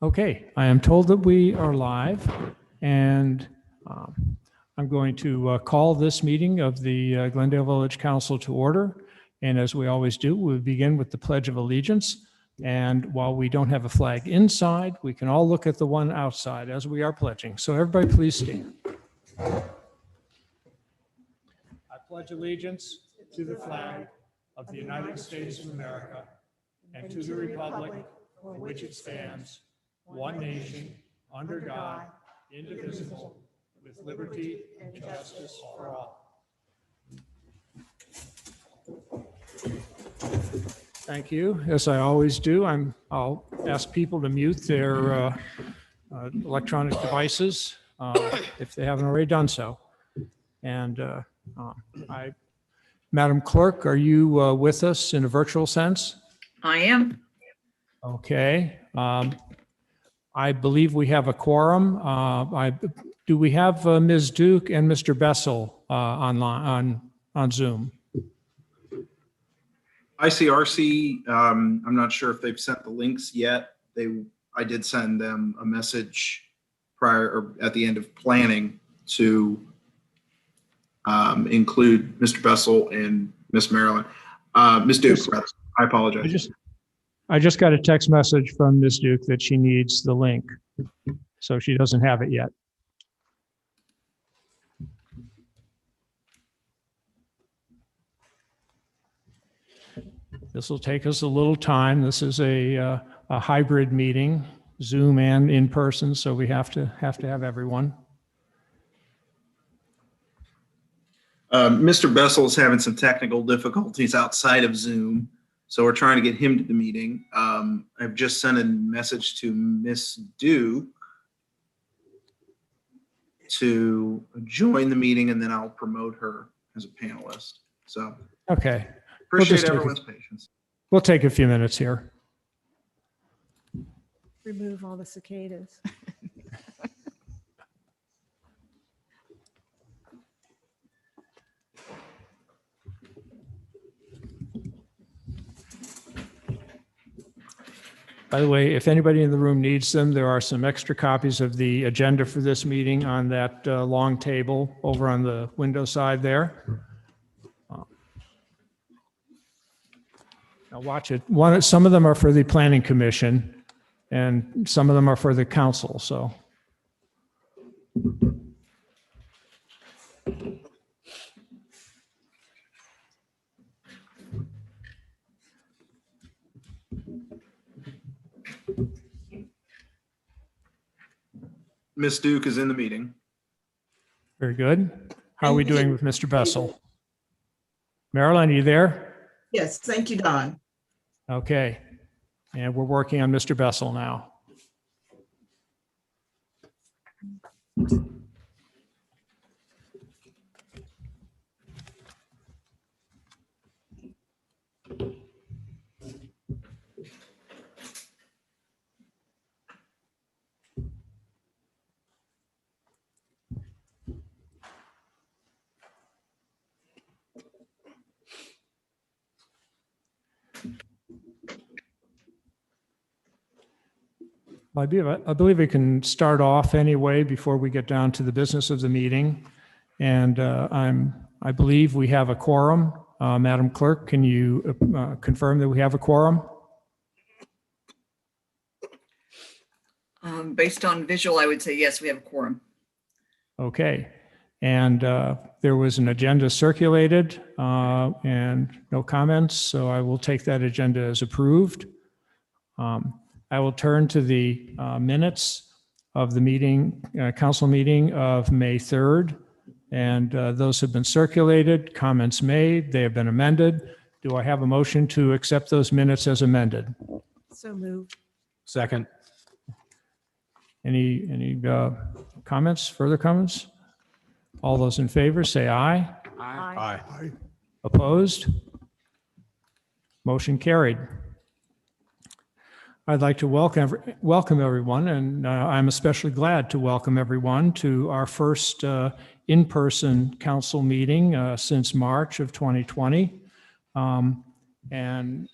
Okay, I am told that we are live, and I'm going to call this meeting of the Glendale Village Council to order. And as we always do, we begin with the Pledge of Allegiance. And while we don't have a flag inside, we can all look at the one outside as we are pledging. So everybody please stand. I pledge allegiance to the flag of the United States of America and to the republic for which it stands, one nation, under God, indivisible, with liberty and justice for all. Thank you. As I always do, I'll ask people to mute their electronic devices if they haven't already done so. And Madam Clerk, are you with us in a virtual sense? I am. Okay. I believe we have a quorum. Do we have Ms. Duke and Mr. Bessel online on Zoom? ICRC, I'm not sure if they've sent the links yet. I did send them a message prior or at the end of planning to include Mr. Bessel and Miss Marilyn. Ms. Duke, rather. I apologize. I just got a text message from Ms. Duke that she needs the link, so she doesn't have it yet. This will take us a little time. This is a hybrid meeting, Zoom and in person, so we have to have everyone. Mr. Bessel is having some technical difficulties outside of Zoom, so we're trying to get him to the meeting. I've just sent a message to Miss Duke to join the meeting, and then I'll promote her as a panelist. So, okay. Appreciate everyone's patience. We'll take a few minutes here. Remove all the cicadas. By the way, if anybody in the room needs them, there are some extra copies of the agenda for this meeting on that long table over on the window side there. Now watch it. Some of them are for the Planning Commission and some of them are for the council, so. Miss Duke is in the meeting. Very good. How are we doing with Mr. Bessel? Marilyn, are you there? Yes, thank you, Don. Okay. And we're working on Mr. Bessel now. I believe we can start off anyway before we get down to the business of the meeting. And I believe we have a quorum. Madam Clerk, can you confirm that we have a quorum? Based on visual, I would say yes, we have a quorum. Okay. And there was an agenda circulated and no comments, so I will take that agenda as approved. I will turn to the minutes of the meeting, council meeting of May 3rd, and those have been circulated, comments made, they have been amended. Do I have a motion to accept those minutes as amended? So moved. Second. Any comments, further comments? All those in favor say aye. Aye. Aye. Opposed? Motion carried. I'd like to welcome everyone, and I'm especially glad to welcome everyone to our first in-person council meeting since March of 2020. In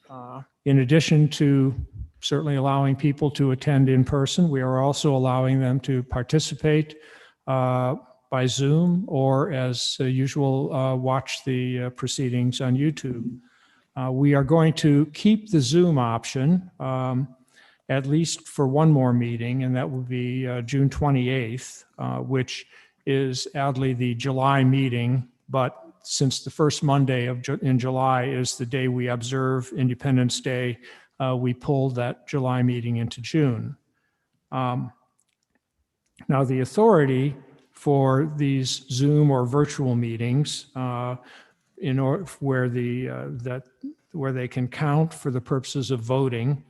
addition to certainly allowing people to attend in person. We are also allowing them to participate by Zoom or as usual, watch the proceedings on YouTube. We are going to keep the Zoom option at least for one more meeting, and that will be June 28th, which is oddly the July meeting, but since the first Monday in July is the day we observe Independence Day, we pulled that July meeting into June. Now, the authority for these Zoom or virtual meetings, in order where they can count for the purposes of voting,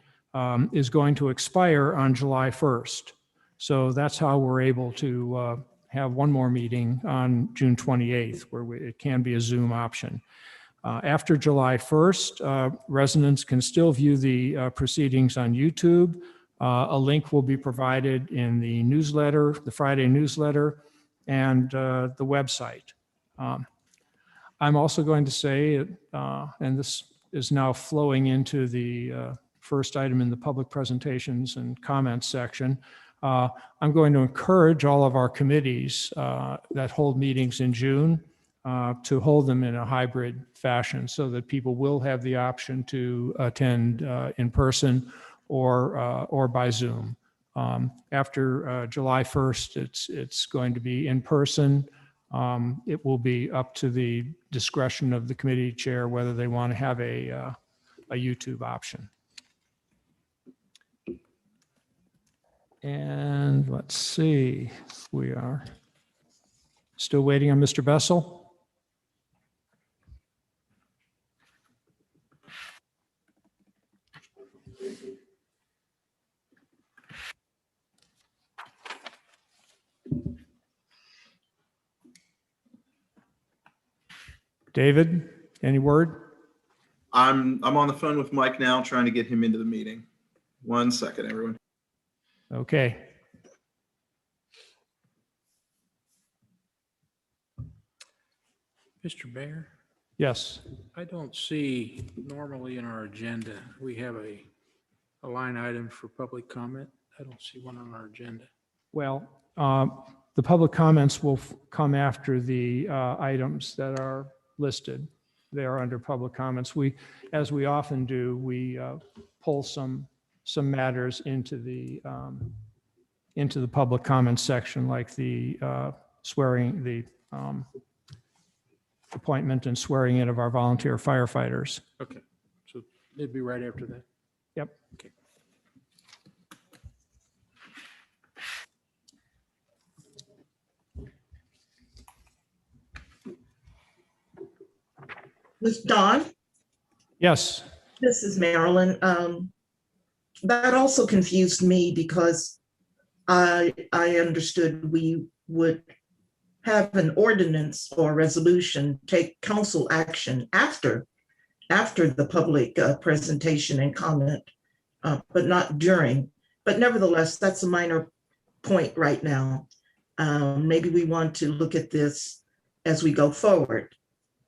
is going to expire on July 1st. So that's how we're able to have one more meeting on June 28th, where it can be a Zoom option. After July 1st, residents can still view the proceedings on YouTube. A link will be provided in the newsletter, the Friday newsletter, and the website. I'm also going to say, and this is now flowing into the first item in the public presentations and comments section, I'm going to encourage all of our committees that hold meetings in June to hold them in a hybrid fashion so that people will have the option to attend in person or by Zoom. After July 1st, it's going to be in person. It will be up to the discretion of the committee chair whether they want to have a YouTube option. And let's see, we are still waiting on Mr. Bessel. David, any word? I'm on the phone with Mike now, trying to get him into the meeting. 1 second, everyone. Okay. Mr. Mayor, Yes. I don't see normally in our agenda, we have a line item for public comment. I don't see one on our agenda. Well, the public comments will come after the items that are listed. They are under public comments. As we often do, we pull some matters into the public comments section, like the swearing, the appointment and swearing in of our volunteer firefighters. Okay, so it'd be right after that. Yep. Okay. Ms. Dawn, Yes. this is Marilyn. That also confused me because I understood we would have an ordinance or resolution take council action after the public presentation and comment, but not during. But nevertheless, that's a minor point right now. Maybe we want to look at this as we go forward.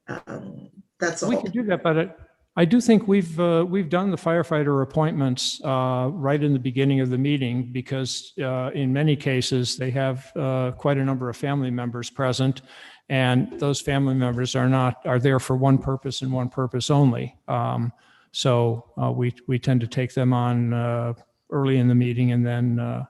That's all. We could do that, but I do think we've done the firefighter appointments right in the beginning of the meeting because in many cases they have quite a number of family members present, and those family members are there for one purpose and one purpose only. So we tend to take them on early in the meeting and then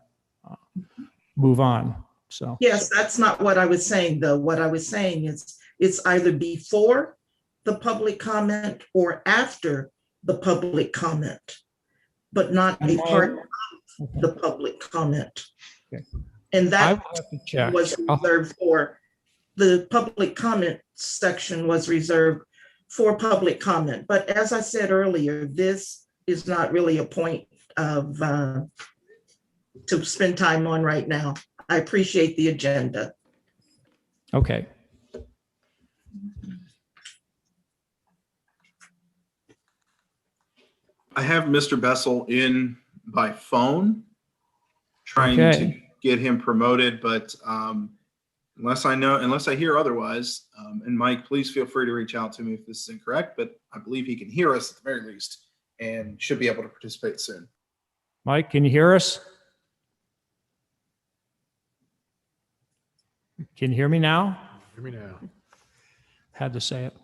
move on. So Yes, that's not what I was saying, though. What I was saying is it's either before the public comment or after the public comment, but not a part of the public comment. Okay. And I that will have to check. was reserved for, the public comment section was reserved for public comment. But as I said earlier, this is not really a point of to spend time on right now. I appreciate the agenda. Okay. I have Mr. Bessel in by phone, trying to Okay. get him promoted, but unless I hear otherwise, and Mike, please feel free to reach out to me if this is incorrect, but I believe he can hear us at the very least and should be able to participate soon. Mike, can you hear us? Can you hear me now? Hear me now. Had to say it.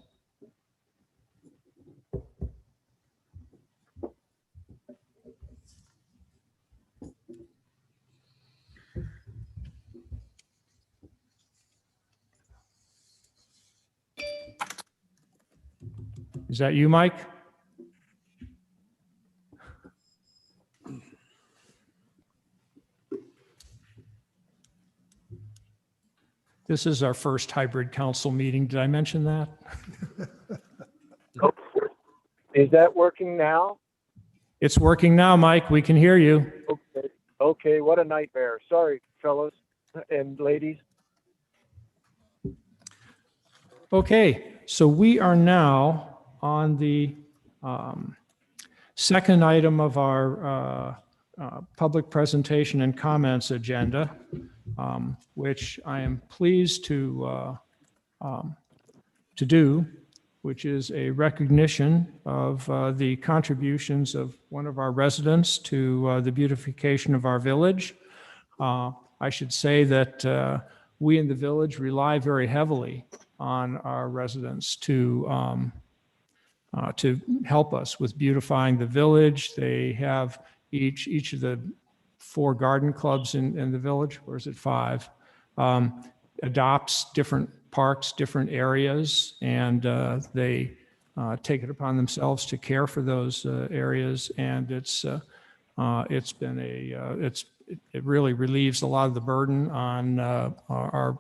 Is that you, Mike? This is our first hybrid council meeting. Did I mention that? Is that working now? It's working now, Mike. We can hear you. Okay. Okay, what a nightmare. Sorry, fellas and ladies. Okay, so we are now on the second item of our public presentation and comments agenda, which I am pleased to do, which is a recognition of the contributions of one of our residents to the beautification of our village. I should say that we in the village rely very heavily on our residents to help us with beautifying the village. They have each of the 4 garden clubs in the village, or is it 5, adopts different parks, different areas, and they take it upon themselves to care for those areas. And it really relieves a lot of the burden on our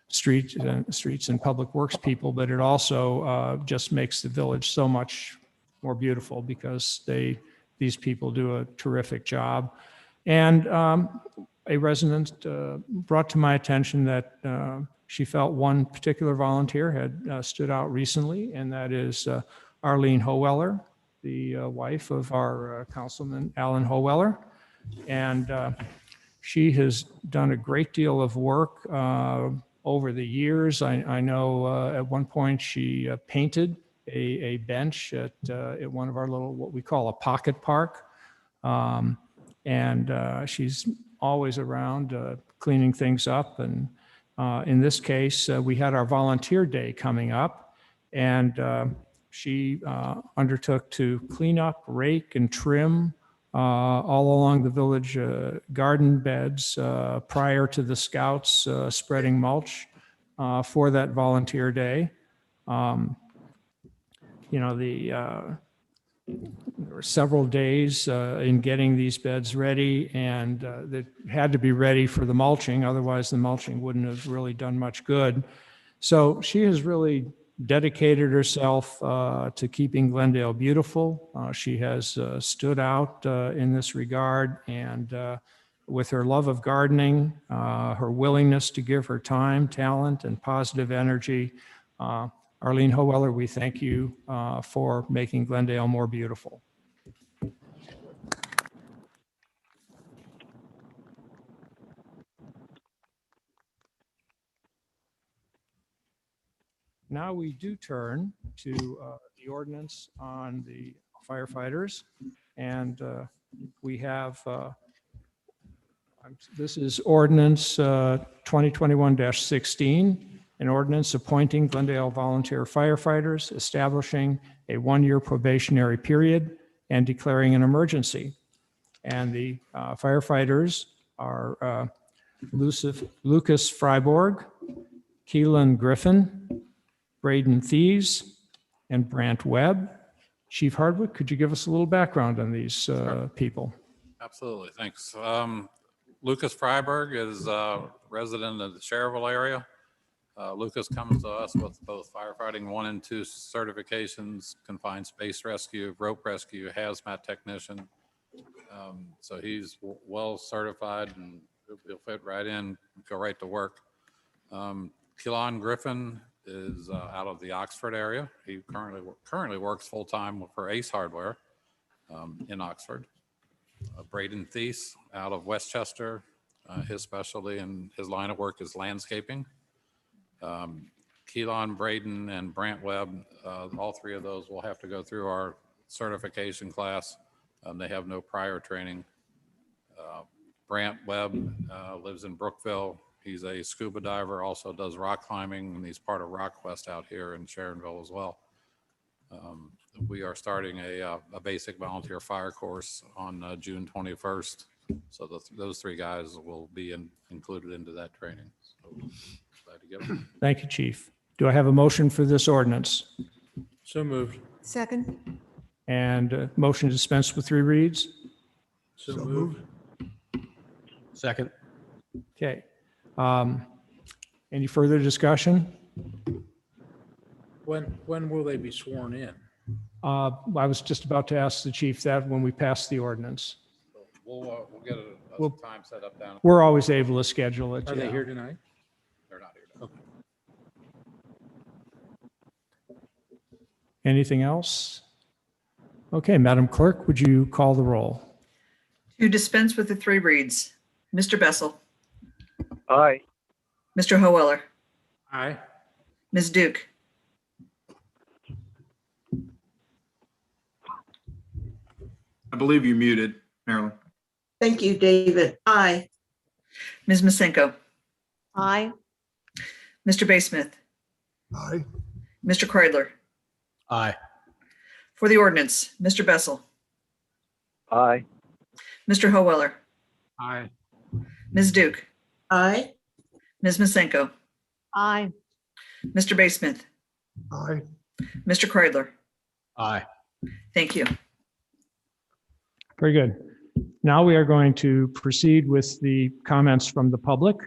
streets and public works people, but it also just makes the village so much more beautiful because these people do a terrific job. And a resident brought to my attention that she felt one particular volunteer had stood out recently, and that is Arlene Howeller, the wife of our Councilman Alan Howeller. And she has done a great deal of work over the years. I know at one point she painted a bench at one of our little, what we call a pocket park. And she's always around cleaning things up. And in this case, we had our volunteer day coming up, and she undertook to clean up, rake, and trim all along the village garden beds prior to the scouts spreading mulch for that volunteer day. There were several days in getting these beds ready, and they had to be ready for the mulching. Otherwise, the mulching wouldn't have really done much good. So she has really dedicated herself to keeping Glendale beautiful. She has stood out in this regard, and with her love of gardening, her willingness to give her time, talent, and positive energy, Arlene Howeller, we thank you for making Glendale more beautiful. Now we do turn to the ordinance on the firefighters, and we have, this is ordinance 2021-16, an ordinance appointing Glendale volunteer firefighters, establishing a 1-year probationary period, and declaring an emergency. And the firefighters are Lucas Freiborg, Keelan Griffin, Braden Thies, and Brant Webb. Chief Hardwick, could you give us a little background on these people? Absolutely, thanks. Lucas Freiberg is a resident of the Cherville area. Lucas comes to us with both firefighting 1 and 2 certifications, confined space rescue, rope rescue, hazmat technician. So he's well certified and he'll fit right in, go right to work. Keelan Griffin is out of the Oxford area. He currently works full-time for Ace Hardware in Oxford. Braden Thies out of Westchester. His specialty and his line of work is landscaping. Keelan, Braden, and Brant Webb, all 3 of those will have to go through our certification class They have no prior training. Brant Webb lives in Brookville. He's a scuba diver, also does rock climbing, and he's part of RockQuest out here in Sharonville as well. We are starting a basic volunteer fire course on June 21st. So those three guys will be included into that training. So glad to get them. Thank you, Chief. Do I have a motion for this ordinance? So moved. Second. And motion to dispense with 3 reads? So moved. Second. Okay. Any further discussion? When will they be sworn in? I was just about to ask the chief that when we pass the ordinance. We'll get a We'll- time set up down. We're always able to schedule it. Are they yeah. here tonight? They're not here. Okay. Anything else? Okay, Madam Clerk, would you call the roll? To dispense with the 3 reads, Mr. Bessel, Aye. Mr. Hoeller, Aye. Ms. Duke, I believe you muted, Marilyn. Thank you, David. Aye. Ms. Masenko, Aye. Mr. Baysmith, Aye. Mr. Kreidler. Aye. For the ordinance, Mr. Bessel, Aye. Mr. Hoeller, Aye. Ms. Duke, Aye. Ms. Masenko, Aye. Mr. Baysmith, Aye. Mr. Kreidler. Aye. Thank you. Very good. Now we are going to proceed with the comments from the public.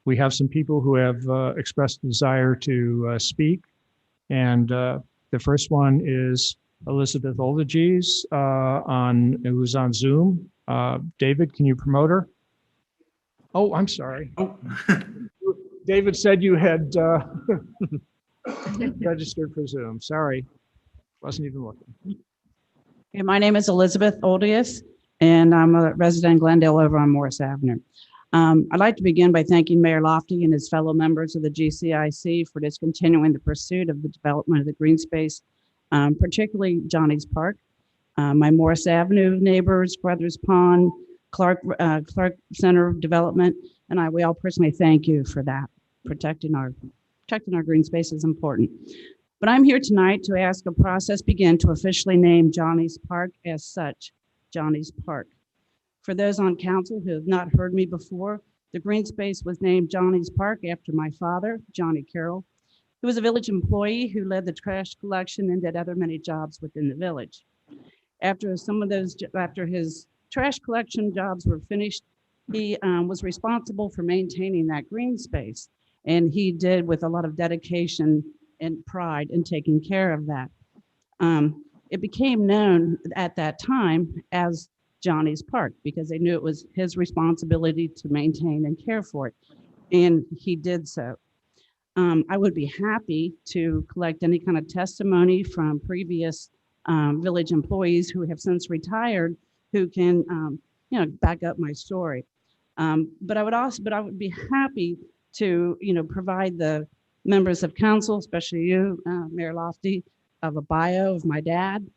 We have some people who have expressed desire to speak. And the first one is Elizabeth Oldiges who's on Zoom. David, can you promote her? Oh, I'm sorry. Oh, David said you had registered for Zoom. Sorry. Wasn't even looking. Okay, my name is Elizabeth Oldius, and I'm a resident in Glendale over on Morris Avenue. I'd like to begin by thanking Mayor Lofty and his fellow members of the GCIC for discontinuing the pursuit of the development of the green space, particularly Johnny's Park. My Morris Avenue neighbors, Brothers Pond, Clark Center Development, and we all personally thank you for that. Protecting our green space is important. But I'm here tonight to ask a process begin to officially name Johnny's Park as such, Johnny's Park. For those on council who have not heard me before, the green space was named Johnny's Park after my father, Johnny Carroll, who was a village employee who led the trash collection and did other many jobs within the village. After his trash collection jobs were finished, he was responsible for maintaining that green space. And he did with a lot of dedication and pride in taking care of that. It became known at that time as Johnny's Park because they knew it was his responsibility to maintain and care for it. And he did so. I would be happy to collect any kind of testimony from previous village employees who have since retired who can back up my story. But I would be happy to provide the members of council, especially you, Mayor Lofty, of a bio of my dad,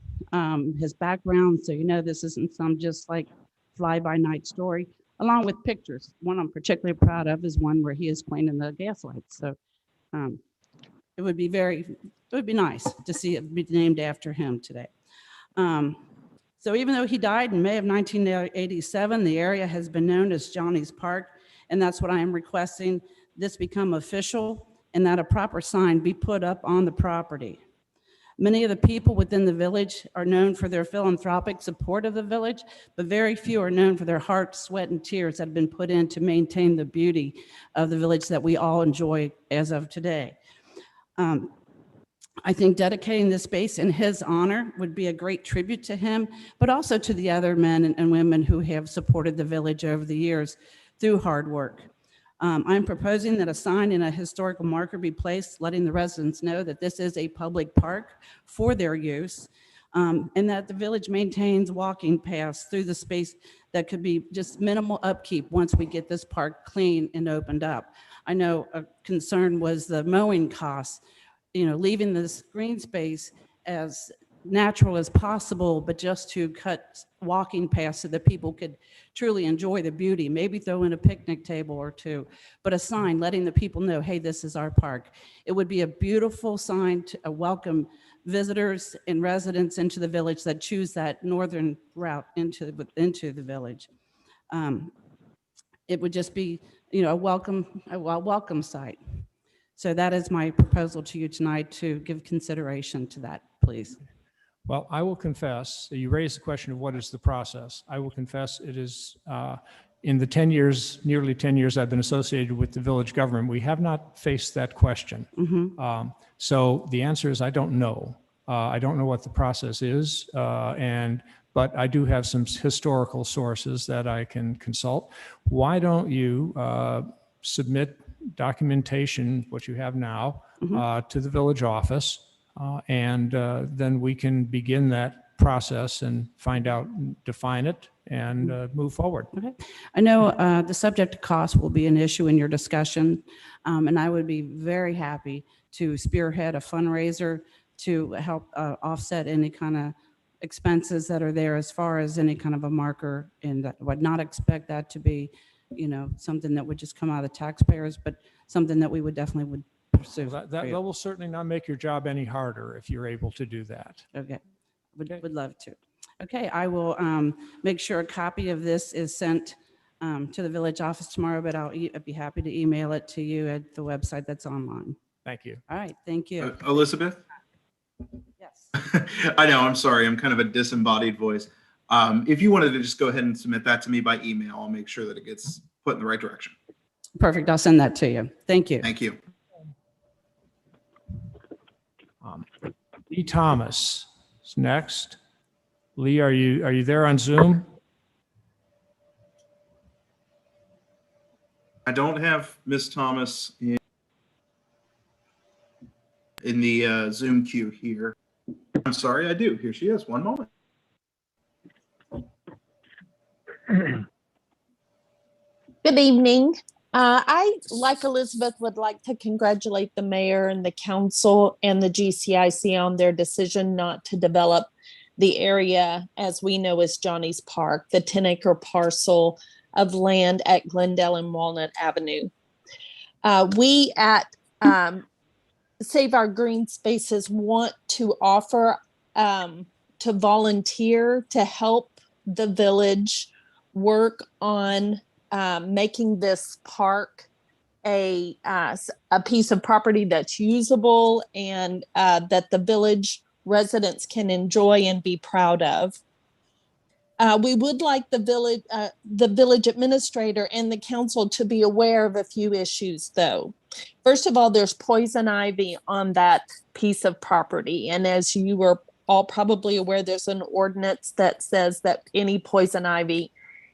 his background, so this isn't some just like fly-by-night story, along with pictures. One I'm particularly proud of is one where he is cleaning the gas lights. So it would be nice to see it be named after him today. So even though he died in May of 1987, the area has been known as Johnny's Park, and that's what I am requesting this become official and that a proper sign be put up on the property. Many of the people within the village are known for their philanthropic support of the village, but very few are known for their heart, sweat, and tears that have been put in to maintain the beauty of the village that we all enjoy as of today. I think dedicating this space in his honor would be a great tribute to him, but also to the other men and women who have supported the village over the years through hard work. I'm proposing that a sign and a historical marker be placed, letting the residents know that this is a public park for their use, and that the village maintains walking paths through the space that could be just minimal upkeep once we get this park clean and opened up. I know a concern was the mowing costs, leaving this green space as natural as possible, but just to cut walking paths so that people could truly enjoy the beauty, maybe throw in a picnic table or two, but a sign letting the people know, hey, this is our park. It would be a beautiful sign to welcome visitors and residents into the village that choose that northern route into the village. It would just be, a welcome site. So that is my proposal to you tonight, to give consideration to that, please. Well, I will confess, you raised the question of what is the process. I will confess it is, in the 10 years, nearly 10 years I've been associated with the village government, we have not faced that question. So the answer is I don't know. I don't know what the process is, but I do have some historical sources that I can consult. Why don't you submit documentation, what you have now, to the village office, and then we can begin that process and find out, define it, and move forward. Okay. I know the subject of cost will be an issue in your discussion, and I would be very happy to spearhead a fundraiser to help offset any kind of expenses that are there as far as any kind of a marker, and would not expect that to be, something that would just come out of the taxpayers, but something that we would definitely pursue. That will certainly not make your job any harder if you're able to do that. Okay, would love to. Okay, I will make sure a copy of this is sent to the village office tomorrow, but I'd be happy to email it to you at the website that's online. Thank you. All right, thank you. Elizabeth? Yes. I know, I'm sorry. I'm kind of a disembodied voice. If you wanted to just go ahead and submit that to me by email, I'll make sure that it gets put in the right direction. Perfect, I'll send that to you. Thank you. Thank you. Lee Thomas is next. Lee, are you there on Zoom? I don't have Ms. Thomas in the Zoom queue here. I'm sorry, I do. Here she is. One moment. Good evening. I, like Elizabeth, would like to congratulate the mayor and the council and the GCIC on their decision not to develop the area as we know as Johnny's Park, the 10-acre parcel of land at Glendale and Walnut Avenue. We at Save Our Green Spaces want to offer to volunteer to help the village work on making this park a piece of property that's usable and that the village residents can enjoy and be proud of. We would like the village administrator and the council to be aware of a few issues, though. First of all, there's poison ivy on that piece of property. And as you were all probably aware, there's an ordinance that says that any poison ivy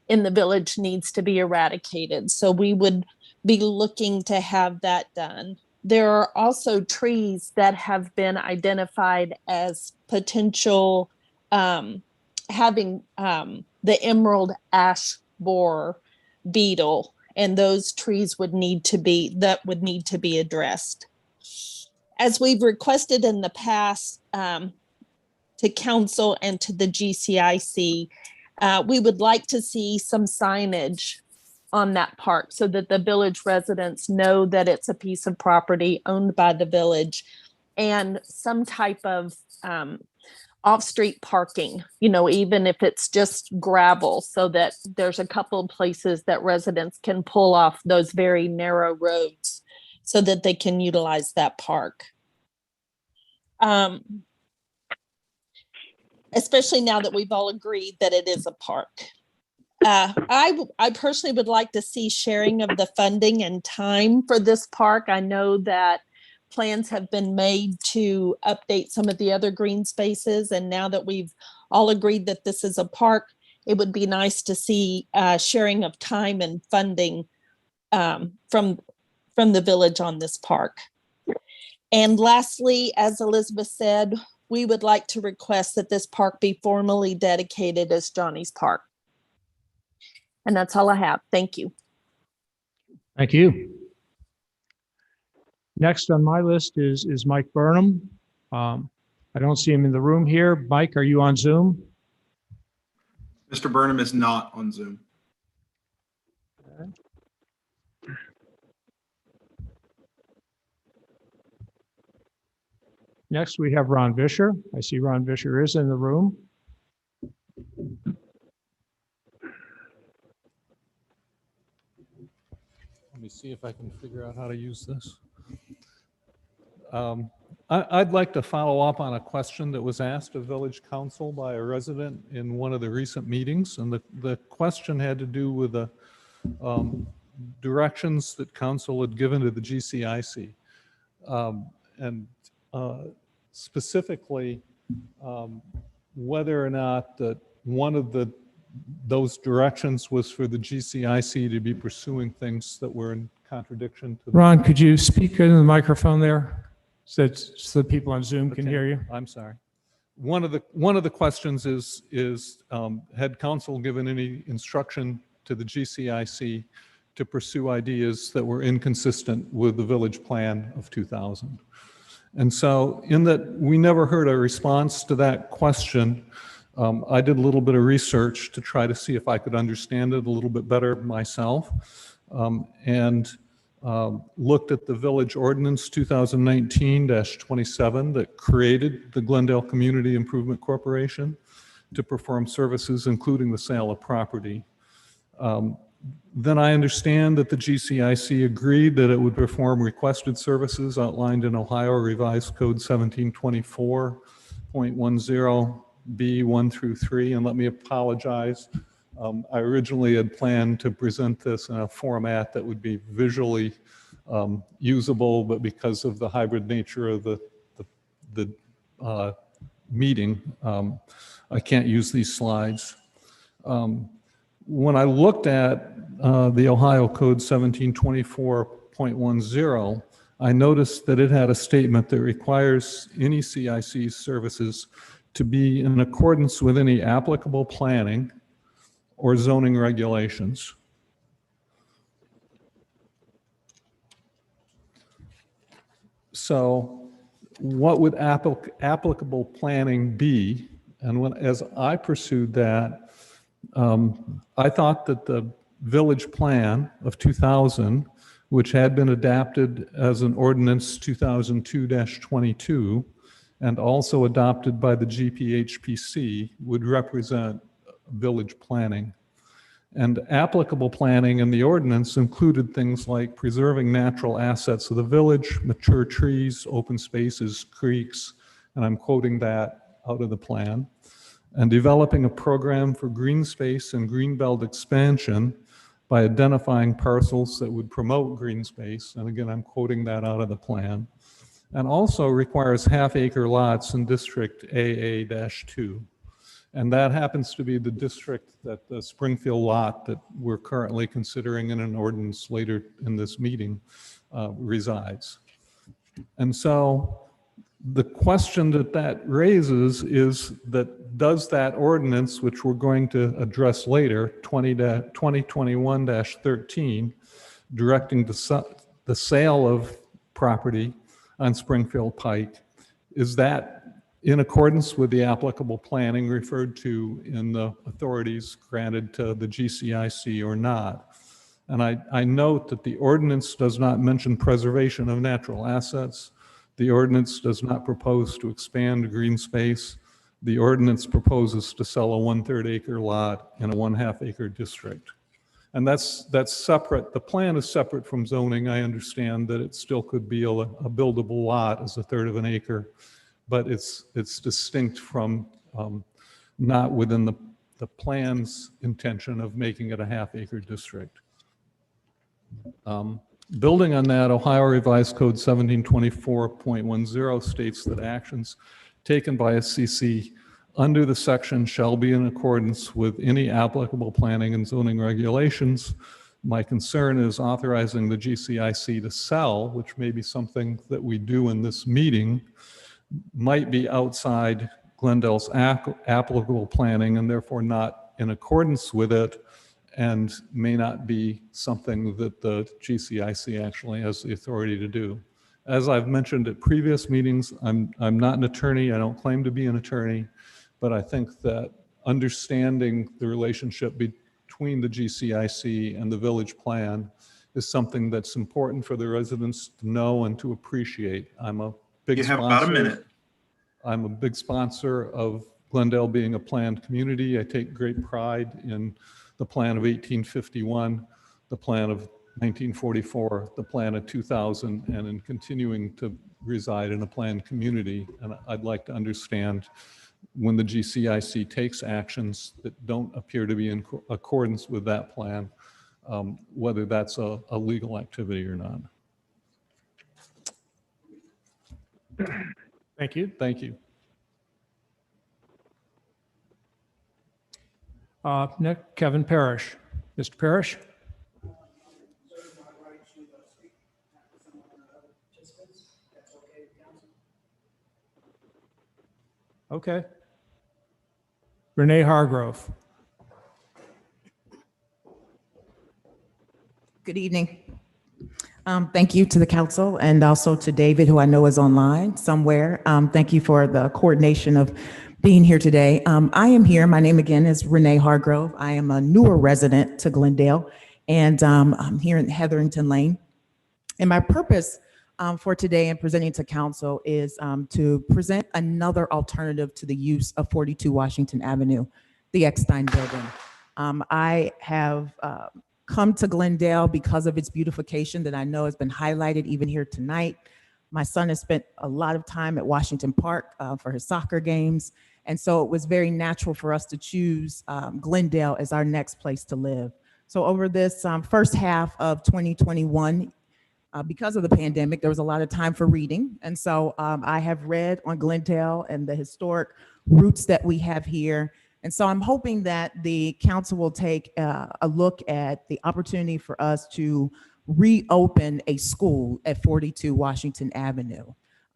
in the village needs to be eradicated. So we would be looking to have that done. There are also trees that have been identified as potential having the emerald ash borer beetle, and those trees would need to be addressed. As we've requested in the past to council and to the GCIC, we would like to see some signage on that park so that the village residents know that it's a piece of property owned by the village, and some type of off-street parking, even if it's just gravel, so that there's a couple of places that residents can pull off those very narrow roads so that they can utilize that park. Especially now that we've all agreed that it is a park. I personally would like to see sharing of the funding and time for this park. I know that plans have been made to update some of the other green spaces, and now that we've all agreed that this is a park, it would be nice to see sharing of time and funding from the village on this park. And lastly, as Elizabeth said, we would like to request that this park be formally dedicated as Johnny's Park. And that's all I have. Thank you. Thank you. Next on my list is Mike Burnham. I don't see him in the room here. Mike, are you on Zoom? Mr. Burnham is not on Zoom. Next, we have Ron Vischer. I see Ron Vischer is in the room. Let me see if I can figure out how to use this. I'd like to follow up on a question that was asked of Village Council by a resident in one of the recent meetings. And the question had to do with the directions that council had given to the GCIC. And specifically, whether or not that one of those directions was for the GCIC to be pursuing things that were in contradiction to. Ron, could you speak into the microphone there so the people on Zoom can hear you? I'm sorry. One of the questions is had council given any instruction to the GCIC to pursue ideas that were inconsistent with the village plan of 2000? And so in that we never heard a response to that question, I did a little bit of research to try to see if I could understand it a little bit better myself, and looked at the village ordinance 2019-27 that created the Glendale Community Improvement Corporation to perform services, including the sale of property. Then I understand that the GCIC agreed that it would perform requested services outlined in Ohio Revised Code 1724.10B 1 through 3. And let me apologize. I originally had planned to present this in a format that would be visually usable, but because of the hybrid nature of the meeting, I can't use these slides. When I looked at the Ohio Code 1724.10, I noticed that it had a statement that requires any CIC services to be in accordance with any applicable planning or zoning regulations. So what would applicable planning be? And as I pursued that, I thought that the village plan of 2000, which had been adapted as an ordinance 2002-22 and also adopted by the GPHPC, would represent village planning. And applicable planning in the ordinance included things like preserving natural assets of the village, mature trees, open spaces, creeks, and I'm quoting that out of the plan, and developing a program for green space and greenbelt expansion by identifying parcels that would promote green space. And again, I'm quoting that out of the plan. And also requires half-acre lots in District AA-2. And that happens to be the district that the Springfield lot that we're currently considering in an ordinance later in this meeting resides. And so the question that raises is that does that ordinance, which we're going to address later, 2021-13, directing the sale of property on Springfield Pike, is that in accordance with the applicable planning referred to in the authorities granted to the GCIC or not? And I note that the ordinance does not mention preservation of natural assets. The ordinance does not propose to expand green space. The ordinance proposes to sell a 1/3 acre lot in a 1/2 acre district. And that's separate. The plan is separate from zoning. I understand that it still could be a buildable lot as 1/3 of an acre, but it's distinct from not within the plan's intention of making it a 1/2 acre district. Building on that, Ohio Revised Code 1724.10 states that actions taken by a CC under the section shall be in accordance with any applicable planning and zoning regulations. My concern is authorizing the GCIC to sell, which may be something that we do in this meeting, might be outside Glendale's applicable planning and therefore not in accordance with it, and may not be something that the GCIC actually has the authority to do. As I've mentioned at previous meetings, I'm not an attorney. I don't claim to be an attorney, but I think that understanding the relationship between the GCIC and the village plan is something that's important for the residents to know and to appreciate. I'm a big You have sponsor. about a minute. I'm a big sponsor of Glendale being a planned community. I take great pride in the plan of 1851, the plan of 1944, the plan of 2000, and in continuing to reside in a planned community. And I'd like to understand when the GCIC takes actions that don't appear to be in accordance with that plan, whether that's a legal activity or not. Thank you. Thank you. Next, Kevin Parrish. Mr. Parrish? Okay. Renee Hargrove. Good evening. Thank you to the council and also to David, who I know is online somewhere. Thank you for the coordination of being here today. I am here. My name again is Renee Hargrove. I am a newer resident to Glendale, and I'm here in Hetherington Lane. And my purpose for today and presenting to council is to present another alternative to the use of 42 Washington Avenue, the Eckstein Building. I have come to Glendale because of its beautification that I know has been highlighted even here tonight. My son has spent a lot of time at Washington Park for his soccer games. And so it was very natural for us to choose Glendale as our next place to live. So over this first half of 2021, because of the pandemic, there was a lot of time for reading. And so I have read on Glendale and the historic roots that we have here. And so I'm hoping that the council will take a look at the opportunity for us to reopen a school at 42 Washington Avenue,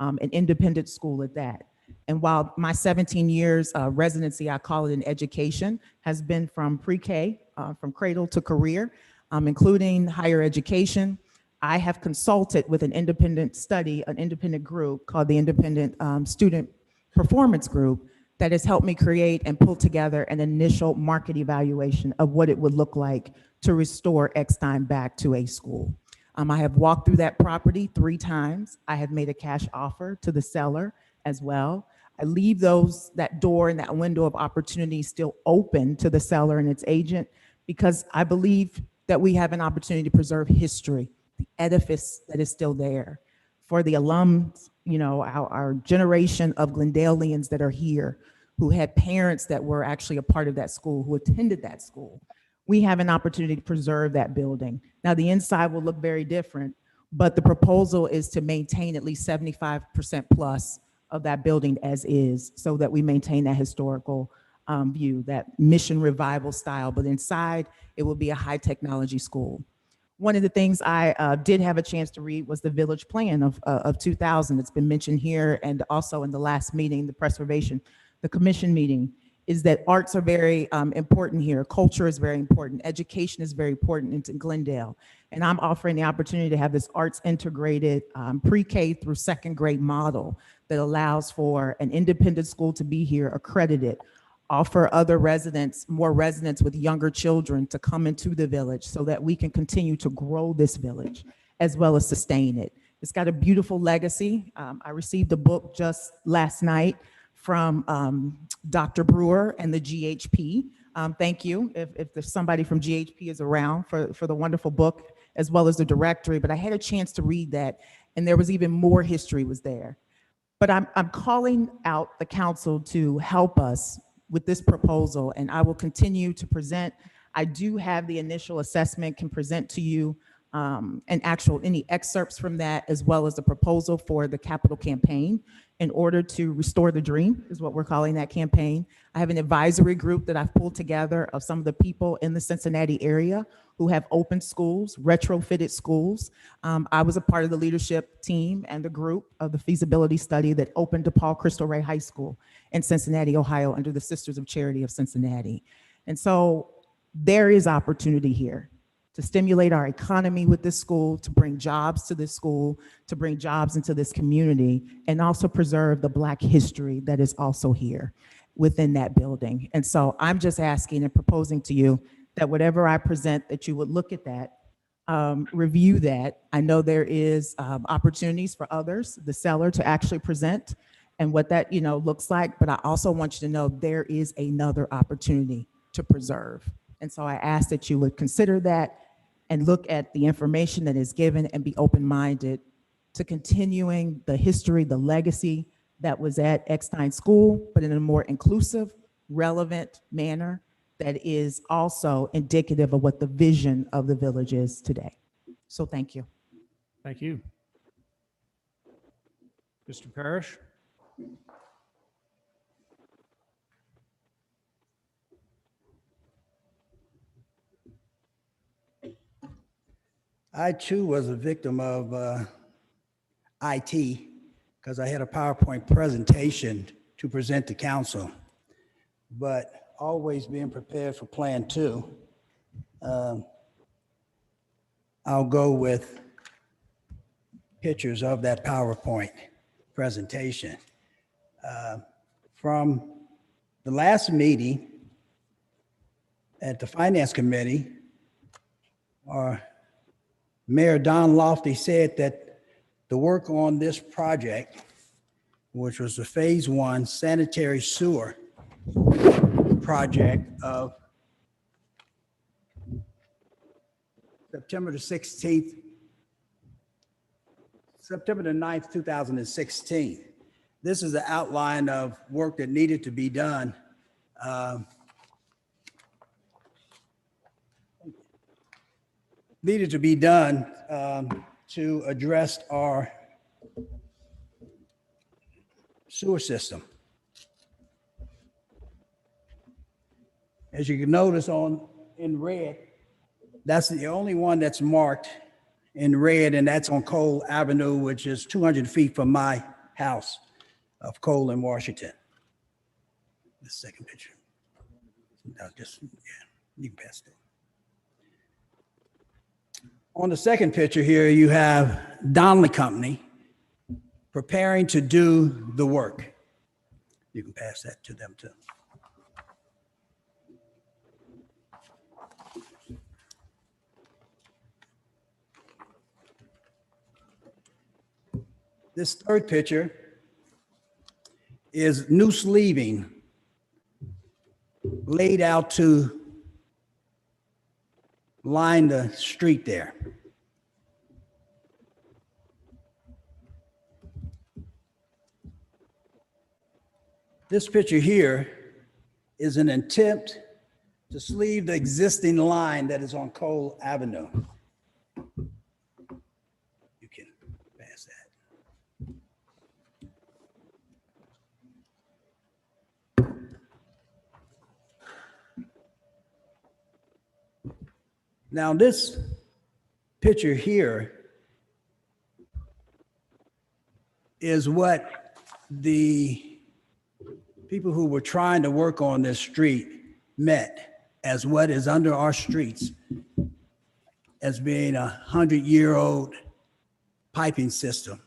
an independent school at that. And while my 17 years residency, I call it in education, has been from pre-K, from cradle to career, including higher education, I have consulted with an independent study, an independent group called the Independent Student Performance Group that has helped me create and pull together an initial market evaluation of what it would look like to restore Eckstein back to a school. I have walked through that property 3 times. I have made a cash offer to the seller as well. I leave that door and that window of opportunity still open to the seller and its agent, because I believe that we have an opportunity to preserve history, the edifice that is still there. For the alums, you know, our generation of Glendalians that are here, who had parents that were actually a part of that school, who attended that school, we have an opportunity to preserve that building. Now, the inside will look very different, but the proposal is to maintain at least 75% plus of that building as is, so that we maintain that historical view, that mission revival style, but inside it will be a high technology school. One of the things I did have a chance to read was the village plan of 2000. It's been mentioned here and also in the last meeting, the preservation, the commission meeting, is that arts are very important here. Culture is very important. Education is very important in Glendale. And I'm offering the opportunity to have this arts integrated pre-K through 2nd grade model that allows for an independent school to be here, accredited, offer other residents, more residents with younger children to come into the village so that we can continue to grow this village as well as sustain it. It's got a beautiful legacy. I received a book just last night from Dr. Brewer and the GHP. Thank you if there's somebody from GHP is around for the wonderful book, as well as the directory, but I had a chance to read that and there was even more history was there. But I'm calling out the council to help us with this proposal, and I will continue to present. I do have the initial assessment, can present to you any excerpts from that, as well as the proposal for the capital campaign in order to restore the dream, is what we're calling that campaign. I have an advisory group that I've pulled together of some of the people in the Cincinnati area who have opened schools, retrofitted schools. I was a part of the leadership team and the group of the feasibility study that opened DePaul Crystal Ray High School in Cincinnati, Ohio, under the Sisters of Charity of Cincinnati. And so there is opportunity here to stimulate our economy with this school, to bring jobs to this school, to bring jobs into this community, and also preserve the Black history that is also here within that building. And so I'm just asking and proposing to you that whatever I present, that you would look at that, review that. I know there is opportunities for others, the seller, to actually present and what that looks like, but I also want you to know there is another opportunity to preserve. And so I ask that you would consider that and look at the information that is given and be open-minded to continuing the history, the legacy that was at Eckstein School, but in a more inclusive, relevant manner that is also indicative of what the vision of the village is today. So thank you. Thank you. Mr. Parrish? I too was a victim of IT because I had a PowerPoint presentation to present to council, but always being prepared for plan two. I'll go with pictures of that PowerPoint presentation. From the last meeting at the Finance Committee, our Mayor Don Lofty said that the work on this project, which was the phase one sanitary sewer project of September the 9th, 2016. This is the outline of work that needed to be done. To address our sewer system. As you can notice in red, that's the only one that's marked in red, and that's on Cole Avenue, which is 200 feet from my house of Cole in Washington. The second picture. No, you can pass it. On the second picture here, you have Donnelly Company preparing to do the work. You can pass that to them too. This third picture is new sleeving laid out to line the street there. This picture here is an attempt to sleeve the existing line that is on Cole Avenue. You can pass that. Now this picture here is what the people who were trying to work on this street met as what is under our streets as being 100-year-old piping system.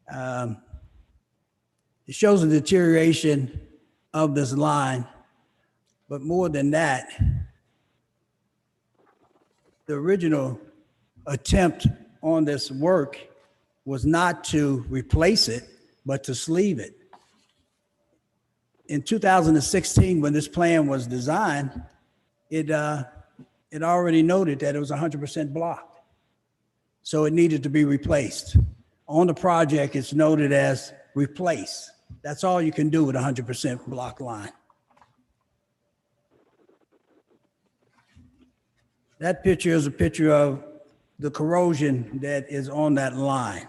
It shows the deterioration of this line. But more than that, the original attempt on this work was not to replace it, but to sleeve it. In 2016, when this plan was designed, it already noted that it was 100% blocked. So it needed to be replaced. On the project, it's noted as replace. That's all you can do with a 100% block line. That picture is a picture of the corrosion that is on that line.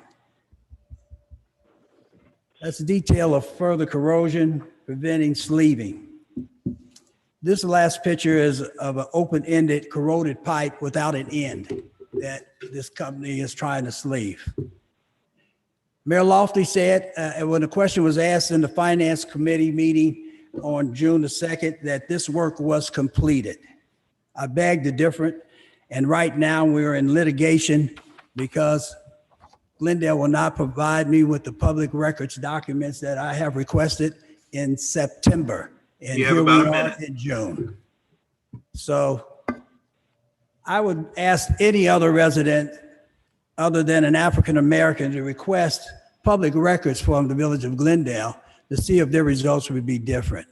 That's a detail of further corrosion preventing sleeving. This last picture is of an open-ended corroded pipe without an end that this company is trying to sleeve. Mayor Lofty said, when the question was asked in the Finance Committee meeting on June the 2nd, that this work was completed. I beg to differ. And right now we're in litigation because Glendale will not provide me with the public records documents that I have requested in September. And You have here about we a are minute. in June. So I would ask any other resident other than an African-American to request public records from the village of Glendale to see if their results would be different.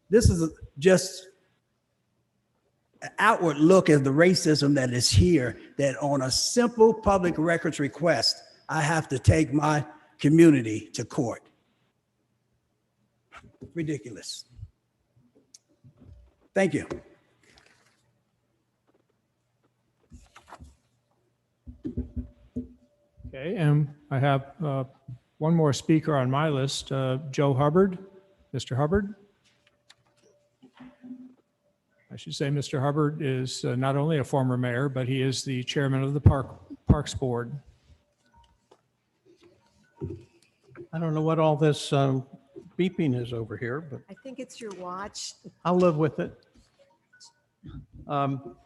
This is just an outward look at the racism that is here, that on a simple public records request, I have to take my community to court. Ridiculous. Thank you. Okay, and I have one more speaker on my list, Joe Hubbard. Mr. Hubbard? I should say Mr. Hubbard is not only a former mayor, but he is the chairman of the Parks Board. I don't know what all this beeping is over here, but I think it's your watch. I'll live with it. I'm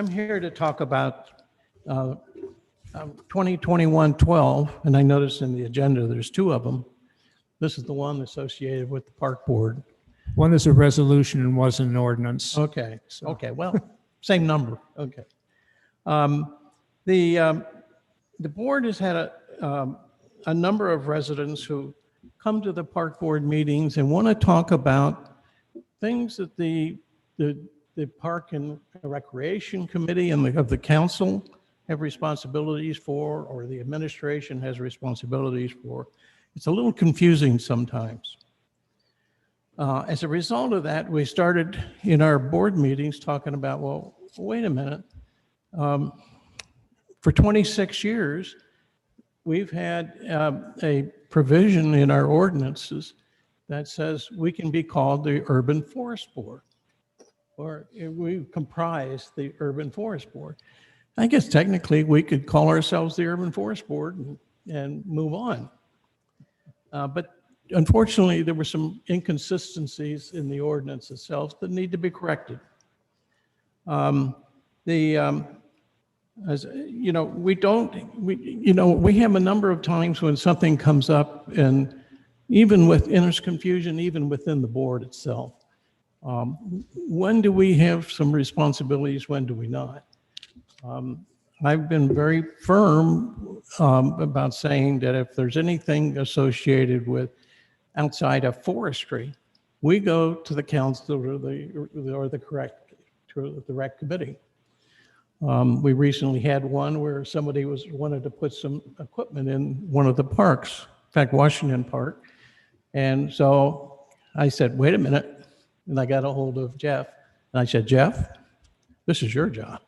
here to talk about 2021-12, and I noticed in the agenda there's two of them. This is the one associated with the Park Board. One is a resolution and was an ordinance. Okay, okay, well, same number, okay. The board has had a number of residents who come to the Park Board meetings and want to talk about things that the Park and Recreation Committee and of the council have responsibilities for, or the administration has responsibilities for. It's a little confusing sometimes. As a result of that, we started in our board meetings talking about, well, wait a minute. For 26 years, we've had a provision in our ordinances that says we can be called the Urban Forest Board, or we comprise the Urban Forest Board. I guess technically we could call ourselves the Urban Forest Board and move on. But unfortunately, there were some inconsistencies in the ordinance itself that need to be corrected. As you know, we have a number of times when something comes up, and even with there's confusion even within the board itself. When do we have some responsibilities? When do we not? I've been very firm about saying that if there's anything associated with outside of forestry, we go to the council or the rec committee. We recently had one where somebody wanted to put some equipment in one of the parks, in fact, Washington Park. And so I said, wait a minute. And I got a hold of Jeff and I said, Jeff, this is your job.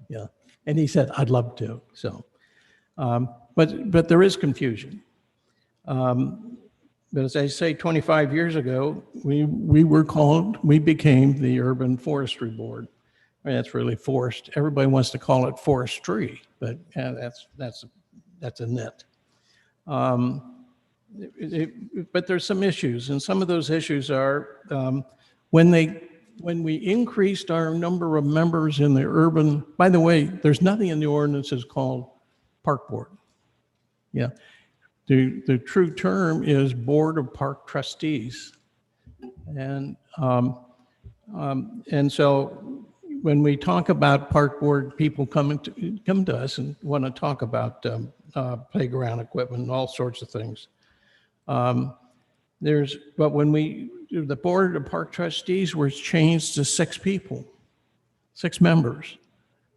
Yeah. And he said, I'd love to. So, but there is confusion. But as I say, 25 years ago, we became the Urban Forestry Board. I mean, that's really forest. Everybody wants to call it forestry, but that's a nit. But there's some issues, and some of those issues are when we increased our number of members in the urban. By the way, there's nothing in the ordinances called Park Board. Yeah, the true term is Board of Park Trustees, and so when we talk about Park Board, people come to us and want to talk about playground equipment and all sorts of things. But when the Board of Park Trustees was changed to 6 people, 6 members,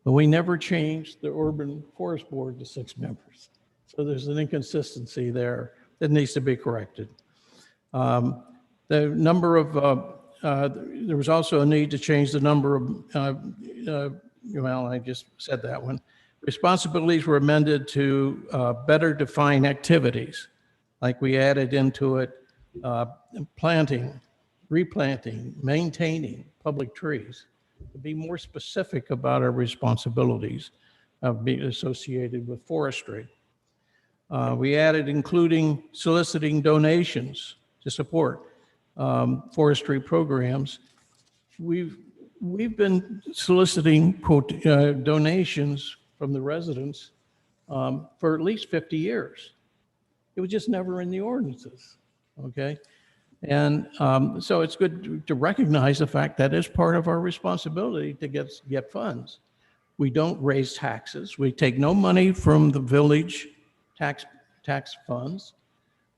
but we never changed the Urban Forest Board to 6 members. So there's an inconsistency there that needs to be corrected. The number of there was also a need to change the number of, well, I just said that one. Responsibilities were amended to better define activities, like we added into it planting, replanting, maintaining public trees, to be more specific about our responsibilities of being associated with forestry. We added including soliciting donations to support forestry programs. we've been soliciting donations from the residents for at least 50 years. It was just never in the ordinances, okay? And so it's good to recognize the fact that it's part of our responsibility to get funds. We don't raise taxes. We take no money from the village tax funds,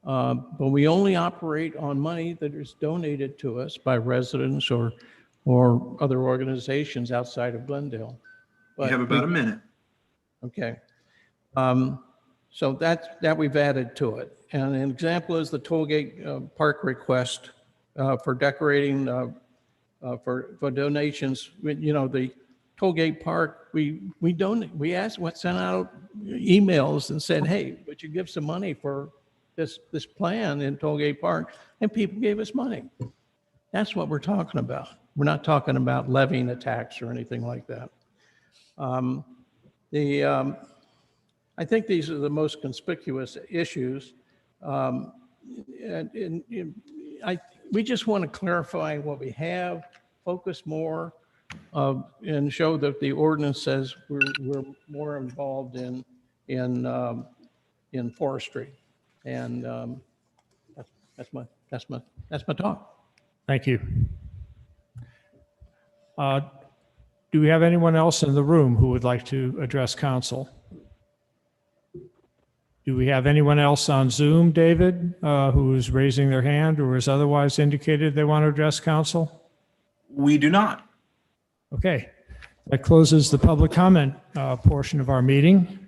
but we only operate on money that is donated to us by residents or other organizations outside of Glendale. You have about a minute. Okay. So that we've added to it. And an example is the tollgate park request for decorating for donations. You know, the tollgate park, we sent out emails and said, hey, would you give some money for this plan in tollgate park? And people gave us money. That's what we're talking about. We're not talking about levying a tax or anything like that. I think these are the most conspicuous issues. We just want to clarify what we have, focus more, and show that the ordinance says we're more involved in forestry. And that's my talk. Thank you. Do we have anyone else in the room who would like to address council? Do we have anyone else on Zoom, David, who is raising their hand or has otherwise indicated they want to address council? We do not. Okay, that closes the public comment portion of our meeting.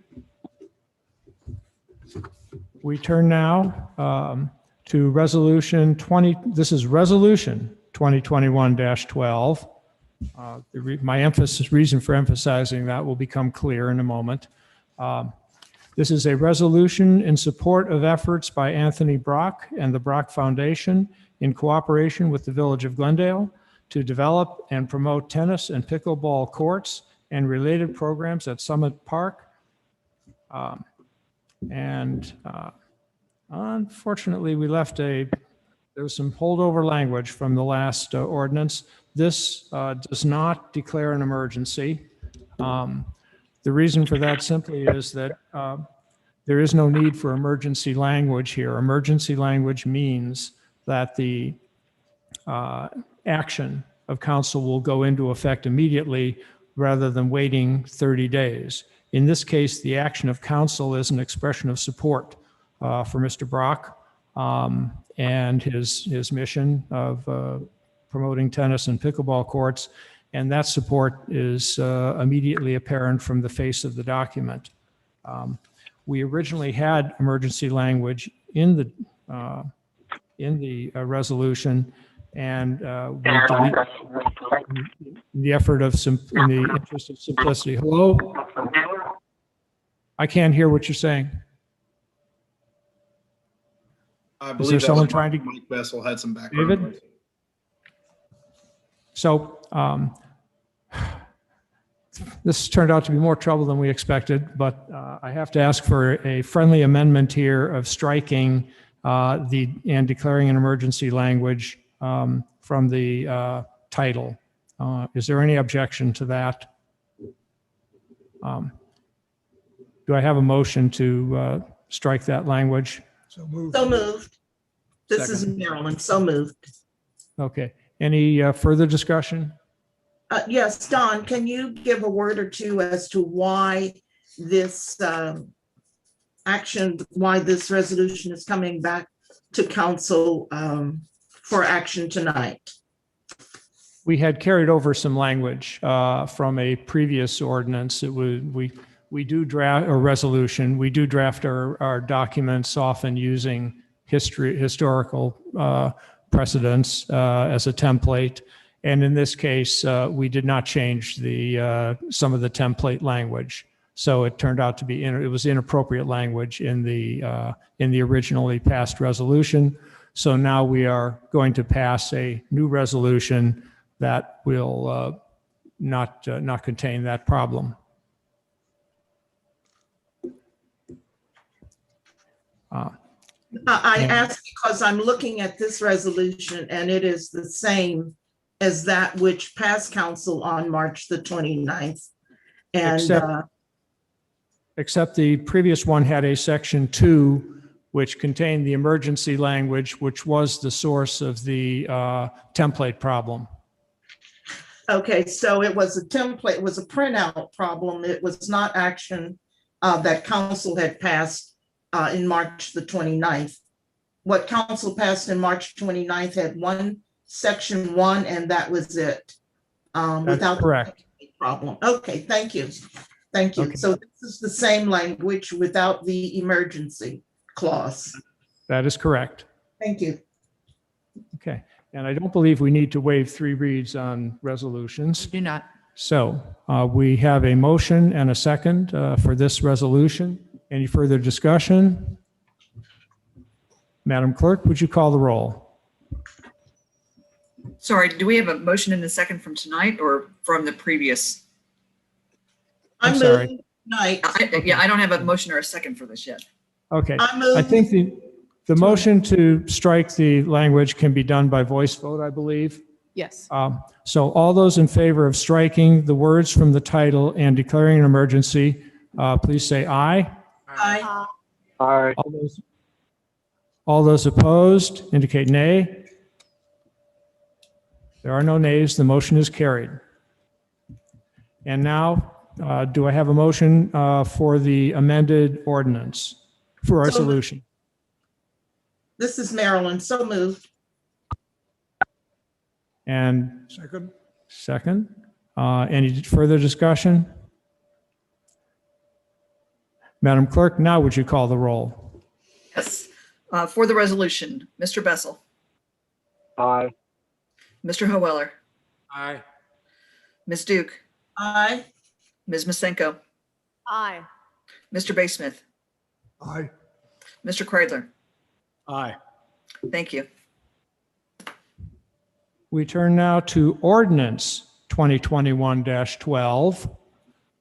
We turn now to resolution 20. This is resolution 2021-12. My reason for emphasizing that will become clear in a moment. This is a resolution in support of efforts by Anthony Brock and the Brock Foundation in cooperation with the Village of Glendale to develop and promote tennis and pickleball courts and related programs at Summit Park. Unfortunately, there was some holdover language from the last ordinance. This does not declare an emergency. The reason for that simply is that there is no need for emergency language here. Emergency language means that the action of council will go into effect immediately rather than waiting 30 days. In this case, the action of council is an expression of support for Mr. Brock and his mission of promoting tennis and pickleball courts. And that support is immediately apparent from the face of the document. We originally had emergency language in the resolution, and we deleted in the interest of simplicity. Hello? I can't hear what you're saying. I Is believe there that someone was trying to? Mike Bessel had some background. David? So this turned out to be more trouble than we expected, but I have to ask for a friendly amendment here of striking and declaring an emergency language from the title. Is there any objection to that? Do I have a motion to strike that language? So moved. So moved. This is Second. Marilyn, so moved. Okay. Any further discussion? Yes, Don, can you give a word or two as to why this why this resolution is coming back to council for action tonight? We had carried over some language from a previous ordinance. We do draft a resolution. We do draft our documents often using historical precedents as a template. And in this case, we did not change some of the template language. So it turned out to be, it was inappropriate language in the originally passed resolution. So now we are going to pass a new resolution that will not contain that problem. I ask because I'm looking at this resolution and it is the same as that which passed council on March the 29th. And Except the previous one had a section 2, which contained the emergency language, which was the source of the template problem. okay, so it was a template, it was a printout problem. It was not action that council had passed in March the 29th. What council passed in March 29th had one section 1, and that was it. Without correct. the problem. Okay, thank you. Thank you. Okay. So this is the same language without the emergency clause. That is correct. Thank you. Okay. And I don't believe we need to waive 3 reads on resolutions. Do not. So we have a motion and a second for this resolution. Any further discussion? Madam Clerk, would you call the roll? Sorry, do we have a motion in the second from tonight or from the previous? I'm sorry. moving tonight. Yeah, I don't have a motion or a second for this yet. Okay. I move- I think the motion to strike the language can be done by voice vote, I believe. Yes. So all those in favor of striking the words from the title and declaring an emergency, please say aye. Aye. Aye. All those opposed indicate nay. There are no nays. The motion is carried. And now, do I have a motion for the amended ordinance for our So- solution? This is Marilyn, so moved. And second, any further discussion? Madam Clerk, now would you call the roll? Yes. For the resolution, Mr. Bessel, Aye. Mr. Howeller, Aye. Ms. Duke, Aye. Ms. Masenko, Aye. Mr. Baysmith, Aye. Mr. Kreidler. Aye. Thank you. We turn now to Ordinance 2021-12,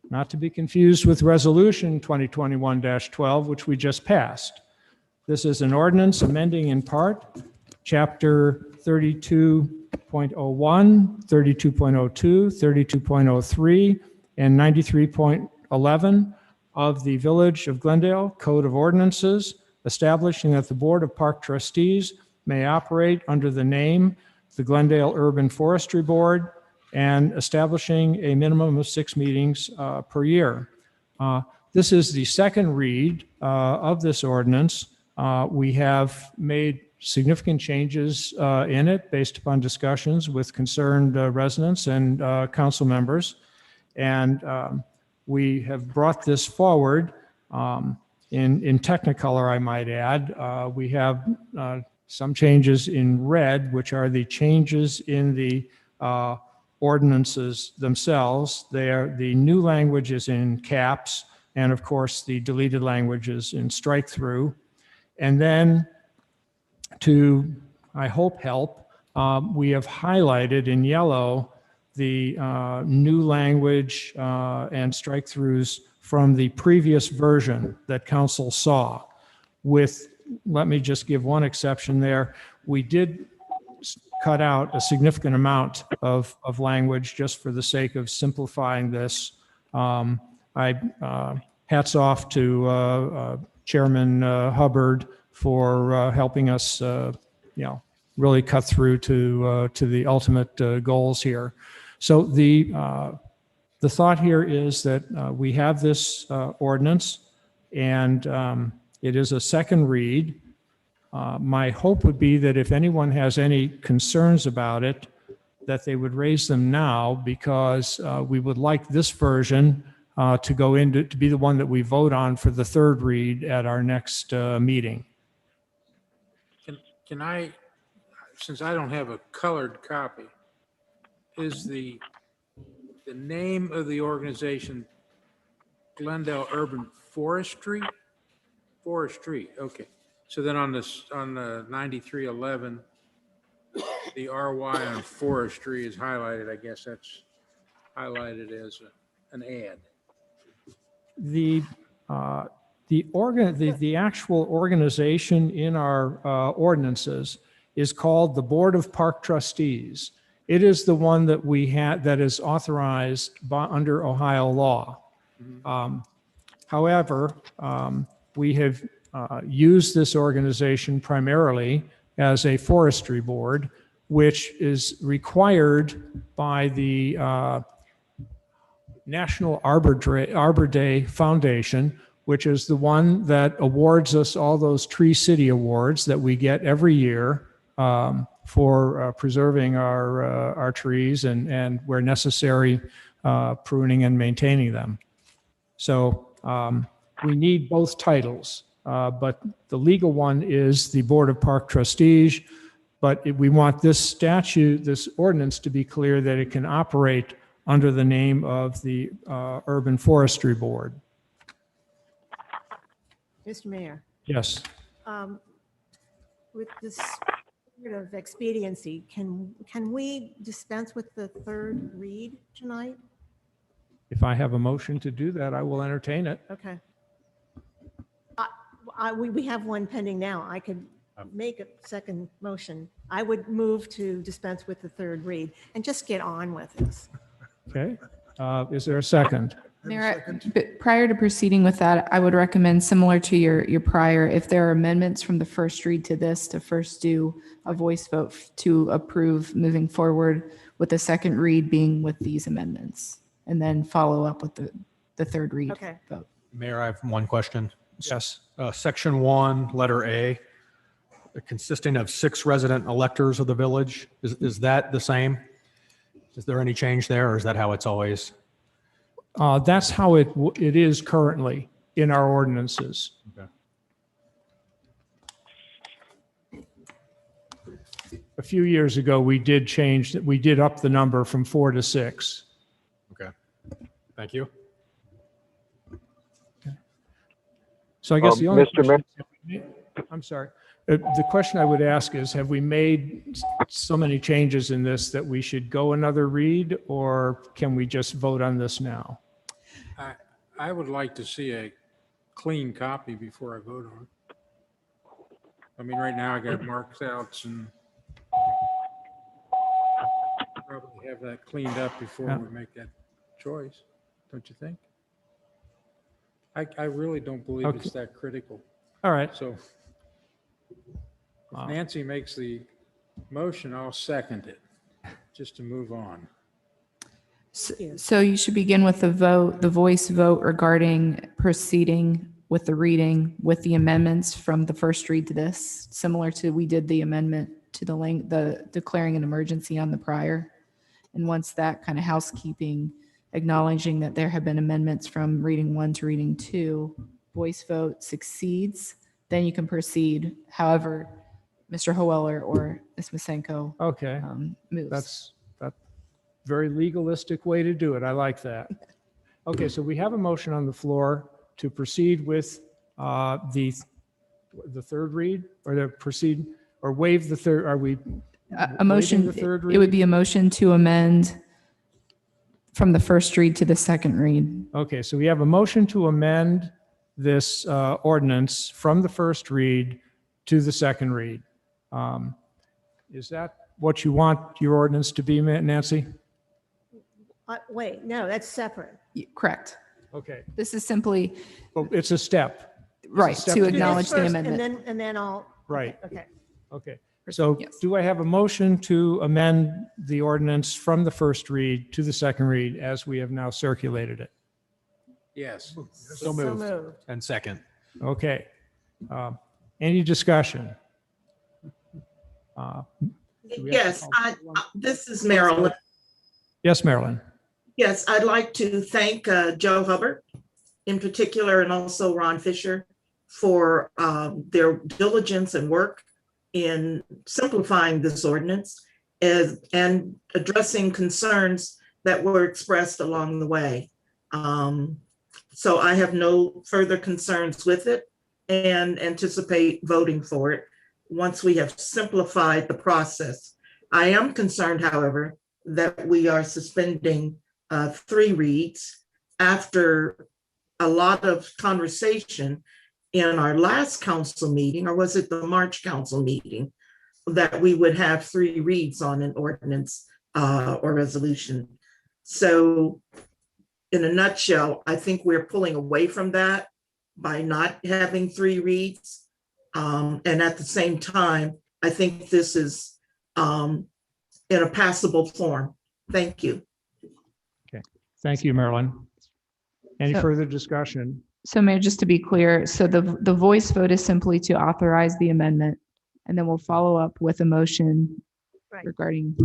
not to be confused with Resolution 2021-12, which we just passed. This is an ordinance amending in part Chapter 32.01, 32.02, 32.03, and 93.11 of the Village of Glendale Code of Ordinances, establishing that the Board of Park Trustees may operate under the name the Glendale Urban Forestry Board, and establishing a minimum of 6 meetings per year. This is the second read of this ordinance. We have made significant changes in it based upon discussions with concerned residents and council members. And we have brought this forward in Technicolor, I might add. We have some changes in red, which are the changes in the ordinances themselves. The new language is in caps, and of course, the deleted language is in strike through. And then to, I hope, help, we have highlighted in yellow the new language and strike throughs from the previous version that council saw. With, let me just give one exception there. We did cut out a significant amount of language just for the sake of simplifying this. Hats off to Chairman Hubbard for helping us, really cut through to the ultimate goals here. So the thought here is that we have this ordinance, and it is a second read. My hope would be that if anyone has any concerns about it, that they would raise them now, because we would like this version to go into to be the one that we vote on for the third read at our next meeting. Can I, since I don't have a colored copy, is the name of the organization Glendale Urban Forestry? Forestry, okay. So then on this, on the 9311, the RY on forestry is highlighted. I guess that's highlighted as an ad. The actual organization in our ordinances is called the Board of Park Trustees. It is the one that we had, that is authorized by, under Ohio law. However, we have used this organization primarily as a forestry board, which is required by the National Arbor Day Foundation, which is the one that awards us all those Tree City Awards that we get every year for preserving our trees and where necessary, pruning and maintaining them. So we need both titles, but the legal one is the Board of Park Trustees. But we want this statute, this ordinance, to be clear that it can operate under the name of the Urban Forestry Board. Mr. Mayor, Yes. with this spirit of expediency, can we dispense with the third read tonight? If I have a motion to do that, I will entertain it. Okay. We have one pending now. I could make a second motion. I would move to dispense with the third read and just get on with this. Okay. Is there a second? Mayor, but prior to proceeding with that, I would recommend, similar to your prior, if there are amendments from the first read to this, to first do a voice vote to approve moving forward, with the second read being with these amendments, and then follow up with the third read Okay. vote. Mayor, I have one question. Yes. Section 1, letter A, consisting of 6 resident electors of the village, is that the same? Is there any change there, or is that how it's always? That's how it is currently in our ordinances. Okay. A few years ago, we did change that. We did up the number from 4 to 6. Okay, thank you. So I guess the only Mr. question, I'm sorry. The question I would ask is, have we made so many changes in this that we should go another read, or can we just vote on this now? I would like to see a clean copy before I vote on it. I mean, right now I got marked outs and probably have that cleaned up before Yeah. we make that choice, don't you think? I really don't believe Okay. it's that critical. All right. So if Nancy makes the motion, I'll second it, just to move on. So you should begin with the voice vote regarding proceeding with the reading with the amendments from the first read to this, similar to we did the amendment to the declaring an emergency on the prior. And once that kind of housekeeping, acknowledging that there have been amendments from reading 1 to reading 2, voice vote succeeds, then you can proceed. However, Mr. Hoeller or Ms. Masenko Okay. moves. That's very legalistic way to do it. I like that. Okay, so we have a motion on the floor to proceed with the third read, or to proceed or waive the third. Are we A motion, waiving the third it would read? be a motion to amend from the first read to the second read. Okay, so we have a motion to amend this ordinance from the first read to the second read. Is that what you want your ordinance to be, Nancy? Wait, no, that's separate. Correct. Okay, This is simply, well, it's a step. right, step to to do acknowledge the First, amendment. And then I'll. Right. Okay. Okay, so Yes. do I have a motion to amend the ordinance from the first read to the second read as we have now circulated it? Yes. So moved. moved. And second. Okay. Any discussion? we have Yes, this is Marilyn. Yes, Marilyn. Yes, I'd like to thank Joe Hubbard in particular, and also Ron Fisher for their diligence and work in simplifying this ordinance and addressing concerns that were expressed along the way. So I have no further concerns with it and anticipate voting for it once we have simplified the process. I am concerned, however, that we are suspending 3 reads after a lot of conversation in our last council meeting, or was it the March council meeting, that we would have 3 reads on an ordinance or resolution. So in a nutshell, I think we're pulling away from that by not having 3 reads. And at the same time, I think this is in a passable form. Thank you. Okay. Thank you, Marilyn. Any So- further discussion? So Mayor, just to be clear, so the voice vote is simply to authorize the amendment, and then we'll follow up with a motion Right. regarding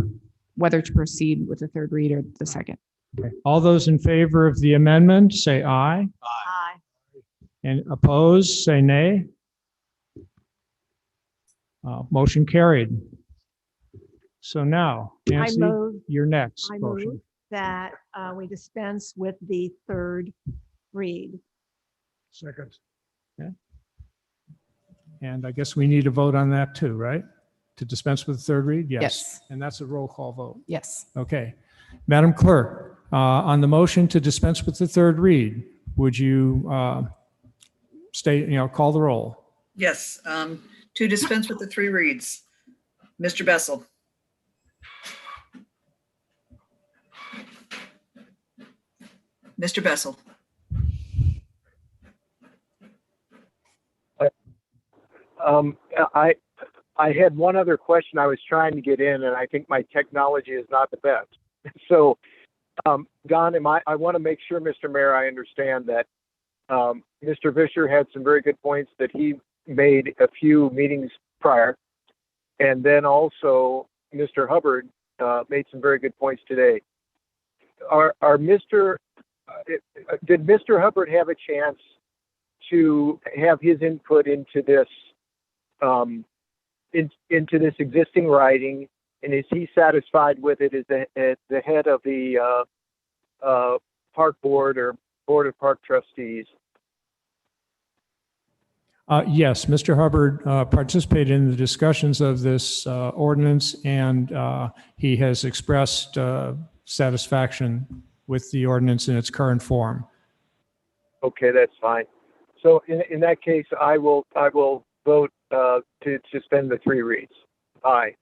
whether to proceed with the third read or the second. Okay. All those in favor of the amendment, say aye. Aye. And opposed, say nay. Motion carried. So now, Nancy, move- your next I motion. move that we dispense with the third read. Second. And I guess we need to vote on that too, right? To dispense with the third read? Yes. And that's a roll call vote. Yes. Okay. Madam Clerk, on the motion to dispense with the third read, would you call the roll? Yes, to dispense with the 3 reads. Mr. Bessel. Mr. Bessel. I had one other question I was trying to get in, and I think my technology is not the best. So, Don, I want to make sure, Mr. Mayor, I understand that Mr. Vischer had some very good points that he made a few meetings prior. And then also Mr. Hubbard made some very good points today. Did Mr. Hubbard have a chance to have his input into this into this existing writing, and is he satisfied with it as the head of the park board or board of park trustees? Yes, Mr. Hubbard participated in the discussions of this ordinance, and he has expressed satisfaction with the ordinance in its current form. Okay, that's fine. So in that case, I will vote to suspend the 3 reads. Aye.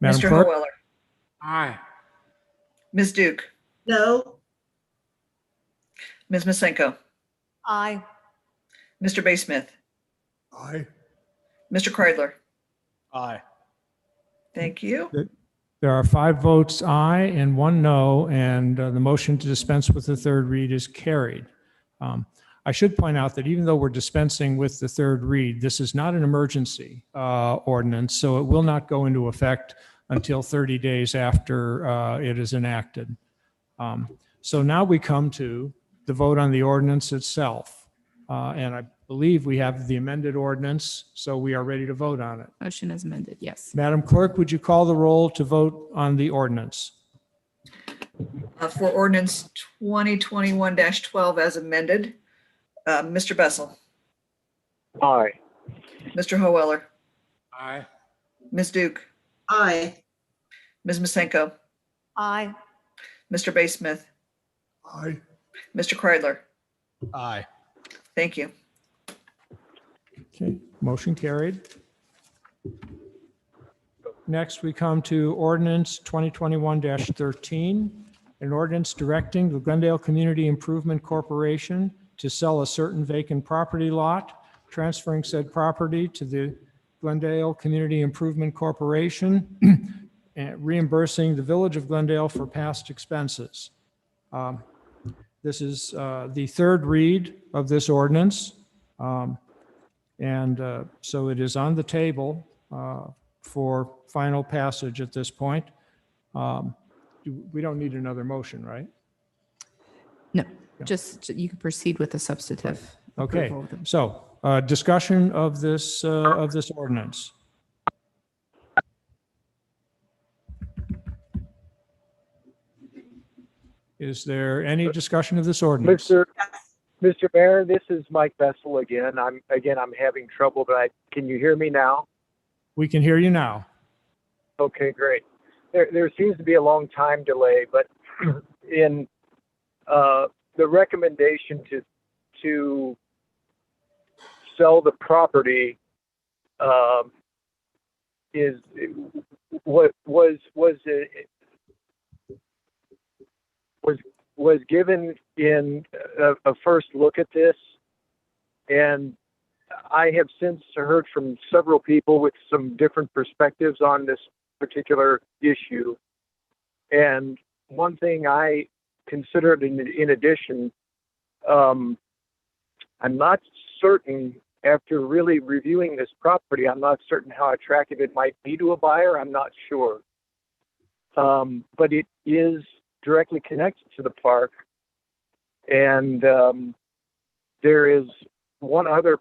Madam Mr. Clerk? Howeller. Aye. Ms. Duke. No, Ms. Masenko. Aye. Mr. Baysmith. Aye. Mr. Kreidler. Aye. Thank you. There are 5 votes aye and 1 no, and the motion to dispense with the third read is carried. I should point out that even though we're dispensing with the third read, this is not an emergency ordinance, so it will not go into effect until 30 days after it is enacted. So now we come to the vote on the ordinance itself. And I believe we have the amended ordinance, so we are ready to vote on it. Motion is amended. Yes. Madam Clerk, would you call the roll to vote on the ordinance? For ordinance 2021-12 as amended, Mr. Bessel. Aye. Mr. Howeller. Aye. Ms. Duke. aye. Ms. Masenko. Aye. Mr. Baysmith. Aye. Mr. Kreidler. Aye. Thank you. Okay, motion carried. Next, we come to ordinance 2021-13, an ordinance directing the Glendale Community Improvement Corporation to sell a certain vacant property lot, transferring said property to the Glendale Community Improvement Corporation, and reimbursing the Village of Glendale for past expenses. This is the third read of this ordinance. So it is on the table for final passage at this point. We don't need another motion, right? No, just you can proceed with the substantive. Okay, approval of them. so discussion of this ordinance. Is there any discussion of this ordinance? Mr. Mayor, this is Mike Bessel again. I'm having trouble, but can you hear me now? We can hear you now. Okay, great. There seems to be a long time delay, but in the recommendation to sell the property what was given in a first look at this, and I have since heard from several people with some different perspectives on this particular issue. And one thing I considered in addition, I'm not certain, after really reviewing this property, I'm not certain how attractive it might be to a buyer. I'm not sure. But it is directly connected to the park. And there is one other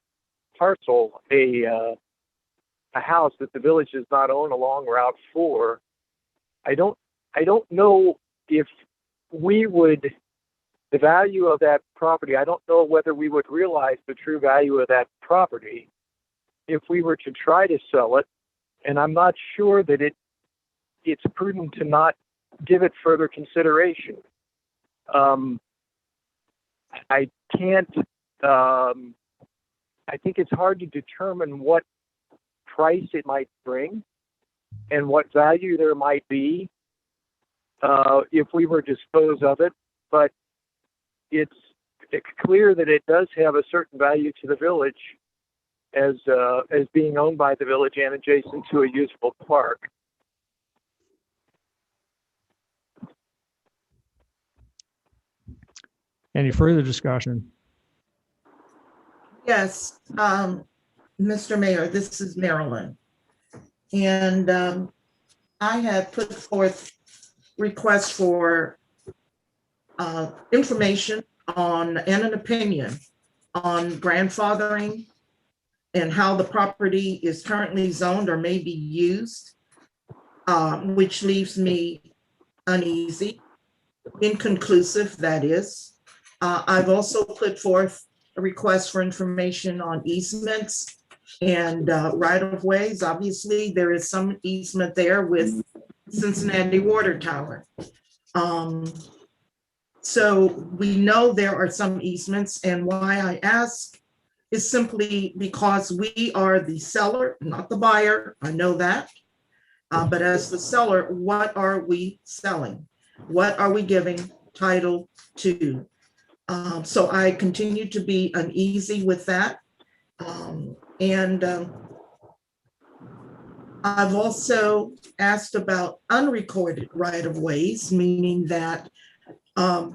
parcel, a house that the village does not own along Route 4. I don't know if we would, the value of that property, I don't know whether we would realize the true value of that property if we were to try to sell it. And I'm not sure that it's prudent to not give it further consideration. I can't, I think it's hard to determine what price it might bring and what value there might be if we were to dispose of it. But it's clear that it does have a certain value to the village as being owned by the village and adjacent to a usable park. Any further discussion? Yes, Mr. Mayor, this is Marilyn. And I have put forth requests for information on and an opinion on grandfathering and how the property is currently zoned or may be used, which leaves me uneasy, inconclusive, that is. I've also put forth a request for information on easements and right-of-ways. Obviously, there is some easement there with Cincinnati Water Tower. So we know there are some easements, and why I ask is simply because we are the seller, not the buyer. I know that. But as the seller, what are we selling? What are we giving title to? So I continue to be uneasy with that. I've also asked about unrecorded right-of-ways, meaning that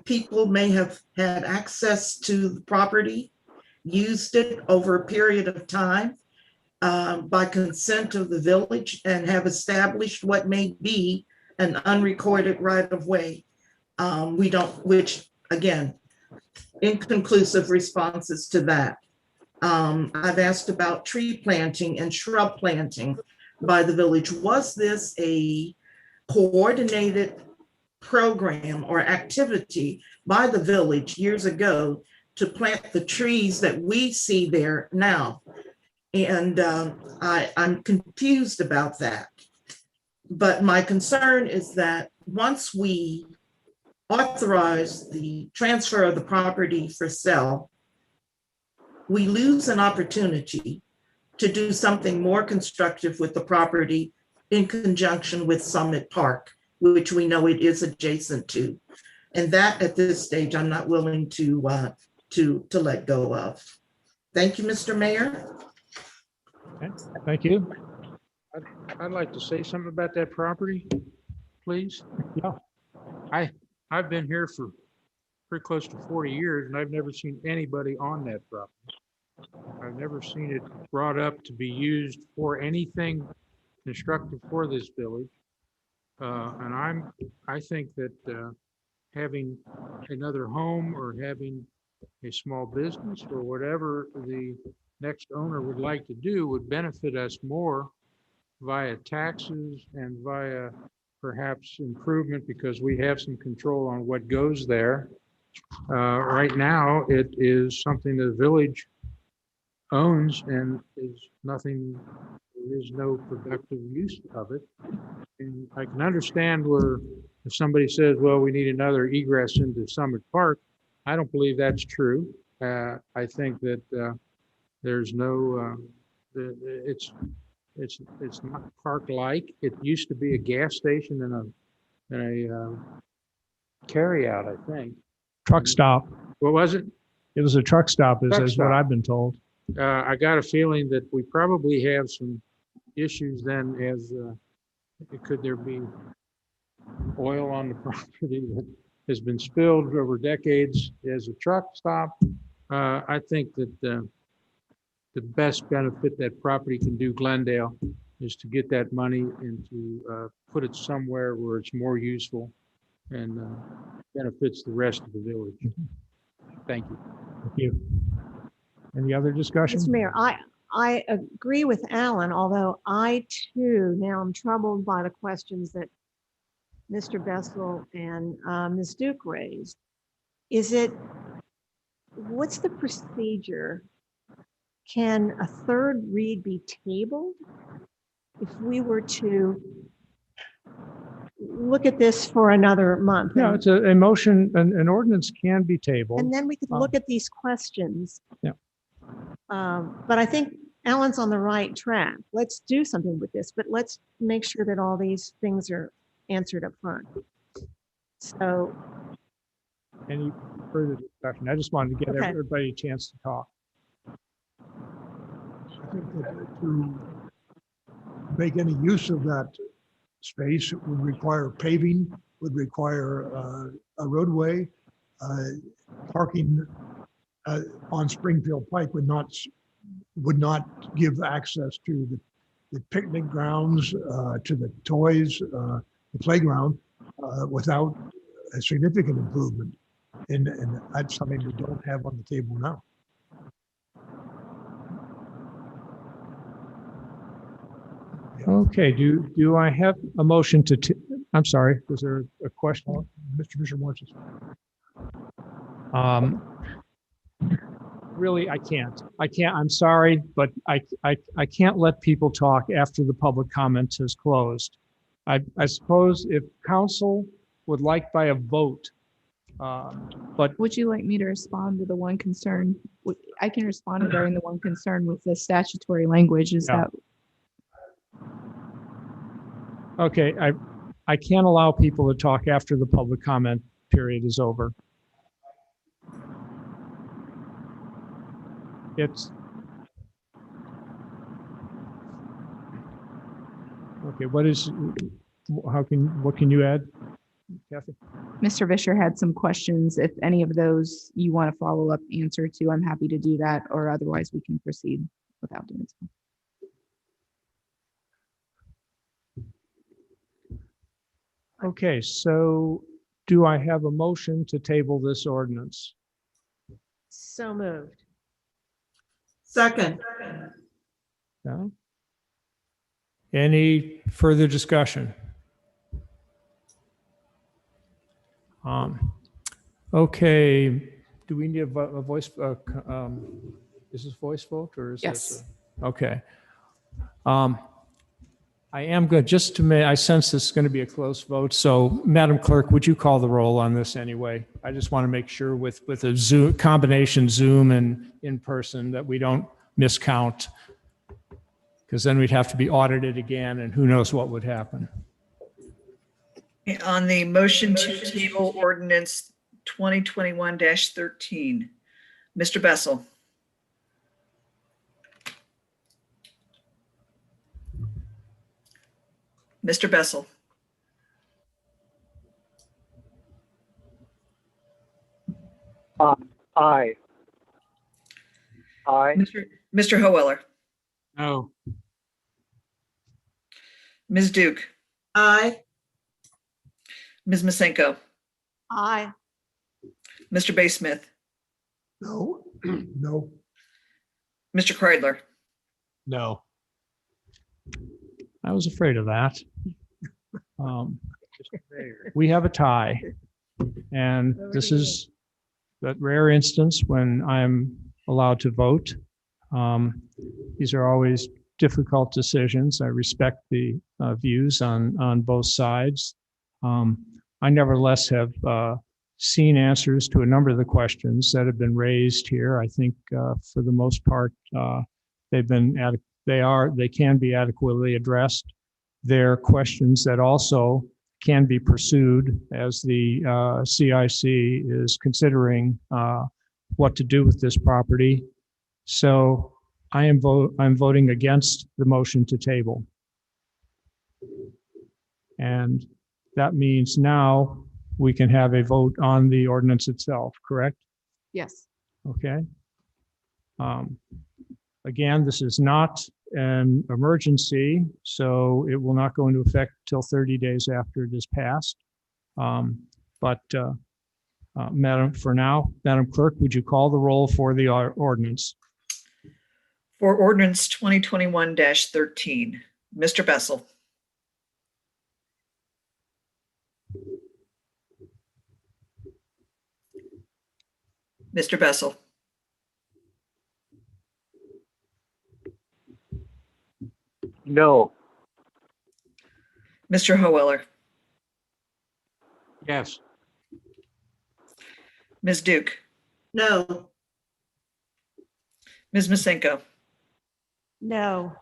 people may have had access to the property, used it over a period of time by consent of the village, and have established what may be an unrecorded right-of-way. We don't, which again, inconclusive responses to that. I've asked about tree planting and shrub planting by the village. Was this a coordinated program or activity by the village years ago to plant the trees that we see there now? And I'm confused about that. But my concern is that once we authorize the transfer of the property for sale, we lose an opportunity to do something more constructive with the property in conjunction with Summit Park, which we know it is adjacent to. And that at this stage, I'm not willing to let go of. Thank you, Mr. Mayor. Okay, thank you. I'd like to say something about that property, please. Yeah. I've been here for pretty close to 40 years, and I've never seen anybody on that property. I've never seen it brought up to be used for anything constructive for this village. And I think that having another home or having a small business or whatever the next owner would like to do would benefit us more via taxes and via perhaps improvement, because we have some control on what goes there. Right now, it is something the village owns and is nothing, there is no productive use of it. And I can understand where if somebody says, well, we need another egress into Summit Park. I don't believe that's true. I think that there's no, It's not park-like. It used to be a gas station and a carryout, I think. Truck stop. What was it? It was a truck stop, Truck is what stop. I've been told. I got a feeling that we probably have some issues then as, could there be oil on the property that has been spilled over decades as a truck stop? I think that the best benefit that property can do Glendale is to get that money and to put it somewhere where it's more useful and benefits the rest of the village. Thank you. Thank you. Any other discussion? Mr. Mayor, I agree with Alan, although I too now am troubled by the questions that Mr. Bessel and Ms. Duke raised. What's the procedure? Can a third read be tabled if we were to look at this for another month? No, it's a motion, an ordinance can be tabled. And then we could look at these questions. Yeah. But I think Alan's on the right track. Let's do something with this, but let's make sure that all these things are answered up front. So, Any further discussion? I just wanted to give Okay. everybody a chance to talk. I think that to make any use of that space, it would require paving, would require a roadway. Parking on Springfield Pike would not give access to the picnic grounds, to the toys, the playground, without a significant improvement. And that's something we don't have on the table now. Okay, do I have a motion to, I'm sorry, was there a question? Mr. Fisher wants us. Really, I can't, I'm sorry, but I can't let people talk after the public comment has closed. I suppose if council would like by a vote, but Would you like me to respond to the one concern? I can respond during the one concern with the statutory language. Is Yeah. that okay, I can't allow people to talk after the public comment period is over. It's okay. What can you add, Kathy? Mr. Vischer had some questions? If any of those you want to follow up answer to, I'm happy to do that, or otherwise we can proceed without doing so. Okay, so do I have a motion to table this ordinance? so moved. Second. No? Any further discussion? Okay, do we need a voice? Is this voice vote or is Yes. this? Okay. I am good, just to I sense this is going to be a close vote. So Madam Clerk, would you call the roll on this anyway? I just want to make sure with a Zoom combination Zoom and in person that we don't miscount, because then we'd have to be audited again and who knows what would happen. On the motion to table ordinance 2021-13, Mr. Bessel, Mr. Bessel, Aye. Aye. Mr. Hoeller, No. Ms. Duke, Aye. Ms. Masenko, Aye. Mr. Baysmith, No, no. Mr. Kreidler. No. I was afraid of that. We have a tie, and this is that rare instance when I'm allowed to vote. These are always difficult decisions. I respect the views on both sides. I nevertheless have seen answers to a number of the questions that have been raised here. I think for the most part, they've been they can be adequately addressed. They're questions that also can be pursued as the CIC is considering what to do with this property. So I'm voting against the motion to table. And that means now we can have a vote on the ordinance itself, correct? Yes. Okay. Again, this is not an emergency, so it will not go into effect till 30 days after it is passed. Madam Clerk, would you call the roll for the ordinance? For ordinance 2021-13, Mr. Bessel. Mr. Bessel. No. Mr. Hoeweller. Yes. Ms. Duke. No. Ms. Masenko. No.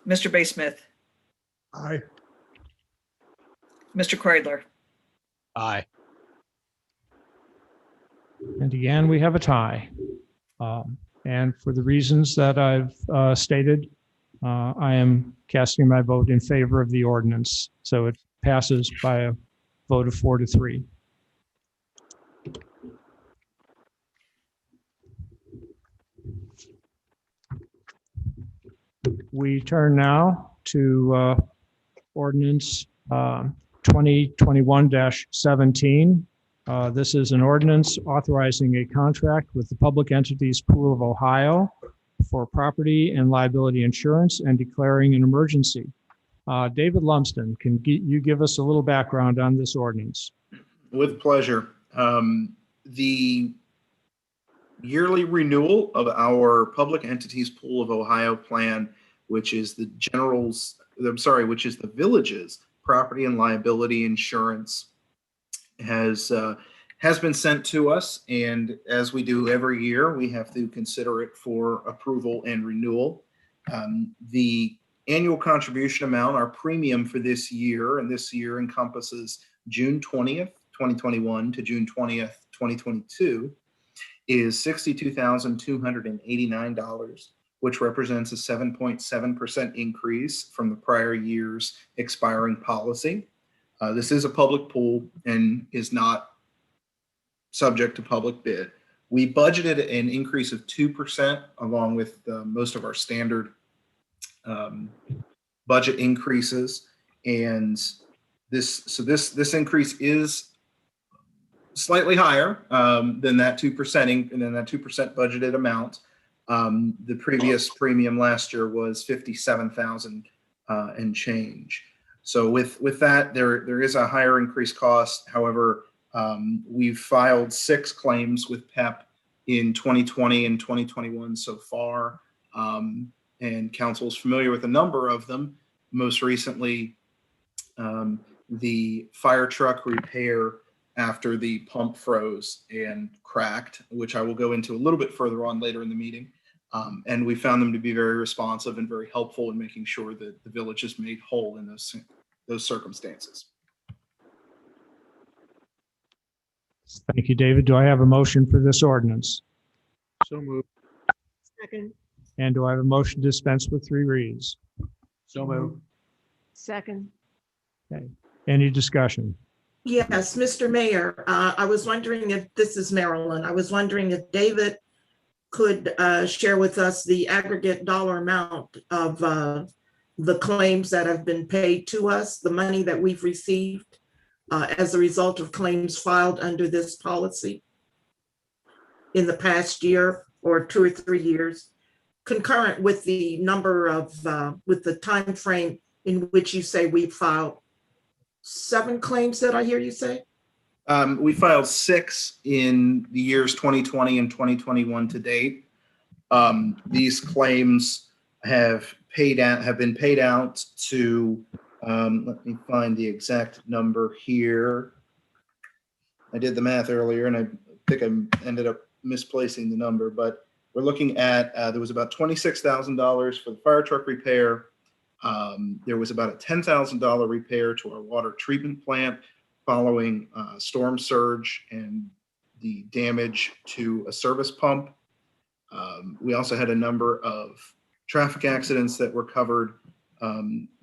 Mr. Baysmith. Aye. Mr. Kreidler. Aye. And again, we have a tie. And for the reasons that I've stated, I am casting my vote in favor of the ordinance. So it passes by a vote of 4-3. We turn now to ordinance 2021-17. This is an ordinance authorizing a contract with the Public Entities Pool of Ohio for property and liability insurance and declaring an emergency. David Lumsden, can you give us a little background on this ordinance? With pleasure. The yearly renewal of our Public Entities Pool of Ohio plan, which is the village's property and liability insurance, has been sent to us, and as we do every year, we have to consider it for approval and renewal. The annual contribution amount, our premium for this year, and this year encompasses June 20th, 2021 to June 20th, 2022, is $62,289, which represents a 7.7% increase from the prior year's expiring policy. This is a public pool and is not subject to public bid. We budgeted an increase of 2% along with most of our standard budget increases. And this increase is slightly higher than that 2% budgeted amount. The previous premium last year was $57,000 and change. So with that, there is a higher increased cost. However, we've filed 6 claims with PEP in 2020 and 2021 so far, and council is familiar with a number of them. Most recently, the fire truck repair after the pump froze and cracked, which I will go into a little bit further on later in the meeting. And we found them to be very responsive and very helpful in making sure that the village is made whole in those circumstances. Thank you, David. Do I have a motion for this ordinance? So moved. Second. And do I have a motion to dispense with 3 reads? So moved. Second. Okay. Any discussion? Yes, Mr. Mayor, I was wondering if, this is Marilyn, I was wondering if David could share with us the aggregate dollar amount of the claims that have been paid to us, the money that we've received as a result of claims filed under this policy in the past year or 2 or 3 years, concurrent with the number of, with the time frame in which you say we filed 7 claims, that I hear you say? We filed 6 in the years 2020 and 2021 to date. These claims have been paid out to, let me find the exact number here. I did the math earlier and I think I ended up misplacing the number, but we're looking at, there was about $26,000 for the fire truck repair. There was about a $10,000 repair to our water treatment plant following storm surge and the damage to a service pump. We also had a number of traffic accidents that were covered.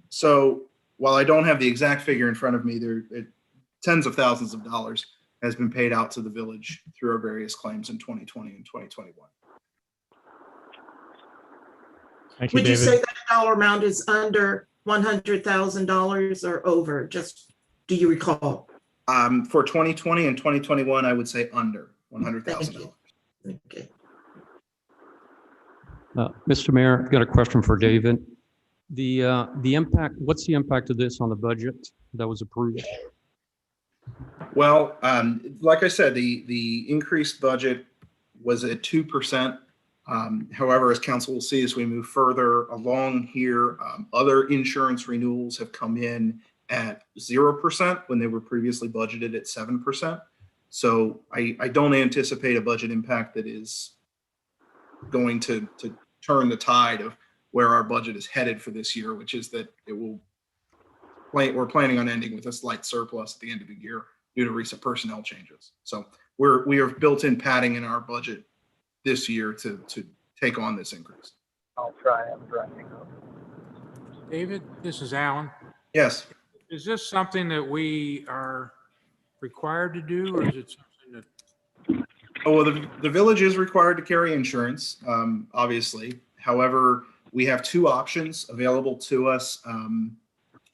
So while I don't have the exact figure in front of me, tens of thousands of dollars has been paid out to the village through our various claims in 2020 and 2021. Thank you, Would you David. say that dollar amount is under $100,000 or over? Just, do you recall? For 2020 and 2021, I would say under $100,000. Okay. Mr. Mayor, I've got a question for David. The impact, what's the impact of this on the budget that was approved? Well, like I said, the increased budget was at 2%. However, as council will see as we move further along here, other insurance renewals have come in at 0% when they were previously budgeted at 7%. So I don't anticipate a budget impact that is going to turn the tide of where our budget is headed for this year, which is that we're planning on ending with a slight surplus at the end of the year due to recent personnel changes. So we have built-in padding in our budget this year to take on this increase. I'll try. I'm driving. David, this is Alan. Yes. Is this something that we are required to do, or is it something that? Oh, well, the village is required to carry insurance, obviously. However, we have two options available to us.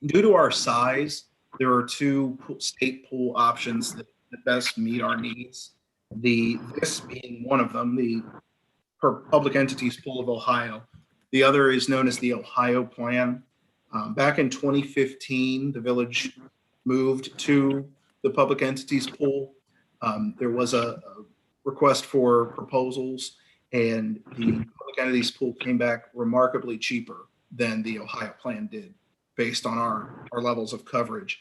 Due to our size, there are two state pool options that best meet our needs. This being one of them, the Public Entities Pool of Ohio. The other is known as the Ohio Plan. Back in 2015, the village moved to the Public Entities Pool. There was a request for proposals, and the Public Entities Pool came back remarkably cheaper than the Ohio Plan did based on our levels of coverage,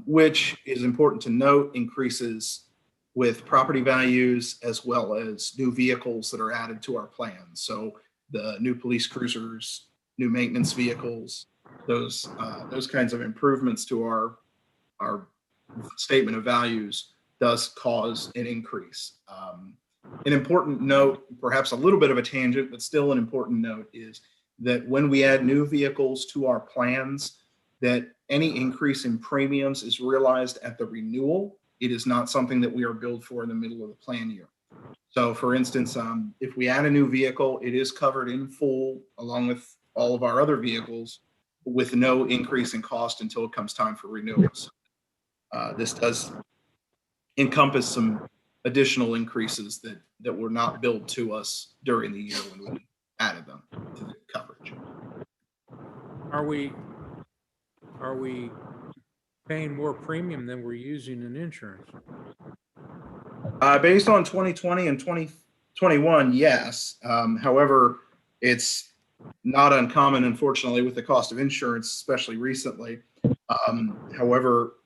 which is important to note, increases with property values as well as new vehicles that are added to our plan. So the new police cruisers, new maintenance vehicles, those kinds of improvements to our statement of values does cause an increase. An important note, perhaps a little bit of a tangent, but still an important note, is that when we add new vehicles to our plans, that any increase in premiums is realized at the renewal. It is not something that we are billed for in the middle of the plan year. So for instance, if we add a new vehicle, it is covered in full along with all of our other vehicles with no increase in cost until it comes time for renewals. This does encompass some additional increases that were not billed to us during the year when we added them to the coverage. Are we paying more premium than we're using in insurance? Based on 2020 and 2021, yes. However, it's not uncommon, unfortunately, with the cost of insurance, especially recently. However,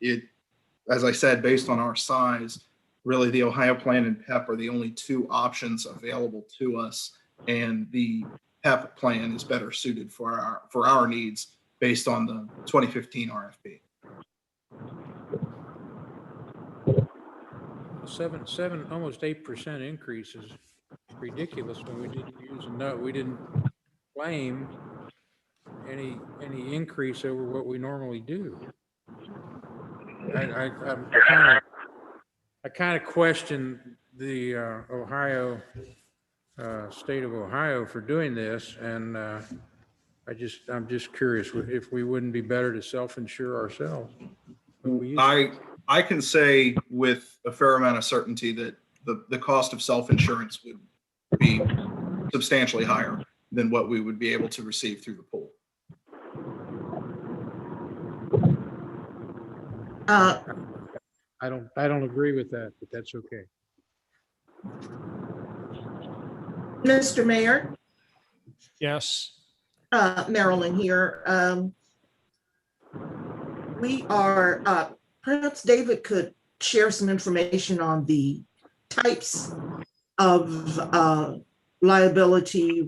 as I said, based on our size, really the Ohio Plan and PEP are the only two options available to us, and the PEP plan is better suited for our needs based on the 2015 RFP. Seven, almost 8% increase is ridiculous when we didn't claim any increase over what we normally do. I kind of question the Ohio state of Ohio for doing this, and I'm just curious if we wouldn't be better to self-insure ourselves. I can say with a fair amount of certainty that the cost of self-insurance would be substantially higher than what we would be able to receive through the pool. I don't agree with that, but that's okay. Mr. Mayor? Yes. Marilyn here. We are, perhaps David could share some information on the types of liability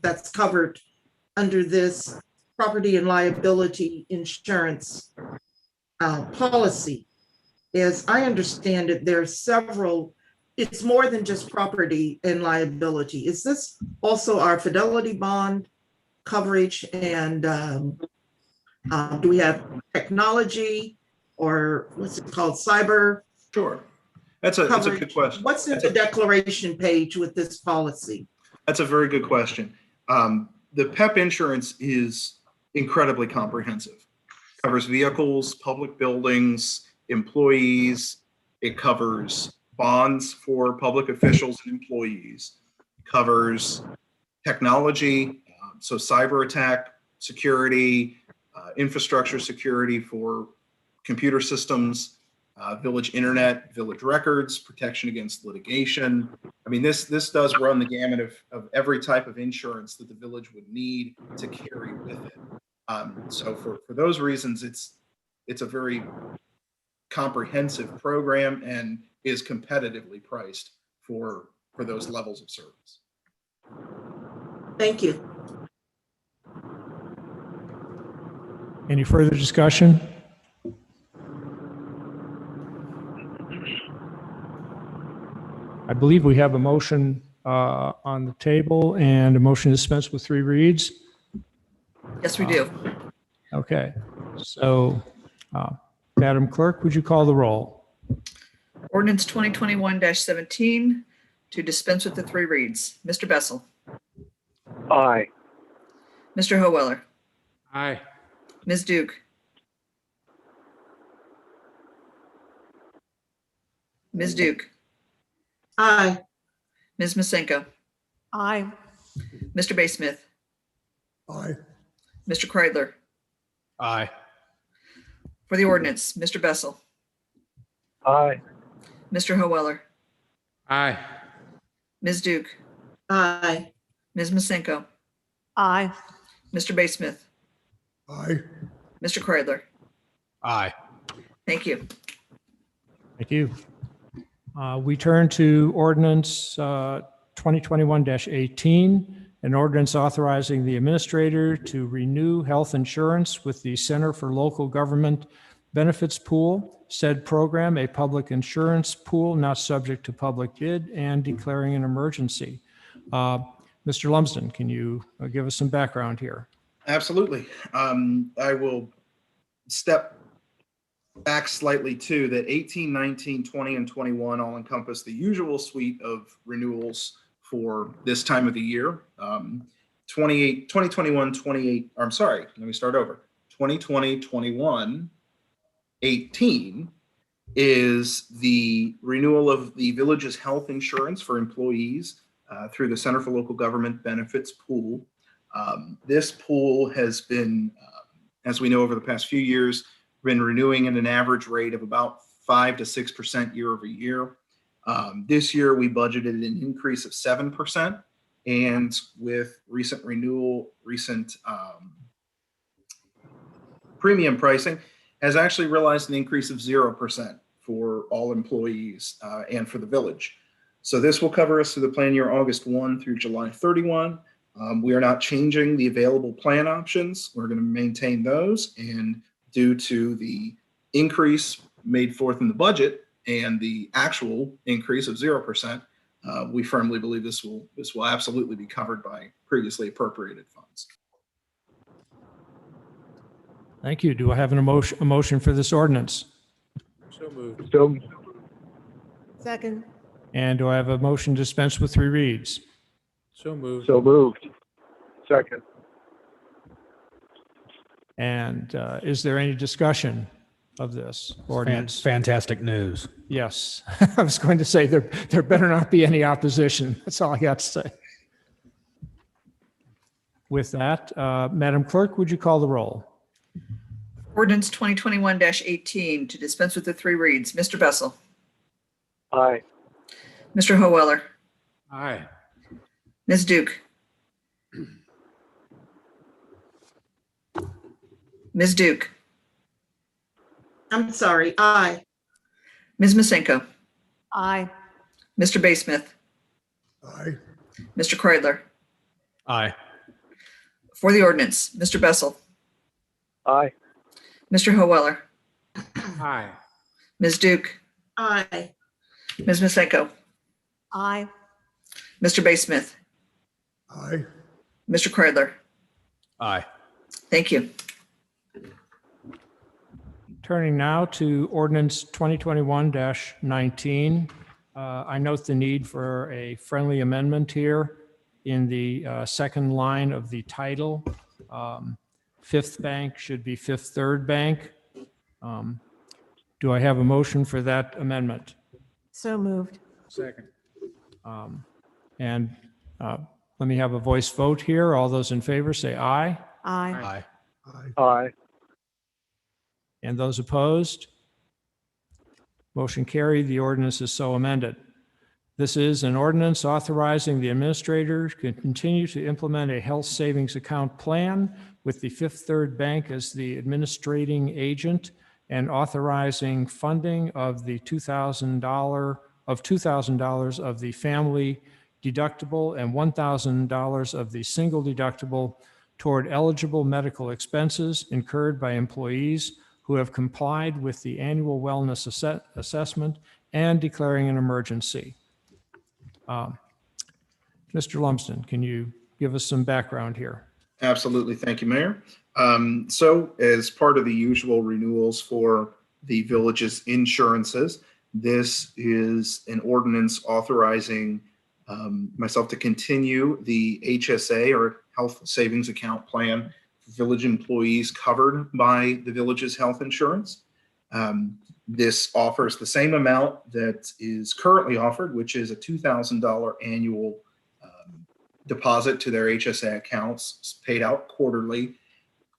that's covered under this property and liability insurance policy. As I understand it, there are several, it's more than just property and liability. Is this also our fidelity bond coverage? And do we have technology, or what's it called, cyber? Sure. That's a good question. What's in the declaration page with this policy? That's a very good question. The PEP insurance is incredibly comprehensive. It covers vehicles, public buildings, employees. It covers bonds for public officials and employees. It covers technology, so cyber attack security, infrastructure security for computer systems, village internet, village records, protection against litigation. I mean, this does run the gamut of every type of insurance that the village would need to carry with it. So for those reasons, it's a very comprehensive program and is competitively priced for those levels of service. Thank you. Any further discussion? I believe we have a motion on the table and a motion to dispense with 3 reads. Yes, we do. Okay, so Madam Clerk, would you call the roll? Ordinance 2021-17 to dispense with the 3 reads. Mr. Bessel, Aye. Mr. Howeller, Aye. Ms. Duke, Ms. Duke, Aye. Ms. Masenko, Aye. Mr. Baysmith, Aye. Mr. Kreidler. Aye. For the ordinance, Mr. Bessel, Aye. Mr. Howeller, Aye. Ms. Duke, Aye. Ms. Masenko, Aye. Mr. Baysmith, Aye. Mr. Kreidler. Aye. Thank you. Thank you. We turn to ordinance 2021-18, an ordinance authorizing the administrator to renew health insurance with the Center for Local Government Benefits Pool, said program a public insurance pool not subject to public bid, and declaring an emergency. Mr. Lumsden, can you give us some background here? Absolutely. I will step back slightly too, that 18, 19, 20, and 21 all encompass the usual suite of renewals for this time of the year. 2021, 28, I'm sorry, let me start over. 2020, 21, 18 is the renewal of the village's health insurance for employees through the Center for Local Government Benefits Pool. This pool has been, as we know, over the past few years, been renewing at an average rate of about 5 to 6% year over year. This year, we budgeted an increase of 7%, and with recent premium pricing, has actually realized an increase of 0% for all employees and for the village. So this will cover us through the plan year August 1 through July 31. We are not changing the available plan options. We're going to maintain those, and due to the increase made forth in the budget and the actual increase of 0%, we firmly believe this will absolutely be covered by previously appropriated funds. Thank you. Do I have a motion for this ordinance? So moved. So, Second. And do I have a motion to dispense with 3 reads? So moved. so moved. Second. And is there any discussion of this ordinance? Fantastic news. Yes. I was going to say there better not be any opposition. That's all I got to say. With that, Madam Clerk, would you call the roll? Ordinance 2021-18 to dispense with the 3 reads. Mr. Bessel, Aye. Mr. Howeller, Aye. Ms. Duke, Ms. Duke, I'm sorry. Aye. Ms. Masenko, Aye. Mr. Baysmith, Aye. Mr. Kreidler. Aye. For the ordinance, Mr. Bessel, Aye. Mr. Howeller, Aye. Ms. Duke, Aye. Ms. Masenko, Aye. Mr. Baysmith, Aye. Mr. Kreidler. Aye. Thank you. Turning now to ordinance 2021-19. I note the need for a friendly amendment here in the second line of the title. Fifth Bank should be Fifth Third Bank. Do I have a motion for that amendment? So moved. Second. And let me have a voice vote here. All those in favor say aye. Aye. Aye. Aye. Aye. And those opposed? Motion carried. The ordinance is so amended. This is an ordinance authorizing the administrator to continue to implement a health savings account plan with the Fifth Third Bank as the administrating agent and authorizing funding of the $2,000 of the family deductible and $1,000 of the single deductible toward eligible medical expenses incurred by employees who have complied with the annual wellness assessment and declaring an emergency. Mr. Lumsden, can you give us some background here? Absolutely. Thank you, Mayor. So as part of the usual renewals for the village's insurances, this is an ordinance authorizing myself to continue the HSA or Health Savings Account Plan for village employees covered by the village's health insurance. This offers the same amount that is currently offered, which is a $2,000 annual deposit to their HSA accounts paid out quarterly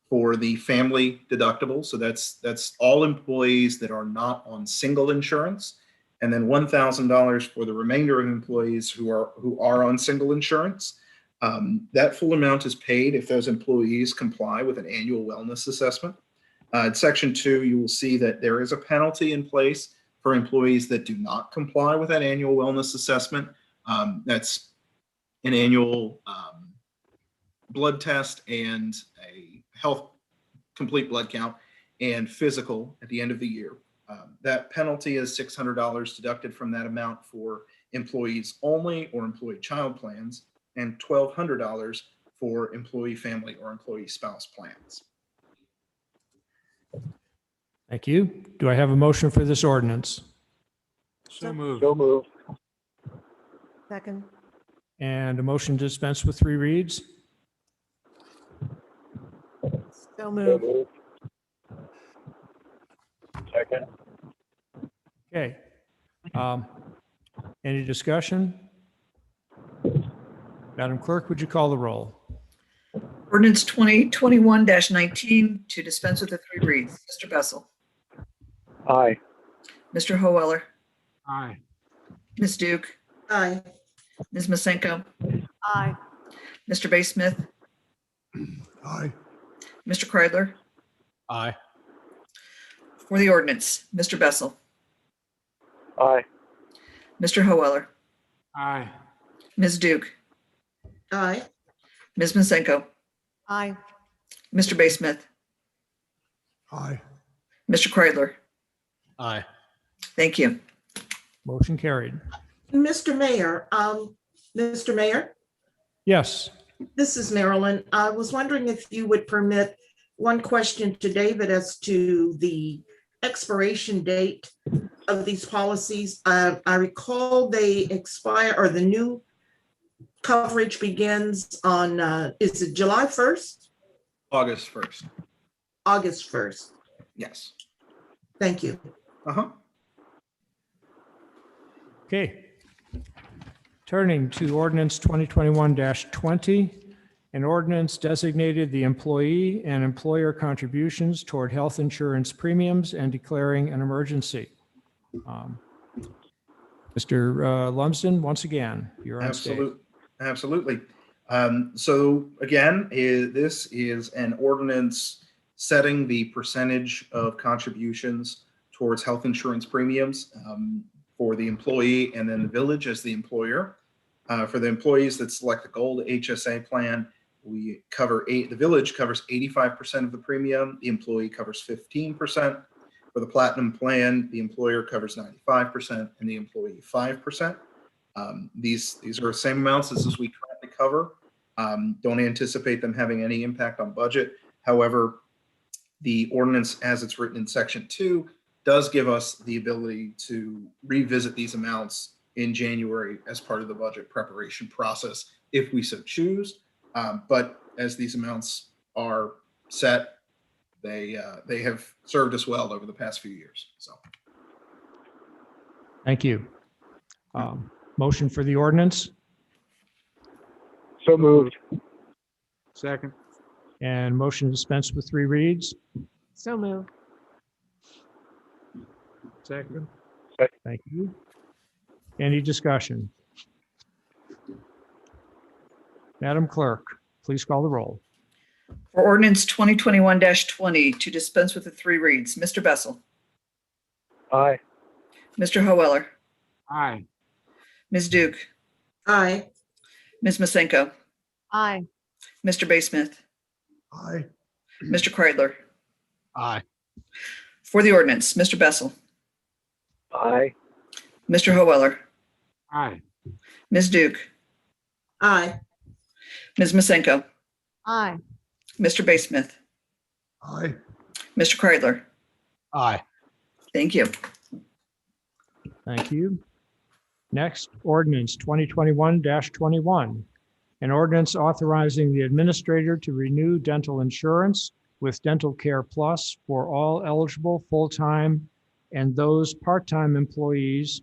for the family deductible. So that's all employees that are not on single insurance, and then $1,000 for the remainder of employees who are on single insurance. That full amount is paid if those employees comply with an annual wellness assessment. In Section 2, you will see that there is a penalty in place for employees that do not comply with that annual wellness assessment. That's an annual blood test and a health complete blood count and physical at the end of the year. That penalty is $600 deducted from that amount for employees only or employee child plans, and $1,200 for employee family or employee spouse plans. Thank you. Do I have a motion for this ordinance? So moved. So moved. Second. And a motion to dispense with three reads? So So moved. moved. Second. Okay. Any discussion? Madam Clerk, would you call the roll? Ordinance 2021-19 to dispense with the three reads. Mr. Bessel, Aye. Mr. Howeller, Aye. Ms. Duke, Aye. Ms. Masenko, Aye. Mr. Baysmith, Aye. Mr. Kreidler. Aye. For the ordinance, Mr. Bessel, Aye. Mr. Howeller, Aye. Ms. Duke, Aye. Ms. Masenko, Aye. Mr. Baysmith, Aye. Mr. Kreidler. Aye. Thank you. Motion carried. Mr. Mayor, Mr. Mayor, Yes. this is Marilyn. I was wondering if you would permit one question to David as to the expiration date of these policies. I recall they expire, or the new coverage begins on, is it July 1st? August 1st. August 1st. Yes. Thank you. Uh-huh. Okay. Turning to ordinance 2021-20, an ordinance designated the employee and employer contributions toward health insurance premiums and declaring an emergency. Mr. Lumsden, once again, you're on stage. Absolutely. So again, this is an ordinance setting the percentage of contributions towards health insurance premiums for the employee and then the village as the employer. For the employees that select the Gold HSA plan, the village covers 85% of the premium, the employee covers 15%. For the Platinum plan, the employer covers 95% and the employee 5%. These are the same amounts as we currently cover. Don't anticipate them having any impact on budget. However, the ordinance, as it's written in section 2, does give us the ability to revisit these amounts in January as part of the budget preparation process if we so choose. But as these amounts are set, they have served us well over the past few years. So, Thank you. Motion for the ordinance So moved. Second. and motion to dispense with 3 reads. So moved. Second. Thank you. Any discussion? Madam Clerk, please call the roll. For ordinance 2021-20 to dispense with the 3 reads, Mr. Bessel, Aye. Mr. Hoeweller, Aye. Ms. Duke, Aye. Ms. Masenko, Aye. Mr. Basemith, Aye. Mr. Kreidler. Aye. For the ordinance, Mr. Bessel, Aye. Mr. Hoeweller, Aye. Ms. Duke, Aye. Ms. Masenko, Aye. Mr. Basemith, Aye. Mr. Kreidler. Aye. Thank you. Thank you. Next, ordinance 2021-21. An ordinance authorizing the administrator to renew dental insurance with Dental Care Plus for all eligible full-time and those part-time employees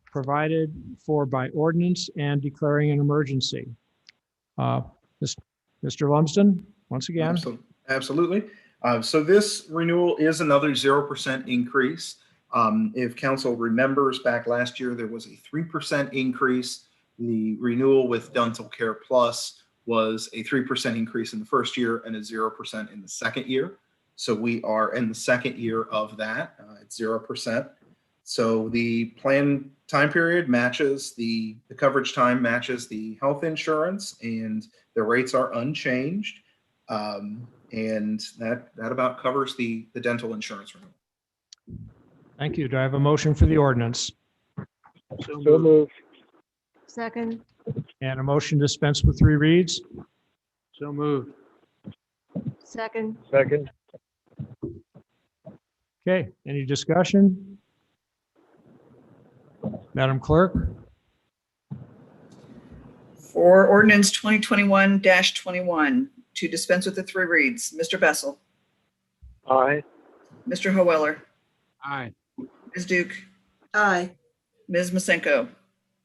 provided for by ordinance and declaring an emergency. Mr. Lumsden, once again. Absolutely. So this renewal is another 0% increase. If council remembers back last year, there was a 3% increase. The renewal with Dental Care Plus was a 3% increase in the first year and a 0% in the second year. So we are in the second year of that. It's 0%. So the plan time period matches the coverage time matches the health insurance, and the rates are unchanged. And that about covers the dental insurance renewal. Thank you. Do I have a motion for the ordinance? So moved. Second. And a motion to dispense with 3 reads? So moved. Second. Second. Okay, any discussion? Madam Clerk? For ordinance 2021-21 to dispense with the 3 reads, Mr. Bessel, Aye. Mr. Hoeweller, Aye. Ms. Duke, Aye. Ms. Masenko,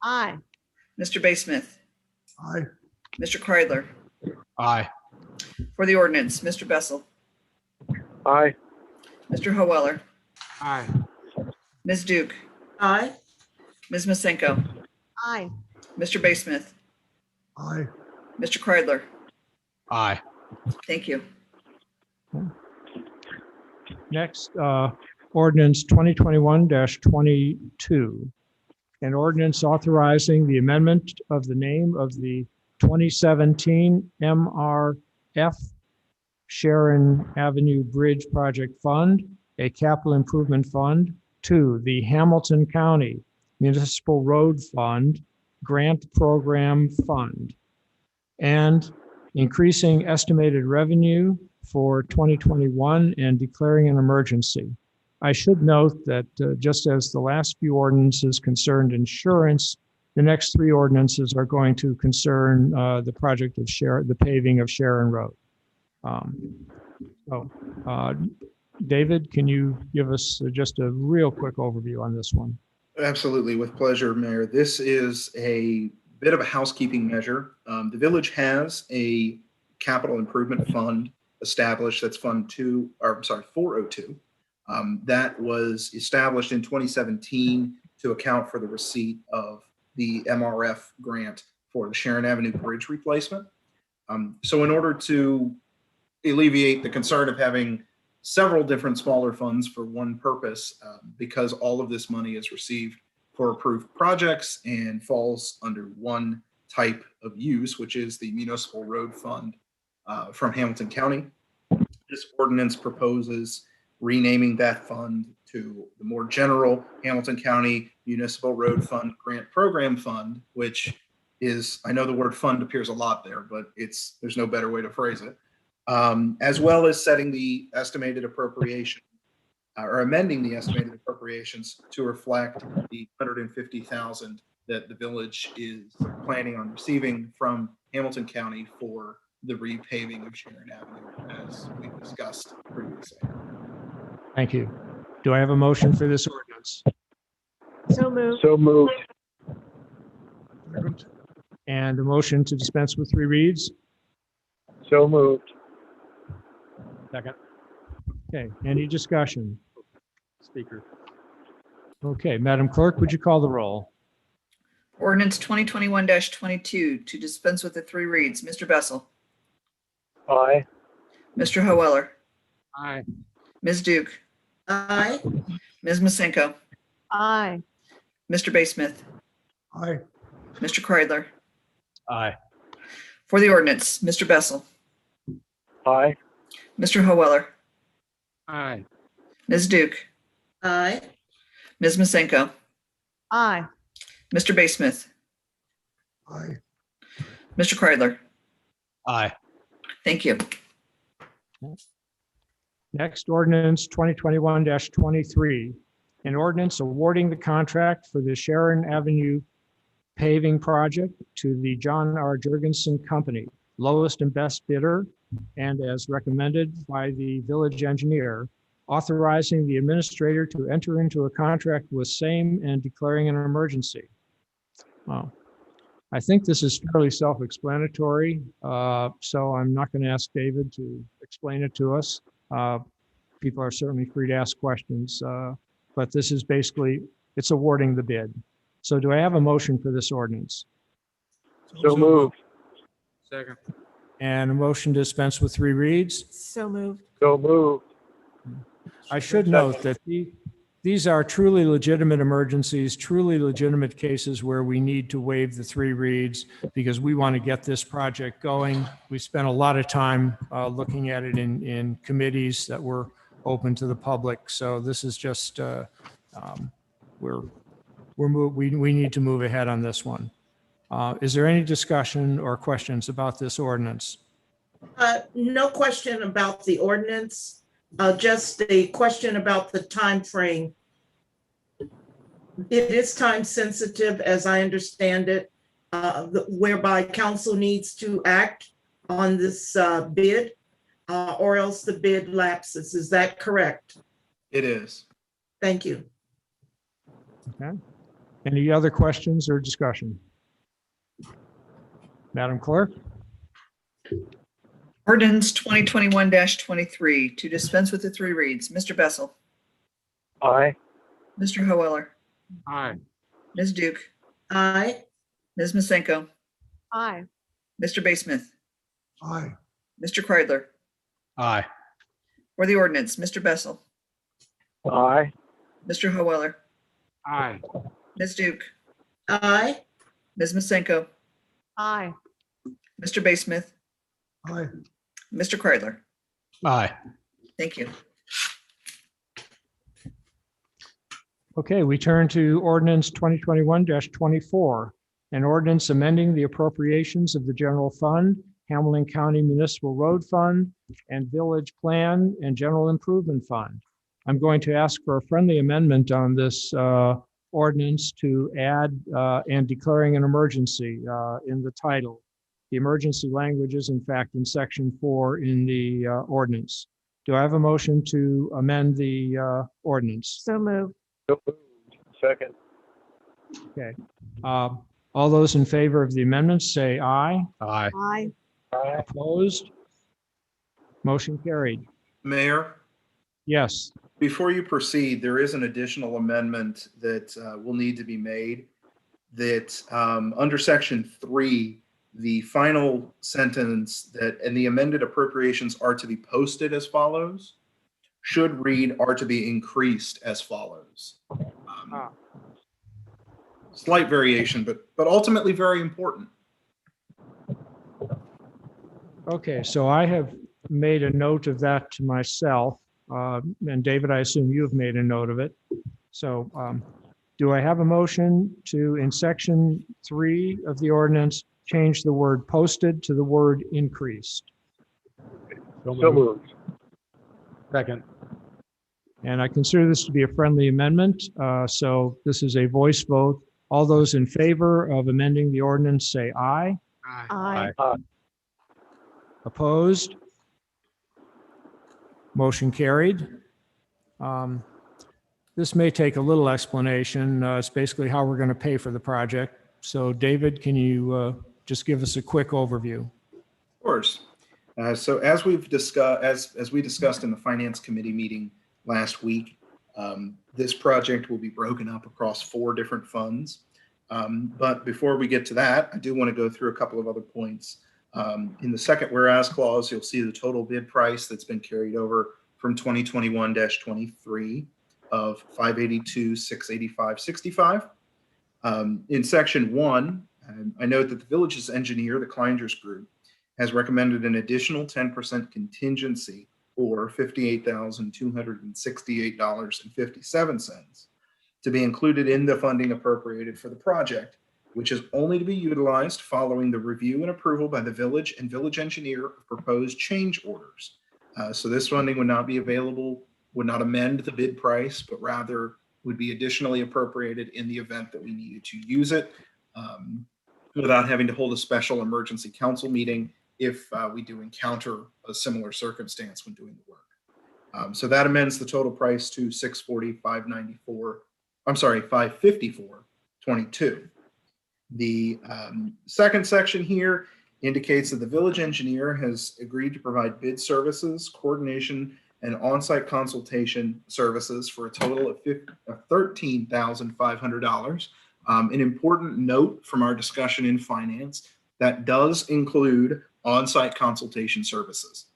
Aye. Mr. Basemith, Aye. Mr. Kreidler. Aye. For the ordinance, Mr. Bessel, Aye. Mr. Hoeweller, Aye. Ms. Duke, Aye. Ms. Masenko, Aye. Mr. Basemith, Aye. Mr. Kreidler. Aye. Thank you. Next, ordinance 2021-22. An ordinance authorizing the amendment of the name of the 2017 MRF Sharon Avenue Bridge Project Fund, a capital improvement fund, to the Hamilton County Municipal Road Fund Grant Program Fund, and increasing estimated revenue for 2021 and declaring an emergency. I should note that just as the last few ordinances concerned insurance, the next 3 ordinances are going to concern the project of the paving of Sharon Road. David, can you give us just a real quick overview on this one? Absolutely, with pleasure, Mayor. This is a bit of a housekeeping measure. The village has a capital improvement fund established. That's Fund 402. That was established in 2017 to account for the receipt of the MRF grant for the Sharon Avenue Bridge replacement. So in order to alleviate the concern of having several different smaller funds for one purpose, because all of this money is received for approved projects and falls under one type of use, which is the municipal road fund from Hamilton County. This ordinance proposes renaming that fund to the more general Hamilton County Municipal Road Fund Grant Program Fund, which is, I know the word fund appears a lot there, but there's no better way to phrase it, as well as setting the estimated appropriation or amending the estimated appropriations to reflect the $150,000 that the village is planning on receiving from Hamilton County for the repaving of Sharon Avenue, as we discussed previously. Thank you. Do I have a motion for this ordinance? So moved. So moved. Second. And a motion to dispense with 3 reads? So moved. Second. Okay, any discussion? Speaker. Okay, Madam Clerk, would you call the roll? Ordinance 2021-22 to dispense with the 3 reads. Mr. Bessel, Aye. Mr. Hoeller, Aye. Ms. Duke, Aye. Ms. Masenko, Aye. Mr. Baysmith, Aye. Mr. Kreidler. Aye. For the ordinance, Mr. Bessel, Aye. Mr. Hoeller, Aye. Ms. Duke, Aye. Ms. Masenko, Aye. Mr. Baysmith, Aye. Mr. Kreidler. Aye. Thank you. Next, ordinance 2021-23, an ordinance awarding the contract for the Sharon Avenue paving project to the John R. Jurgensen Company, lowest and best bidder, and as recommended by the village engineer, authorizing the administrator to enter into a contract with same and declaring an emergency. I think this is fairly self-explanatory, so I'm not going to ask David to explain it to us. People are certainly free to ask questions, but this is basically, it's awarding the bid. So do I have a motion for this ordinance? So moved. Second. And a motion to dispense with 3 reads? So moved. So moved. I should note that these are truly legitimate emergencies, truly legitimate cases where we need to waive the 3 reads because we want to get this project going. We spent a lot of time looking at it in committees that were open to the public. So this is just, we need to move ahead on this one. Is there any discussion or questions about this ordinance? No question about the ordinance. Just a question about the time frame. It is time sensitive, as I understand it, whereby council needs to act on this bid, or else the bid lapses. Is that correct? It is. Thank you. Okay. Any other questions or discussion? Madam Clerk? Ordinance 2021-23 to dispense with the 3 reads. Mr. Bessel, Aye. Mr. Hoeller, Aye. Ms. Duke, Aye. Ms. Masenko, Aye. Mr. Baysmith, Aye. Mr. Kreidler. Aye. For the ordinance, Mr. Bessel, Aye. Mr. Hoeller, Aye. Ms. Duke, Aye. Ms. Masenko, Aye. Mr. Baysmith, Aye. Mr. Kreidler. Aye. Thank you. Okay, we turn to ordinance 2021-24, an ordinance amending the appropriations of the general fund, Hamilton County Municipal Road Fund, and Village Plan and General Improvement Fund. I'm going to ask for a friendly amendment on this ordinance to add and declaring an emergency in the title. The emergency language is in fact in section 4 in the ordinance. Do I have a motion to amend the ordinance? So moved. So moved. Second. Okay. All those in favor of the amendment say aye. Aye. Aye. Aye. Opposed? Motion carried. Mayor, Yes. before you proceed, there is an additional amendment that will need to be made that under section 3, the final sentence that and the amended appropriations are to be posted as follows should read are to be increased as follows. Slight variation, but ultimately very important. Okay, so I have made a note of that to myself. And David, I assume you have made a note of it. So do I have a motion to, in section 3 of the ordinance, change the word posted to the word increased? So moved. Second. And I consider this to be a friendly amendment. So this is a voice vote. All those in favor of amending the ordinance say aye. Aye. Opposed? Motion carried. This may take a little explanation. It's basically how we're going to pay for the project. So David, can you just give us a quick overview? Of course. So as we've discussed, as we discussed in the Finance Committee meeting last week, this project will be broken up across 4 different funds. But before we get to that, I do want to go through a couple of other points. In the second whereas clause, you'll see the total bid price that's been carried over from 2021-23 of $582,685.65. In section 1, I note that the village's engineer, the Kleinger's Group, has recommended an additional 10% contingency, or $58,268.57, to be included in the funding appropriated for the project, which is only to be utilized following the review and approval by the village and village engineer of proposed change orders. So this funding would not be available, would not amend the bid price, but rather would be additionally appropriated in the event that we needed to use it without having to hold a special emergency council meeting if we do encounter a similar circumstance when doing the work. So that amends the total price to $554.22. The second section here indicates that the village engineer has agreed to provide bid services, coordination, and on-site consultation services for a total of $13,500. An important note from our discussion in finance, that does include on-site consultation services.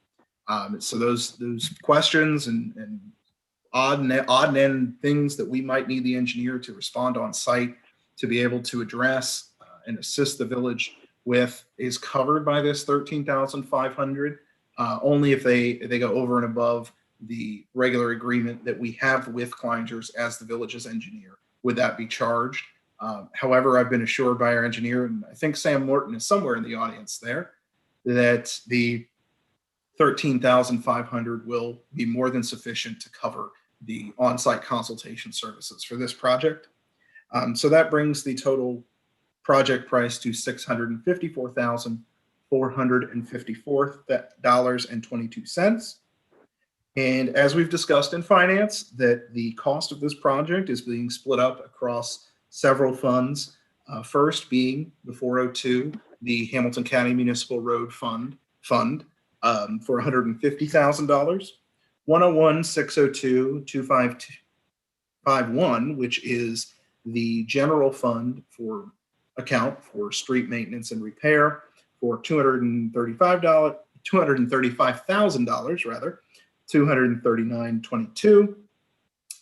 So those questions and odd and end things that we might need the engineer to respond on site to be able to address and assist the village with is covered by this $13,500, only if they go over and above the regular agreement that we have with Kleinger's as the village's engineer. Would that be charged? However, I've been assured by our engineer, and I think Sam Morton is somewhere in the audience there, that the $13,500 will be more than sufficient to cover the on-site consultation services for this project. So that brings the total project price to $654,454.22. And as we've discussed in finance, that the cost of this project is being split up across several funds. First being the 402, the Hamilton County Municipal Road Fund for $150,000. 101-602-2551, which is the general fund for account for street maintenance and repair for $235,000 rather, $239.22.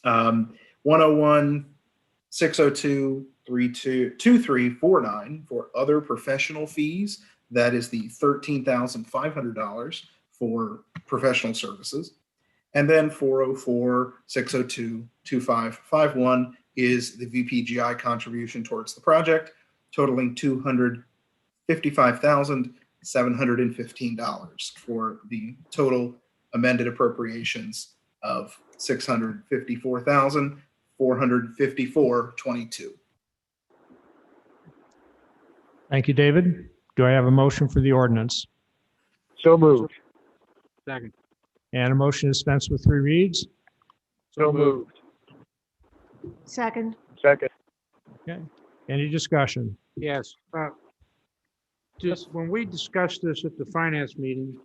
101-602-2349 for other professional fees. That is the $13,500 for professional services. And then 404-602-2551 is the VPGI contribution towards the project, totaling $255,715 for the total amended appropriations of $654,454.22. Thank you, David. Do I have a motion for the ordinance? So moved. Second. And a motion to dispense with 3 reads? So moved. Second. Second. Okay. Any discussion? Yes. Just when we discussed this at the finance meeting,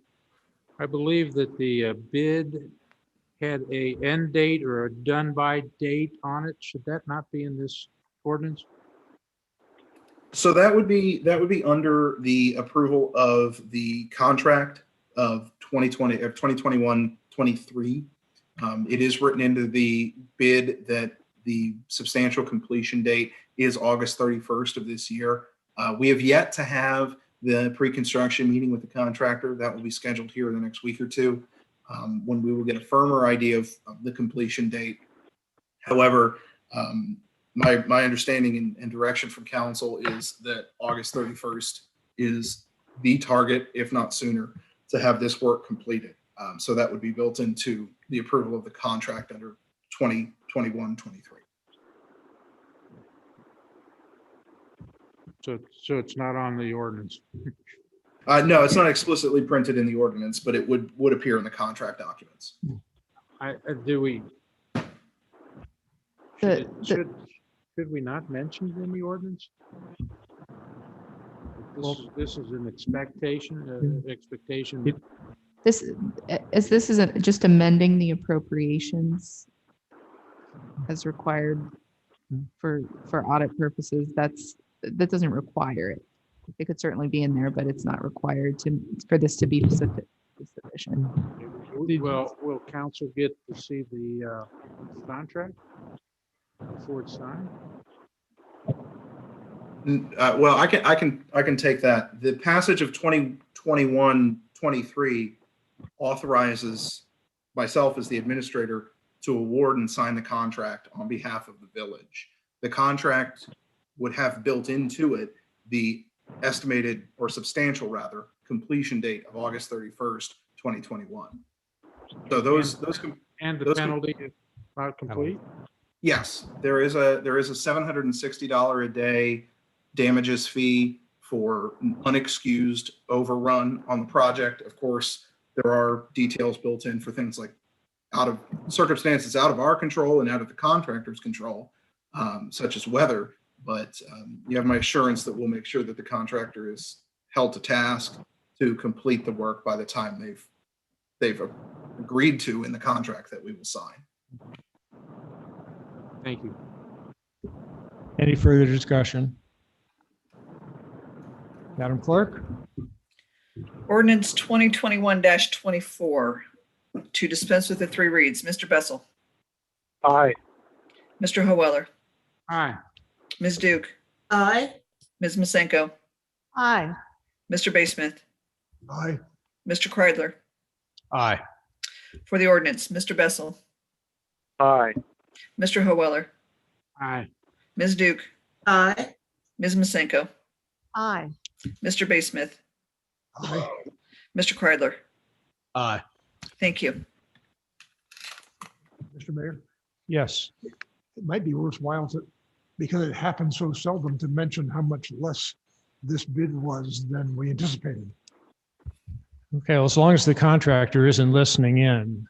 I believe that the bid had a end date or a done by date on it. Should that not be in this ordinance? So that would be under the approval of the contract of 2021-23. It is written into the bid that the substantial completion date is August 31st of this year. We have yet to have the pre-construction meeting with the contractor. That will be scheduled here in the next week or two, when we will get a firmer idea of the completion date. However, my understanding and direction from council is that August 31st is the target, if not sooner, to have this work completed. So that would be built into the approval of the contract under 2021-23. So it's not on the ordinance. No, it's not explicitly printed in the ordinance, but it would appear in the contract documents. Do we? The- Should we not mention it in the ordinance? This is an expectation. This isn't just amending the appropriations as required for audit purposes. That doesn't require it. It could certainly be in there, but it's not required for this to be sufficient. Well, will council get to see the contract before it's signed? Well, I can take that. The passage of 2021-23 authorizes myself as the administrator to award and sign the contract on behalf of the village. The contract would have built into it the estimated, or substantial rather, completion date of August 31st, 2021. So those and the penalty is not complete. Yes, there is a $760 a day damages fee for unexcused overrun on the project. Of course, there are details built in for things like out of circumstances out of our control and out of the contractor's control, such as weather. But you have my assurance that we'll make sure that the contractor is held to task to complete the work by the time they've agreed to in the contract that we will sign. Thank you. Any further discussion? Madam Clerk? Ordinance 2021-24 to dispense with the three reads. Mr. Bessel, Aye. Mr. Howeller, Aye. Ms. Duke, Aye. Ms. Masenko, Aye. Mr. Basemith, Aye. Mr. Kreidler. Aye. For the ordinance, Mr. Bessel, Aye. Mr. Howeller, Aye. Ms. Duke, Aye. Ms. Masenko, Aye. Mr. Basemith, Aye. Mr. Kreidler. Aye. Thank you. Mr. Mayor, Yes. it might be worthwhile because it happens so seldom, to mention how much less this bid was than we anticipated. Okay, well, as long as the contractor isn't listening in,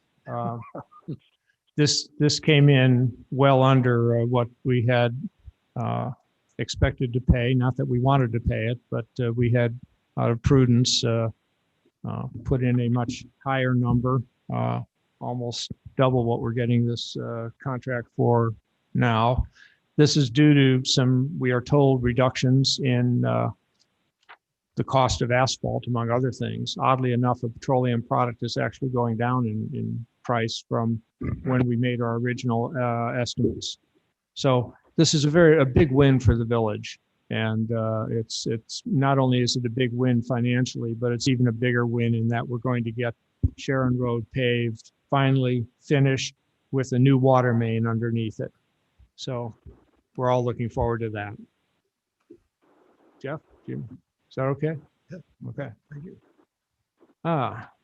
this came in well under what we had expected to pay. Not that we wanted to pay it, but we had, out of prudence, put in a much higher number, almost double what we're getting this contract for now. This is due to some, we are told, reductions in the cost of asphalt, among other things. Oddly enough, a petroleum product is actually going down in price from when we made our original estimates. So this is a big win for the village. And it's not only is it a big win financially, but it's even a bigger win in that we're going to get Sharon Road paved, finally finished, with a new water main underneath it. So we're all looking forward to that. Jeff, is that okay? Yeah. Okay. Thank you.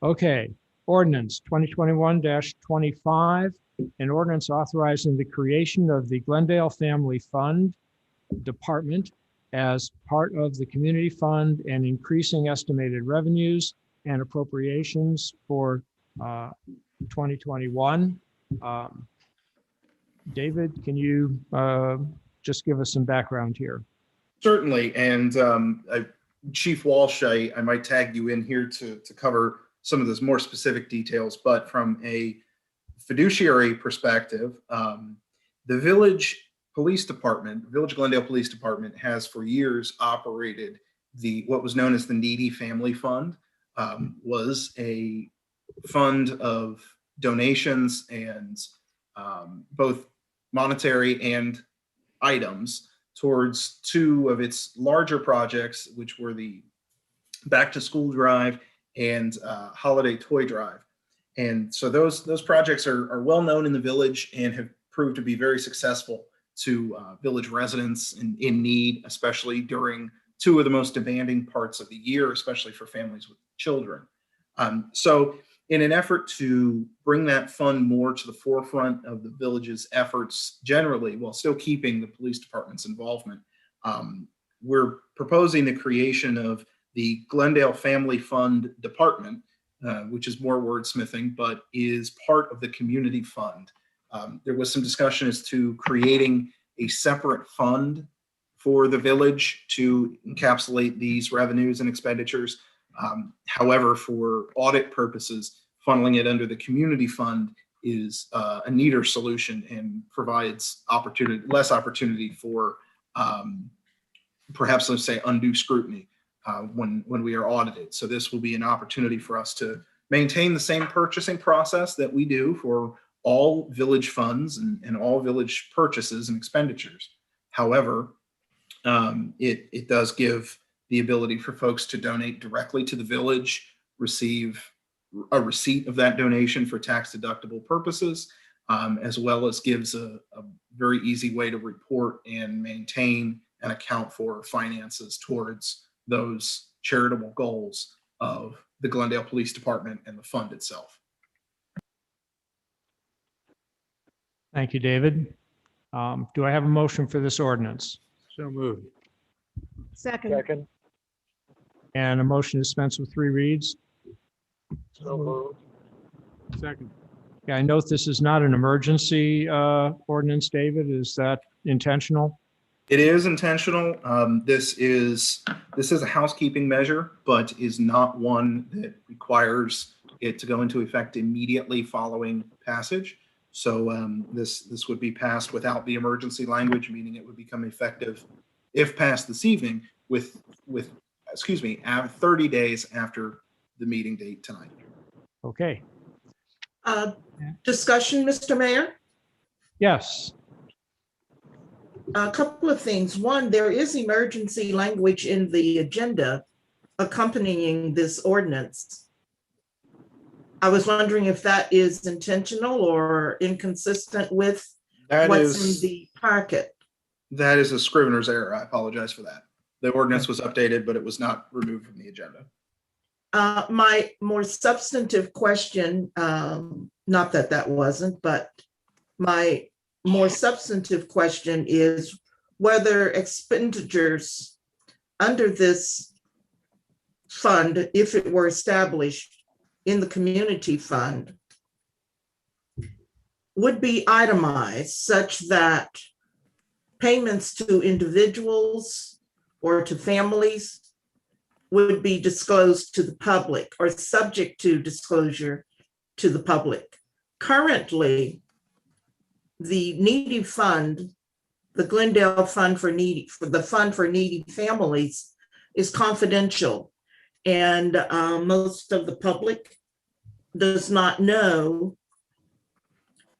Okay. Ordinance 2021-25, an ordinance authorizing the creation of the Glendale Family Fund Department as part of the community fund and increasing estimated revenues and appropriations for 2021. David, can you just give us some background here? Certainly, and Chief Walsh, I might tag you in here to cover some of those more specific details, but from a fiduciary perspective, the Village Police Department, Village Glendale Police Department, has for years operated what was known as the Needy Family Fund. Was a fund of donations and both monetary and items towards two of its larger projects, which were the back to school drive, and holiday toy drive. And so those projects are well known in the village and have proved to be very successful to village residents in need, especially during two of the most demanding parts of the year, especially for families with children. So in an effort to bring that fund more to the forefront of the village's efforts generally, while still keeping the police department's involvement, we're proposing the creation of the Glendale Family Fund Department, which is more wordsmithing, but is part of the community fund. There was some discussion as to creating a separate fund for the village to encapsulate these revenues and expenditures. However, for audit purposes, funneling it under the community fund is a neater solution and provides less opportunity for perhaps, let's say, undue scrutiny when we are audited. So this will be an opportunity for us to maintain the same purchasing process that we do for all village funds and all village purchases and expenditures. However, it does give the ability for folks to donate directly to the village, receive a receipt of that donation for tax deductible purposes, as well as gives a very easy way to report and maintain and account for finances towards those charitable goals of the Glendale Police Department and the fund itself. Thank you, David. Do I have a motion for this ordinance? So moved. Second. Second. And a motion to dispense with 3 reads? So moved. Second. Yeah, I note this is not an emergency ordinance, David. Is that intentional? It is intentional. This is a housekeeping measure, but is not one that requires it to go into effect immediately following passage. So this would be passed without the emergency language, meaning it would become effective if passed this evening with 30 days after the meeting date tonight. Okay. Discussion, Mr. Mayor? Yes. A couple of things. One, there is emergency language in the agenda accompanying this ordinance. I was wondering if that is intentional or inconsistent with what's in the packet. That is a Scrivener's error. I apologize for that. The ordinance was updated, but it was not removed from the agenda. My more substantive question, not that that wasn't, but my more substantive question is whether expenditures under this fund, if it were established in the community fund, would be itemized such that payments to individuals or to families would be disclosed to the public or subject to disclosure to the public. Currently, the needy fund, the Glendale Fund for the Fund for Needy Families is confidential. And most of the public does not know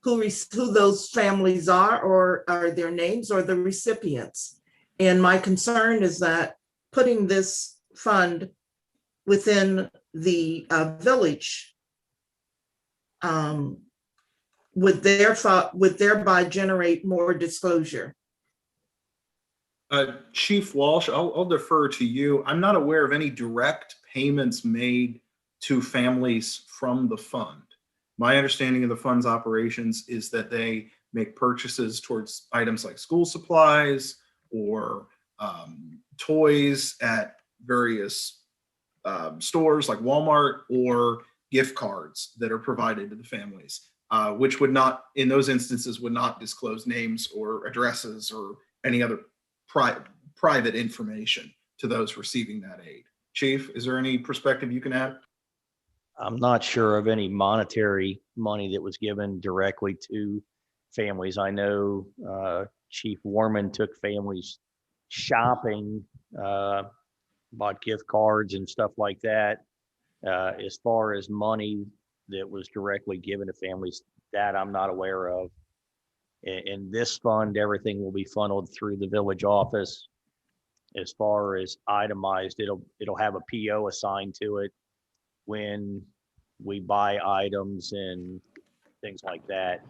who those families are or are their names or the recipients. And my concern is that putting this fund within the village would thereby generate more disclosure. Chief Walsh, I'll defer to you. I'm not aware of any direct payments made to families from the fund. My understanding of the fund's operations is that they make purchases towards items like school supplies or toys at various stores like Walmart, or gift cards that are provided to the families, which would not, in those instances, would not disclose names or addresses or any other private information to those receiving that aid. Chief, is there any perspective you can add? I'm not sure of any monetary money that was given directly to families. I know Chief Warman took families shopping, bought gift cards and stuff like that. As far as money that was directly given to families, that I'm not aware of. In this fund, everything will be funneled through the village office. as far as itemized, it'll have a PO assigned to it when we buy items and things like that.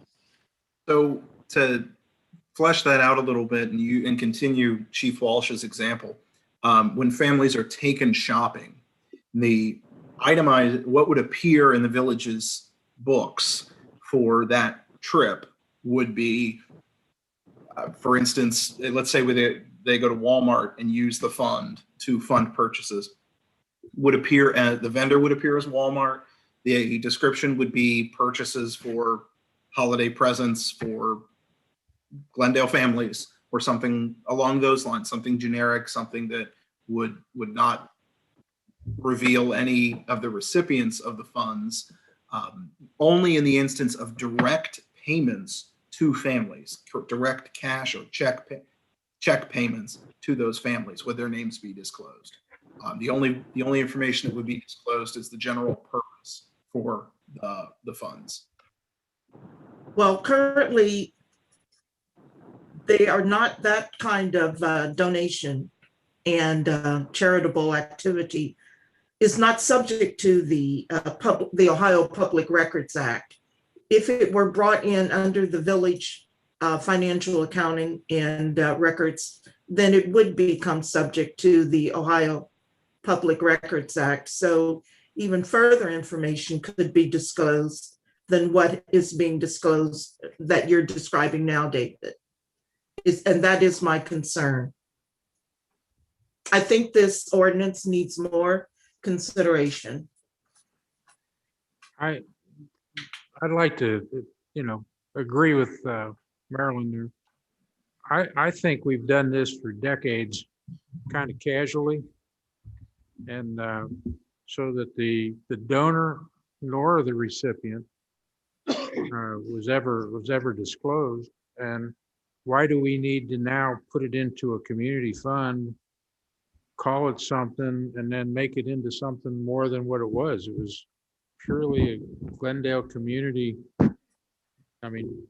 So to flesh that out a little bit and continue Chief Walsh's example, when families are taken shopping, the itemized, what would appear in the village's books for that trip would be, for instance, let's say they go to Walmart and use the fund to fund purchases, would appear as the vendor would appear as Walmart. The description would be purchases for holiday presents for Glendale families or something along those lines, something generic, something that would not reveal any of the recipients of the funds, only in the instance of direct payments to families, direct cash or check payments to those families, would their names be disclosed. The only information that would be disclosed is the general purpose for the funds. Well, currently, they are not that kind of donation and charitable activity is not subject to the Ohio Public Records Act. If it were brought in under the village financial accounting and records, then it would become subject to the Ohio Public Records Act. So even further information could be disclosed than what is being disclosed that you're describing now, David. And that is my concern. I think this ordinance needs more consideration. I'd like to, agree with Marilyn there. I think we've done this for decades, kind of casually, and so that the donor nor the recipient was ever disclosed. And why do we need to now put it into a community fund, call it something, and then make it into something more than what it was? It was purely a Glendale community. I mean,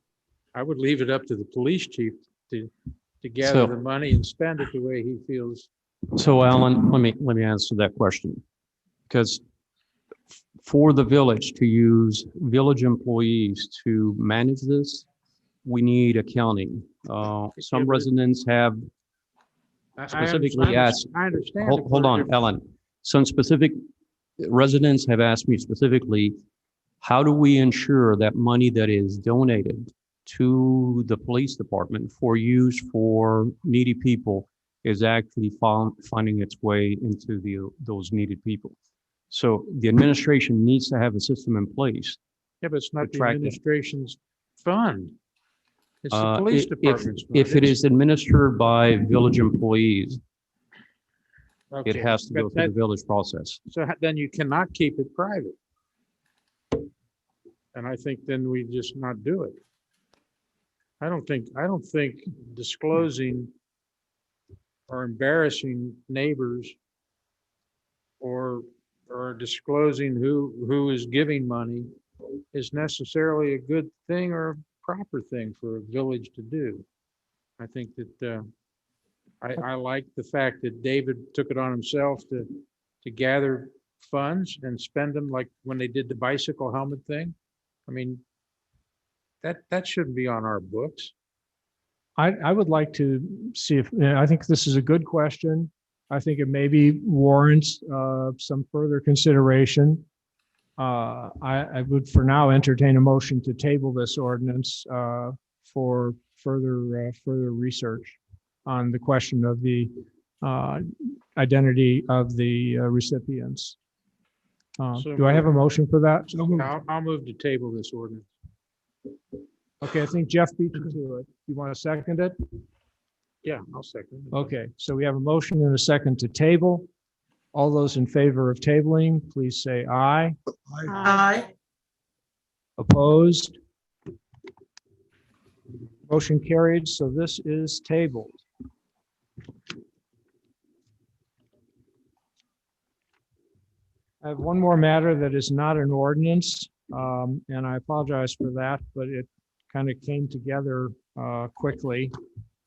I would leave it up to the police chief to gather the money and spend it the way he feels. So Alan, let me answer that question. Because for the village to use village employees to manage this, we need accounting. Some residents have specifically asked. I understand. Hold on, Alan. Some specific residents have asked me specifically, how do we ensure that money that is donated to the police department for use for needy people is actually finding its way into those needed people? So the administration needs to have a system in place. Yeah, but it's not the administration's fund. It's the police department's fund. If it is administered by village employees, Okay, it has to go through the village process. So then you cannot keep it private. And I think then we just not do it. I don't think disclosing or embarrassing neighbors or disclosing who is giving money is necessarily a good thing or a proper thing for a village to do. I think that I like the fact that David took it on himself to gather funds and spend them, like when they did the bicycle helmet thing. I mean, that shouldn't be on our books. I would like to see if, I think this is a good question. I think it maybe warrants some further consideration. I would for now entertain a motion to table this ordinance for further research on the question of the identity of the recipients. Do I have a motion for that? I'll move to table this ordinance. Okay, I think Jeff beat you to it. You want to second it? Yeah, I'll second it. Okay, so we have a motion and a second to table. All those in favor of tabling, please say aye. Aye. Opposed? Motion carried, so this is tabled. I have one more matter that is not an ordinance, and I apologize for that, but it kind of came together quickly.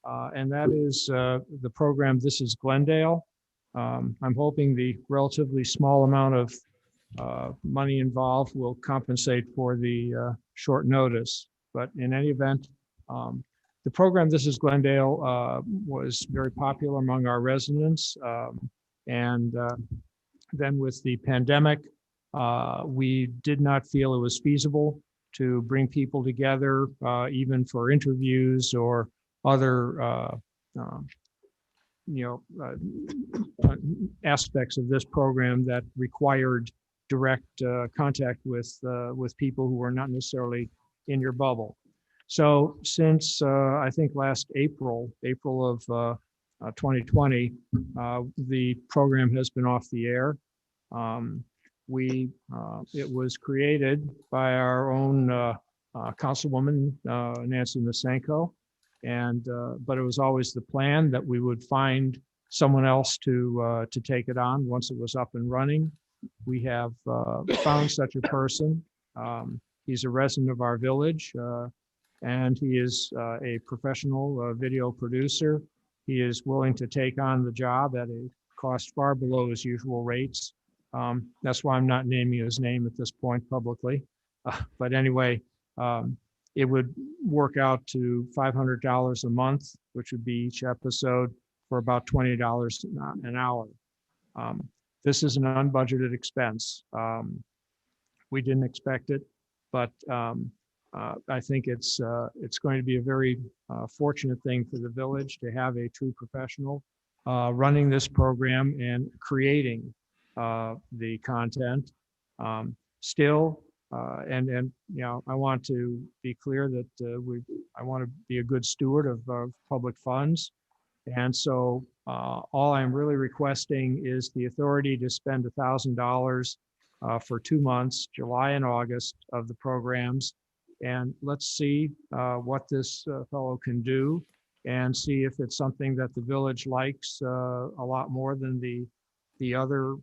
and that is the program This is Glendale. I'm hoping the relatively small amount of money involved will compensate for the short notice. But in any event, the program This is Glendale was very popular among our residents. And then with the pandemic, we did not feel it was feasible to bring people together, even for interviews or other aspects of this program that required direct contact with people who were not necessarily in your bubble. So since I think last April of 2020, the program has been off the air. It was created by our own Councilwoman Nancy Masenko, and but it was always the plan that we would find someone else to take it on once it was up and running. We have found such a person. He's a resident of our village, and he is a professional video producer. He is willing to take on the job at a cost far below his usual rates. That's why I'm not naming his name at this point publicly. But anyway, it would work out to $500 a month, which would be each episode for about $20 an hour. This is an unbudgeted expense. We didn't expect it, but I think it's going to be a very fortunate thing for the village to have a true professional running this program and creating the content. Still, and you know, I want to be clear that I want to be a good steward of public funds, and so all I'm really requesting is the authority to spend $1,000 for 2 months, July and August, of the programs, and let's see what this fellow can do, and see if it's something that the village likes a lot more than the other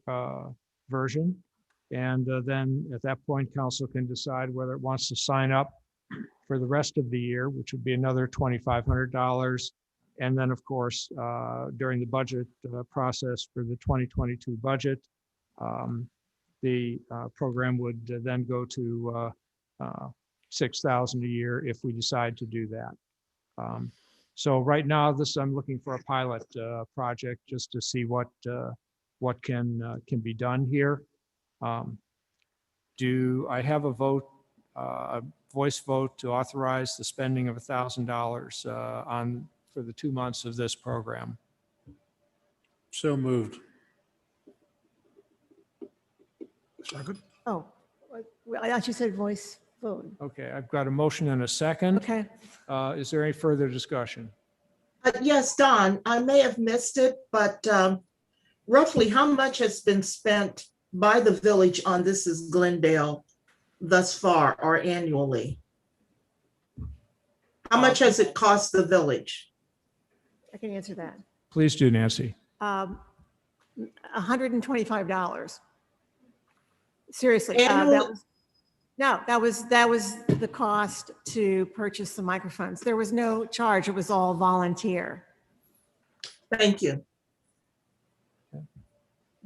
version. And then at that point, council can decide whether it wants to sign up for the rest of the year, which would be another $2,500. And then, of course, during the budget process for the 2022 budget, the program would then go to $6,000 a year if we decide to do that. So right now, I'm looking for a pilot project just to see what can be done here. Do I have a voice vote to authorize the spending of $1,000 for the 2 months of this program? So moved. Second? Oh, I thought you said voice vote. Okay, I've got a motion and a second. Okay. Is there any further discussion? Yes, Don, I may have missed it, but roughly how much has been spent by the village on This is Glendale thus far or annually? How much has it cost the village? I can answer that. Please do, Nancy. $125. Seriously. Annual- That was the cost to purchase the microphones. There was no charge. It was all volunteer. Thank you.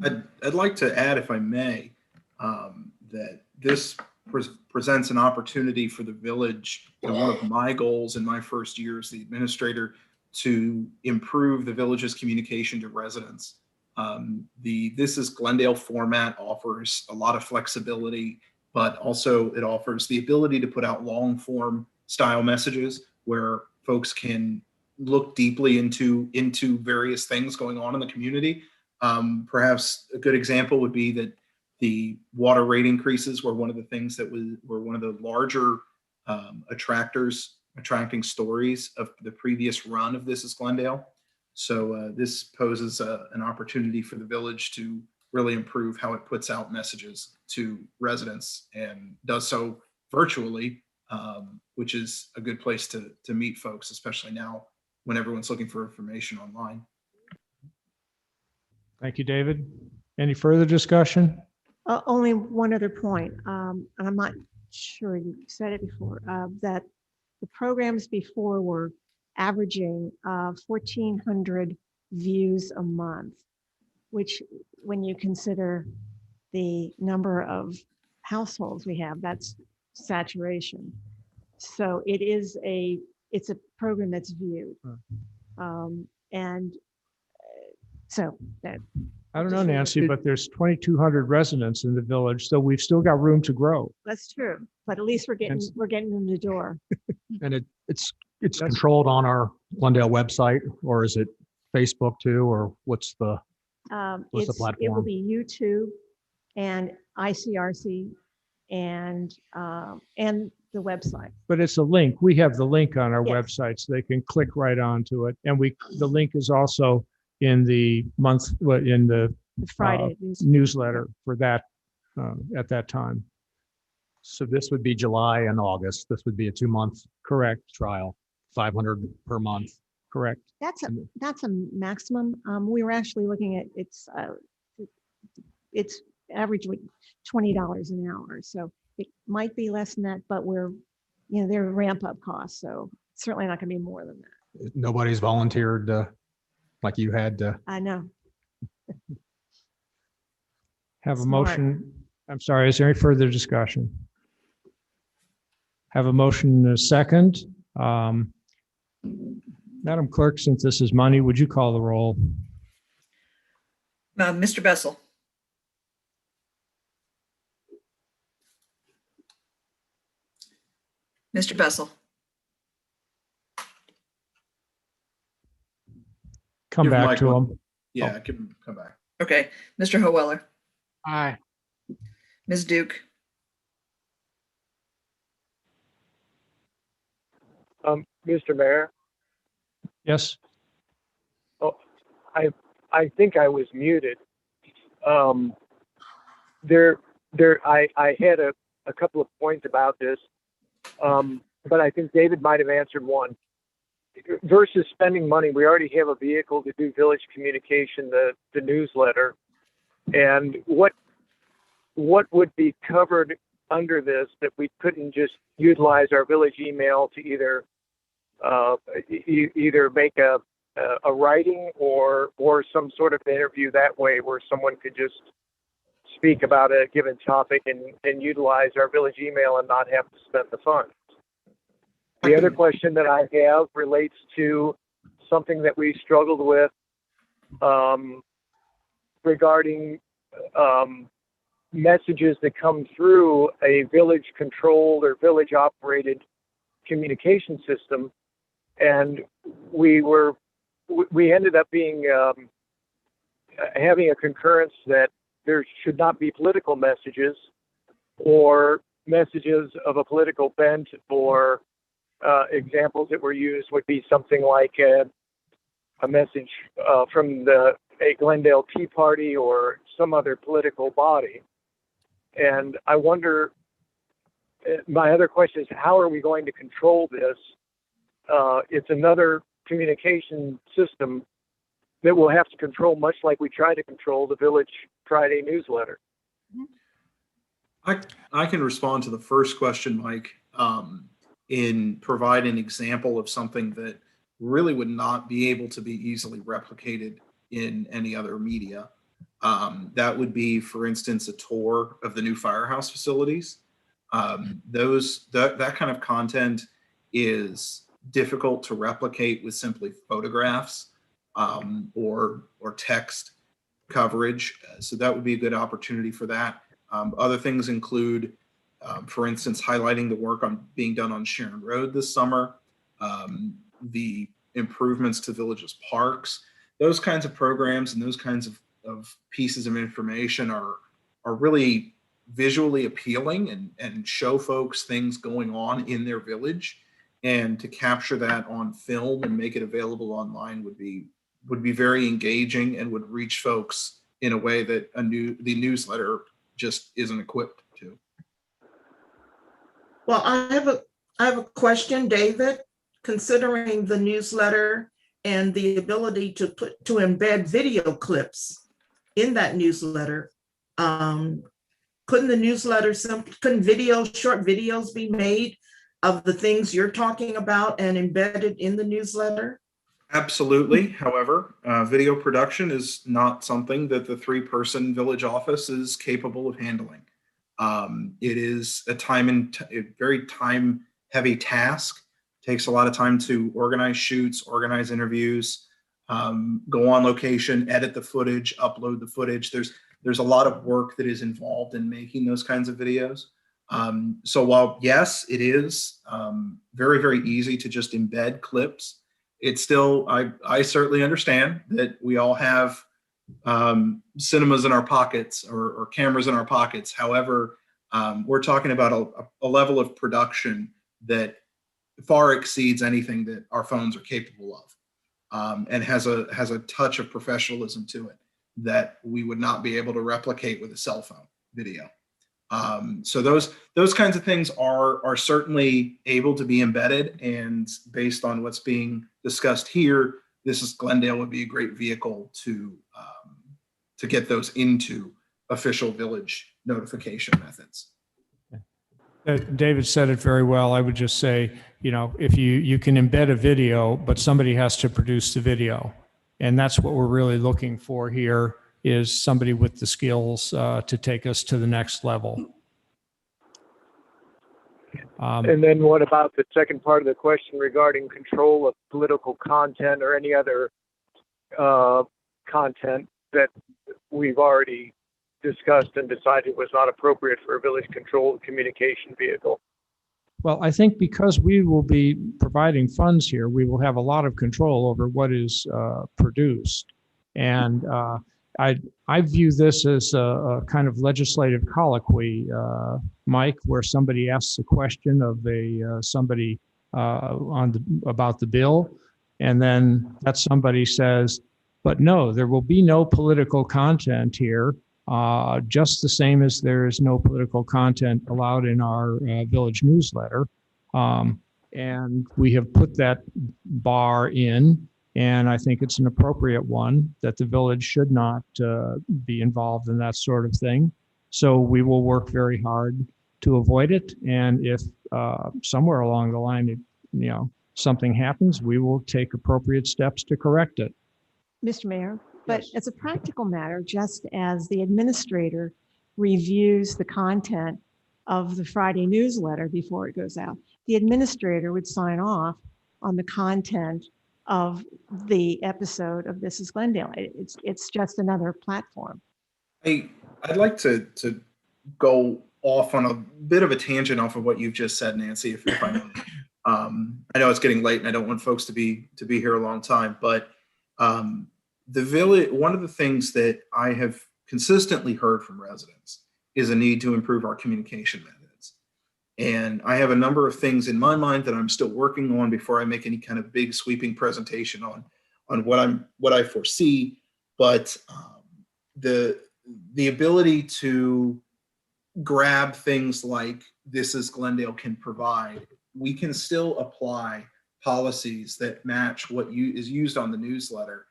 I'd like to add, if I may, that this presents an opportunity for the village. And one of my goals in my first year as the administrator to improve the village's communication to residents. The This is Glendale format offers a lot of flexibility, but also it offers the ability to put out long form style messages where folks can look deeply into various things going on in the community. Perhaps a good example would be that the water rate increases were one of the things that were one of the larger attracting stories of the previous run of This is Glendale. So this poses an opportunity for the village to really improve how it puts out messages to residents and does so virtually, which is a good place to meet folks, especially now when everyone's looking for information online. Thank you, David. Any further discussion? Only one other point, and I'm not sure you said it before, that the programs before were averaging 1,400 views a month, which when you consider the number of households we have, that's saturation. So it's a program that's viewed. And so that. I don't know, Nancy, but there's 2,200 residents in the village, so we've still got room to grow. That's true, but at least we're getting them the door. And it's controlled on our Glendale website, or is it Facebook too, or what's the platform? It will be YouTube and ICRC and the website. But it's a link. We have the link on our Yes. website, so they can click right onto it. And the link is also in the Friday newsletter for that at that time. So this would be July and August. This would be a 2-month Correct. trial, 500 per month. Correct. That's a maximum. We were actually looking at it's average $20 an hour. So it might be less than that, but there are ramp up costs. So it's certainly not going to be more than that. Nobody's volunteered like you had to. I know. Have a Smart. motion. I'm sorry, is there any further discussion? Have a motion and a second. Madam Clerk, since this is money, would you call the roll? Mr. Bessel. Mr. Bessel. Come Give back Mike to one. him. Yeah, I can come back. Okay. Mr. Howeller. Aye. Ms. Duke. Mr. Mayor, Yes. I think I was muted. I had a couple of points about this, but I think David might have answered one. Versus spending money, we already have a vehicle to do village communication, the newsletter. And what would be covered under this that we couldn't just utilize our village email to either make a writing or some sort of interview that way, where someone could just speak about a given topic and utilize our village email and not have to spend the funds. The other question that I have relates to something that we struggled with regarding messages that come through a village controlled or village operated communication system. And we ended up having a concurrence that there should not be political messages or messages of a political bent, or examples that were used would be something like a message from a Glendale Tea Party or some other political body. And I wonder, my other question is, how are we going to control this? It's another communication system that we'll have to control, much like we try to control the Village Friday newsletter. I can respond to the first question, Mike, in provide an example of something that really would not be able to be easily replicated in any other media. That would be, for instance, a tour of the new firehouse facilities. That kind of content is difficult to replicate with simply photographs or text coverage. So that would be a good opportunity for that. Other things include, for instance, highlighting the work being done on Sharon Road this summer, the improvements to villages' parks. Those kinds of programs and those kinds of pieces of information are really visually appealing and show folks things going on in their village. And to capture that on film and make it available online would be very engaging and would reach folks in a way that the newsletter just isn't equipped to. Well, I have a question, David. Considering the newsletter and the ability to embed video clips in that newsletter, couldn't short videos be made of the things you're talking about and embed it in the newsletter? Absolutely. However, video production is not something that the 3-person village office is capable of handling. It is a very time-heavy task. Takes a lot of time to organize shoots, organize interviews, go on location, edit the footage, upload the footage. There's a lot of work that is involved in making those kinds of videos. So while yes, it is very, very easy to just embed clips, it's still, I certainly understand that we all have cinemas in our pockets or cameras in our pockets. However, we're talking about a level of production that far exceeds anything that our phones are capable of, and has a touch of professionalism to it that we would not be able to replicate with a cell phone video. So those kinds of things are certainly able to be embedded, and based on what's being discussed here, this is Glendale would be a great vehicle to get those into official village notification methods. David said it very well. I would just say, if you can embed a video, but somebody has to produce the video. And that's what we're really looking for here, is somebody with the skills to take us to the next level. And then what about the second part of the question regarding control of political content or any other content that we've already discussed and decided was not appropriate for a village controlled communication vehicle? Well, I think because we will be providing funds here, we will have a lot of control over what is produced. And I view this as a kind of legislative colloquy, Mike, where somebody asks a question of somebody about the bill, and then that somebody says, but no, there will be no political content here, just the same as there is no political content allowed in our village newsletter. And we have put that bar in, and I think it's an appropriate one, that the village should not be involved in that sort of thing. So we will work very hard to avoid it. And if somewhere along the line, something happens, we will take appropriate steps to correct it. Mr. Mayor, but as a practical matter, just as the administrator reviews the content of the Friday newsletter before it goes out, the administrator would sign off on the content of the episode of This is Glendale. It's just another platform. I'd like to go off on a bit of a tangent off of what you've just said, Nancy, if I may. I know it's getting late and I don't want folks to be here a long time, but the village, one of the things that I have consistently heard from residents is a need to improve our communication methods. And I have a number of things in my mind that I'm still working on before I make any kind of big sweeping presentation on what I foresee. But the ability to grab things like This is Glendale can provide, we can still apply policies that match what is used on the newsletter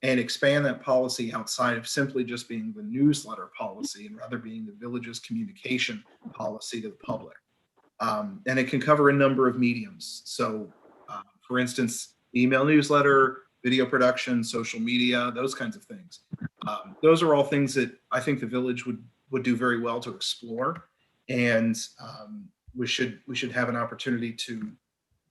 and expand that policy outside of simply just being the newsletter policy, and rather being the village's communication policy to the public. And it can cover a number of mediums. So for instance, email newsletter, video production, social media, those kinds of things. Those are all things that I think the village would do very well to explore. And we should have an opportunity to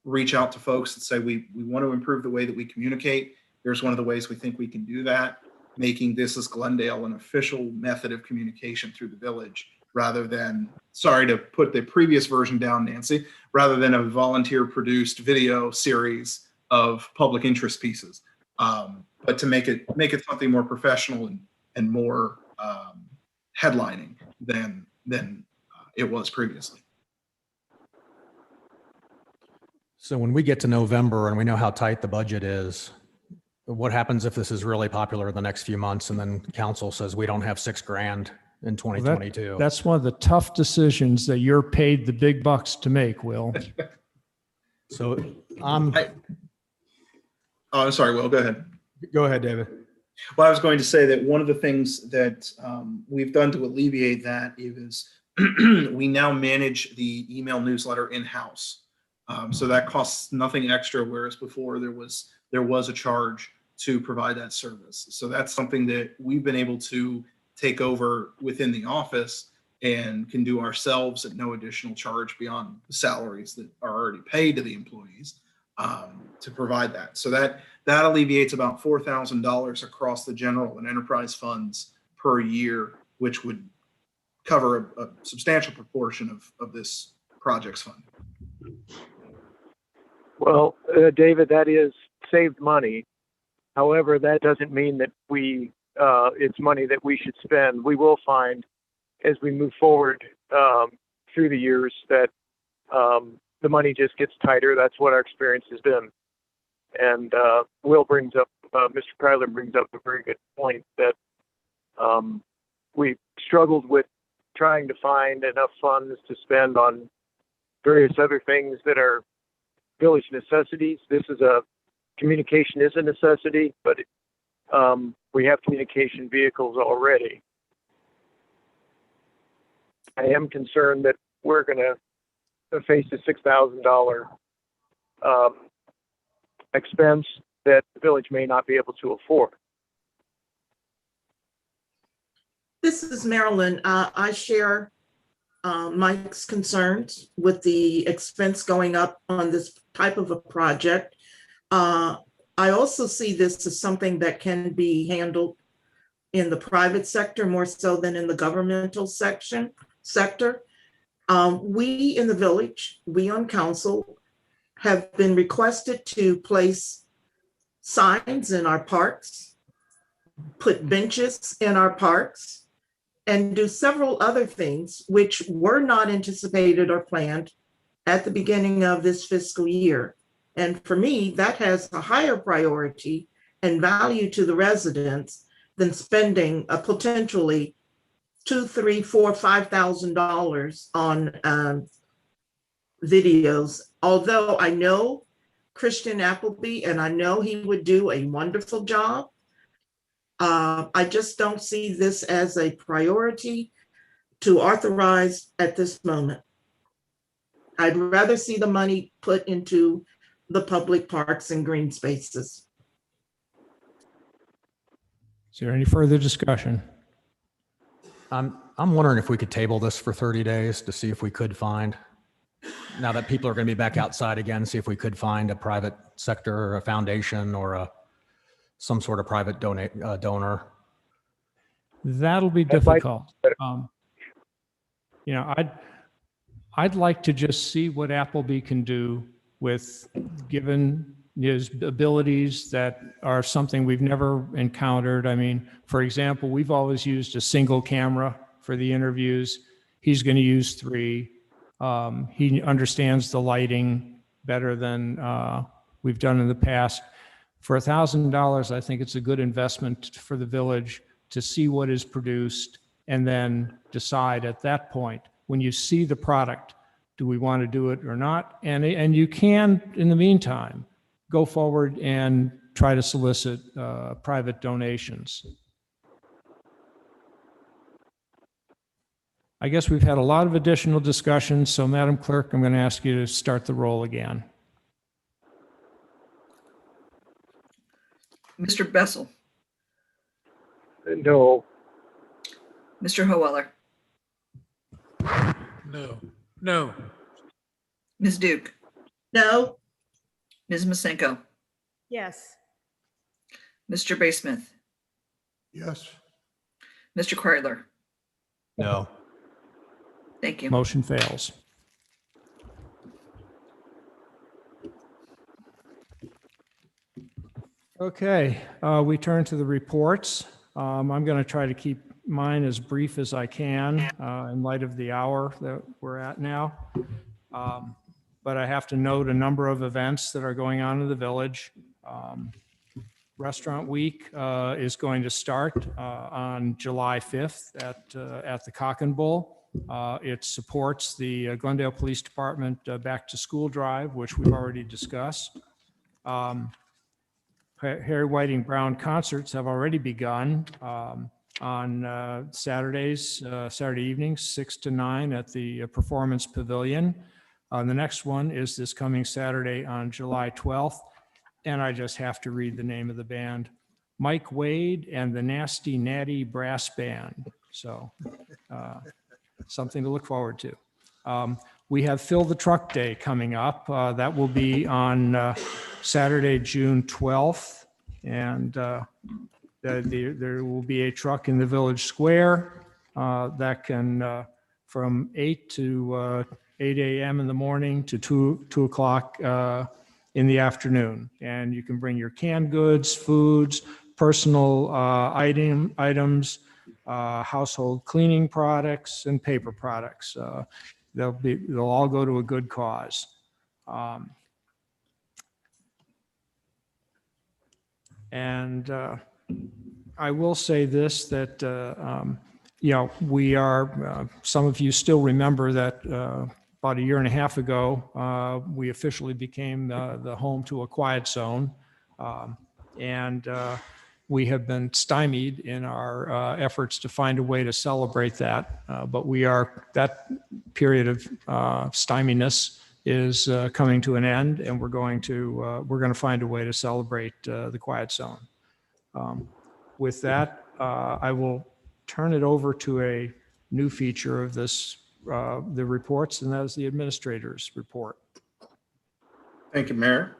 reach out to folks and say, we want to improve the way that we communicate. Here's one of the ways we think we can do that, making This is Glendale an official method of communication through the village, rather than, sorry to put the previous version down, Nancy, rather than a volunteer produced video series of public interest pieces, but to make it something more professional and more headlining than it was previously. So when we get to November and we know how tight the budget is, what happens if this is really popular in the next few months and then council says we don't have $6,000 in 2022? That's one of the tough decisions that you're paid the big bucks to make, Will. So I'm sorry, Will, go ahead. Go ahead, David. Well, I was going to say that one of the things that we've done to alleviate that is we now manage the email newsletter in-house. So that costs nothing extra, whereas before there was a charge to provide that service. So that's something that we've been able to take over within the office and can do ourselves at no additional charge beyond the salaries that are already paid to the employees to provide that. So that alleviates about $4,000 across the general and enterprise funds per year, which would cover a substantial proportion of this project's fund. Well, David, that is saved money. However, that doesn't mean that it's money that we should spend. We will find as we move forward through the years that the money just gets tighter. That's what our experience has been. And Mr. Kryler brings up a very good point that we struggled with trying to find enough funds to spend on various other things that are village necessities. Communication is a necessity, but we have communication vehicles already. I am concerned that we're going to face a $6,000 expense that the village may not be able to afford. This is Marilyn. I share Mike's concerns with the expense going up on this type of a project. I also see this as something that can be handled in the private sector more so than in the governmental sector. We in the village, we on council, have been requested to place signs in our parks, put benches in our parks, and do several other things which were not anticipated or planned at the beginning of this fiscal year. And for me, that has a higher priority and value to the residents than spending a potentially $2,000, $3,000, $4,000, $5,000 on videos. Although I know Christian Appleby and I know he would do a wonderful job, I just don't see this as a priority to authorize at this moment. I'd rather see the money put into the public parks and green spaces. Is there any further discussion? I'm wondering if we could table this for 30 days to see if we could find, now that people are going to be back outside again, see if we could find a private sector or a foundation or some sort of private donor. That'll be difficult. I'd like to just see what Appleby can do with, given his abilities that are something we've never encountered. I mean, for example, we've always used a single camera for the interviews. He's going to use 3. He understands the lighting better than we've done in the past. For $1,000, I think it's a good investment for the village to see what is produced and then decide at that point, when you see the product, do we want to do it or not? And you can, in the meantime, go forward and try to solicit private donations. I guess we've had a lot of additional discussions, so Madam Clerk, I'm going to ask you to start the roll again. Mr. Bessel, No. Mr. Howeller, No. Ms. Duke, No. Ms. Masenko, Yes. Mr. Baysmith, Yes. Mr. Kreidler. No. Thank you. Motion fails. Okay, we turn to the reports. I'm going to try to keep mine as brief as I can in light of the hour that we're at now. But I have to note a number of events that are going on in the village. Restaurant Week is going to start on July 5th at the Cock and Bull. It supports the Glendale Police Department Back to School Drive, which we've already discussed. Harry Whiting Brown concerts have already begun on Saturday evenings, 6 to 9 at the Performance Pavilion. The next one is this coming Saturday on July 12th. And I just have to read the name of the band, Mike Wade and the Nasty Natty Brass Band. So something to look forward to. We have Fill the Truck Day coming up. That will be on Saturday, June 12th. And there will be a truck in the village square that can from 8 to 8 a.m. in the morning to 2 o'clock in the afternoon. And you can bring your canned goods, foods, personal items, household cleaning products, and paper products. They'll all go to a good cause. And I will say this, that we are, some of you still remember that about a year and a half ago, we officially became the home to a quiet zone. And we have been stymied in our efforts to find a way to celebrate that. But that period of styminess is coming to an end, and we're going to find a way to celebrate the quiet zone. With that, I will turn it over to a new feature of this, the reports, and that is the administrator's report. Thank you, Mayor.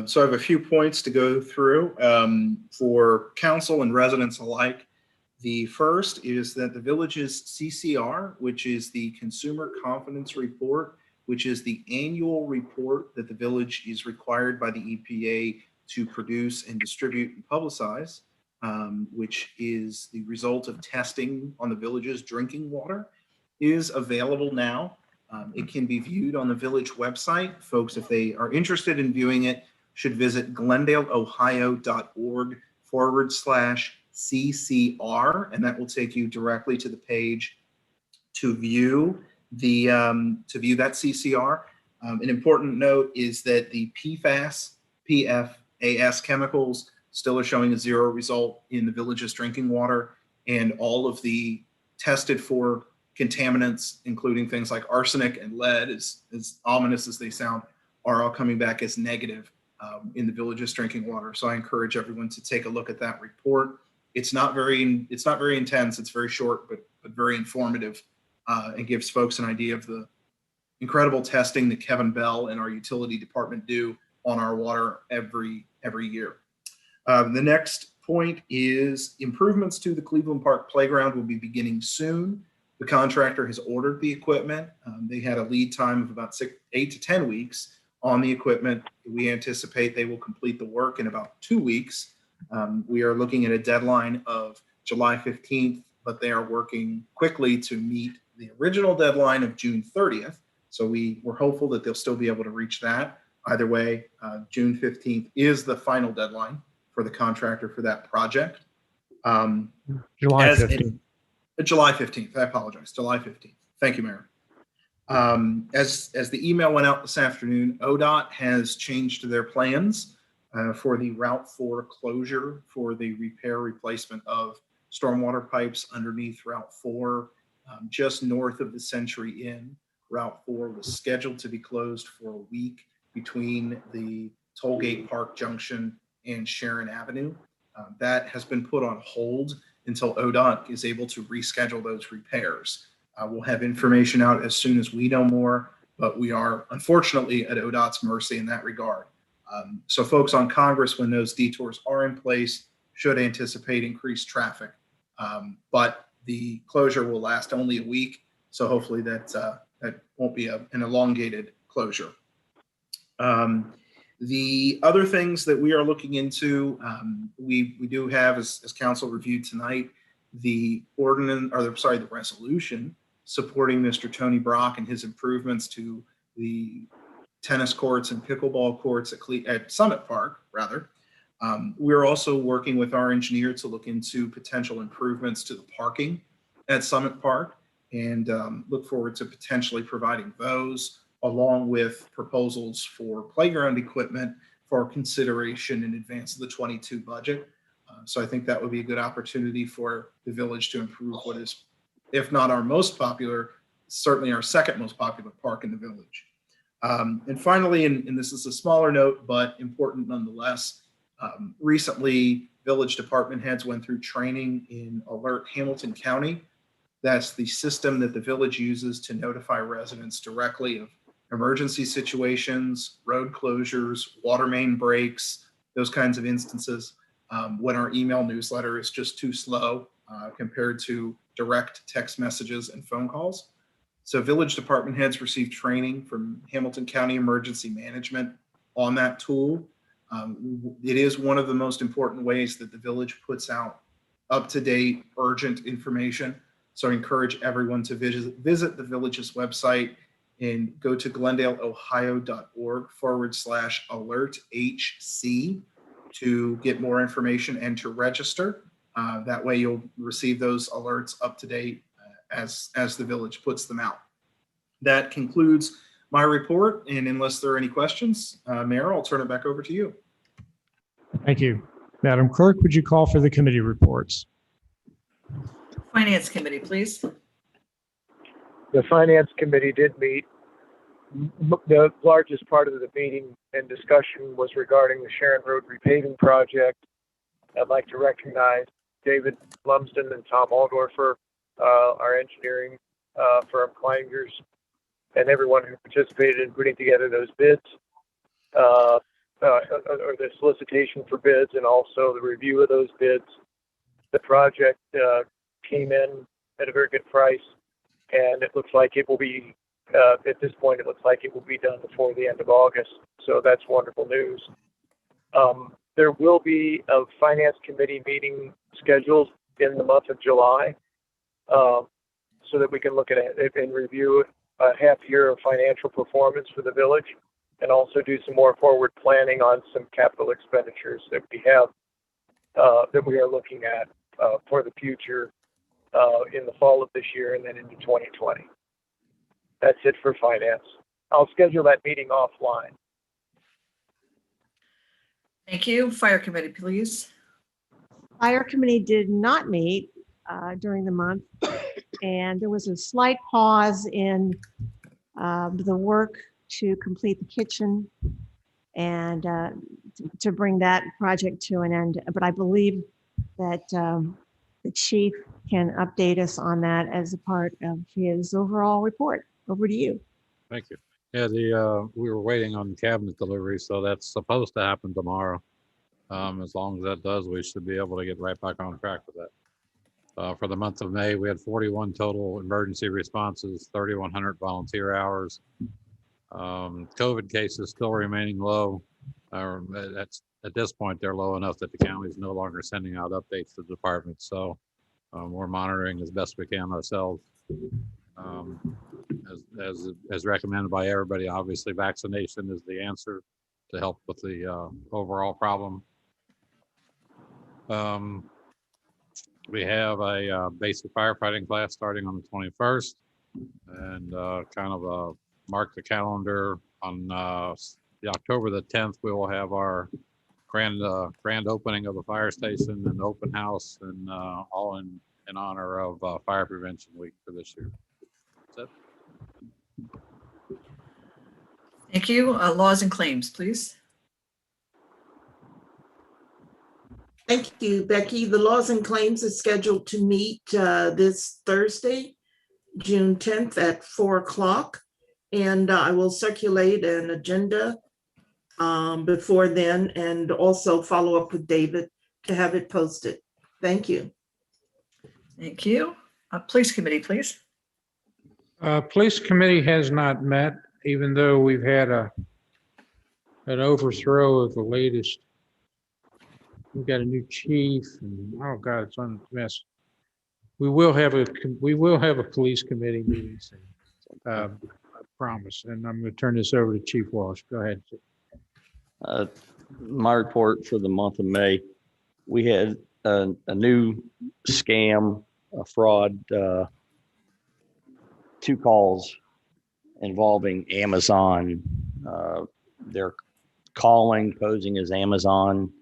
So I have a few points to go through for council and residents alike. The first is that the village's CCR, which is the Consumer Confidence Report, which is the annual report that the village is required by the EPA to produce and distribute and publicize, which is the result of testing on the village's drinking water, is available now. It can be viewed on the village website. Folks, if they are interested in viewing it, should visit glendaleohio.org/CCR, and that will take you directly to the page to view that CCR. An important note is that the PFAS chemicals still are showing a 0 result in the village's drinking water, and all of the tested for contaminants, including things like arsenic and lead, as ominous as they sound, are all coming back as negative in the village's drinking water. So I encourage everyone to take a look at that report. It's not very intense. It's very short, but very informative, and gives folks an idea of the incredible testing that Kevin Bell and our utility department do on our water every year. The next point is improvements to the Cleveland Park Playground will be beginning soon. The contractor has ordered the equipment. They had a lead time of about 8 to 10 weeks on the equipment. We anticipate they will complete the work in about 2 weeks. We are looking at a deadline of July 15th, but they are working quickly to meet the original deadline of June 30th. So we're hopeful that they'll still be able to reach that. Either way, June 15th is the final deadline for the contractor for that project. July 15th. July 15th, I apologize, July 15th. Thank you, Mayor. As the email went out this afternoon, ODOT has changed their plans for the Route 4 closure for the repair replacement of stormwater pipes underneath Route 4, just north of the Century Inn. Route 4 was scheduled to be closed for a week between the Tollgate Park Junction and Sharon Avenue. That has been put on hold until ODOT is able to reschedule those repairs. We'll have information out as soon as we know more, but we are unfortunately at ODOT's mercy in that regard. So folks on Congress, when those detours are in place, should anticipate increased traffic. But the closure will last only a week, so hopefully that won't be an elongated closure. The other things that we are looking into, we do have, as council reviewed tonight, the resolution supporting Mr. Tony Brock and his improvements to the tennis courts and pickleball courts at Summit Park, rather. We're also working with our engineer to look into potential improvements to the parking at Summit Park, and look forward to potentially providing those, along with proposals for playground equipment for consideration in advance of the 22 budget. So I think that would be a good opportunity for the village to improve what is, if not our most popular, certainly our second most popular park in the village. And finally, and this is a smaller note, but important nonetheless, recently village department heads went through training in Alert Hamilton County. That's the system that the village uses to notify residents directly of emergency situations, road closures, water main breaks, those kinds of instances, when our email newsletter is just too slow compared to direct text messages and phone calls. So village department heads received training from Hamilton County Emergency Management on that tool. It is one of the most important ways that the village puts out up-to-date, urgent information. So I encourage everyone to visit the village's website and go to glendaleohio.org/alerthc to get more information and to register. That way you'll receive those alerts up to date as the village puts them out. That concludes my report. And unless there are any questions, Mayor, I'll turn it back over to you. Thank you. Madam Clerk, would you call for the committee reports? Finance Committee, please. The Finance Committee did meet. The largest part of the meeting and discussion was regarding the Sharon Road repaving project. I'd like to recognize David Lumsden and Tom Aldorfer, our engineering firm Kleinger's, and everyone who participated in putting together those bids, or the solicitation for bids, and also the review of those bids. The project came in at a very good price, and it looks like it will be, at this point, it looks like it will be done before the end of August. So that's wonderful news. There will be a Finance Committee meeting scheduled in the month of July, so that we can look at it and review a half year of financial performance for the village, and also do some more forward planning on some capital expenditures that we have, that we are looking at for the future in the fall of this year and then into 2020. That's it for finance. I'll schedule that meeting offline. Thank you. Fire Committee, please. Fire Committee did not meet during the month, and there was a slight pause in the work to complete the kitchen and to bring that project to an end. But I believe that the chief can update us on that as a part of his overall report. Over to you. Thank you. Yeah, we were waiting on cabinet delivery, so that's supposed to happen tomorrow. As long as that does, we should be able to get right back on track with that. For the month of May, we had 41 total emergency responses, 3,100 volunteer hours. COVID cases still remaining low. At this point, they're low enough that the county is no longer sending out updates to the department. So we're monitoring as best we can ourselves. As recommended by everybody, obviously vaccination is the answer to help with the overall problem. We have a basic firefighting class starting on the 21st, and kind of mark the calendar on the October the 10th. We will have our grand opening of the fire station and open house, and all in honor of Fire Prevention Week for this year. That's it. Thank you. Laws and claims, please. Thank you, Becky. The Laws and Claims is scheduled to meet this Thursday, June 10th at 4 o'clock. And I will circulate an agenda before then, and also follow up with David to have it posted. Thank you. Thank you. Police Committee, please. Police Committee has not met, even though we've had an overthrow of the latest. We've got a new chief, and oh God, it's a mess. We will have a police committee meeting soon. I promise. And I'm going to turn this over to Chief Walsh. Go ahead. My report for the month of May, we had a new scam, a fraud, 2 calls involving Amazon. They're calling, posing as Amazon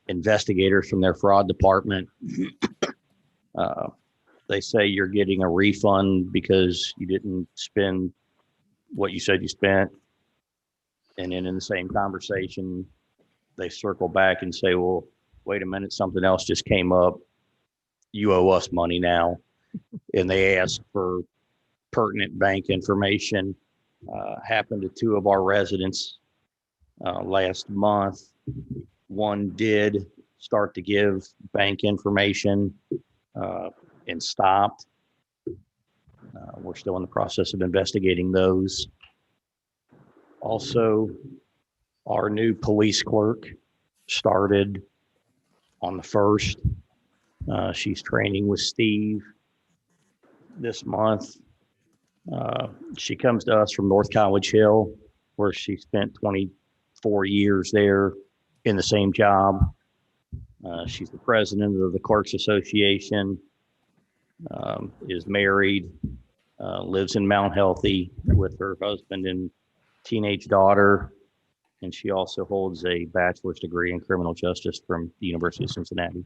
investigators from their fraud department. They say you're getting a refund because you didn't spend what you said you spent. And then in the same conversation, they circle back and say, well, wait a minute, something else just came up. You owe us money now. And they ask for pertinent bank information. Happened to two of our residents last month. One did start to give bank information and stopped. We're still in the process of investigating those. Also, our new police clerk started on the 1st. She's training with Steve this month. She comes to us from North College Hill, where she spent 24 years there in the same job. She's the president of the Clerks Association, is married, lives in Mount Healthy with her husband and teenage daughter. And she also holds a bachelor's degree in criminal justice from the University of Cincinnati.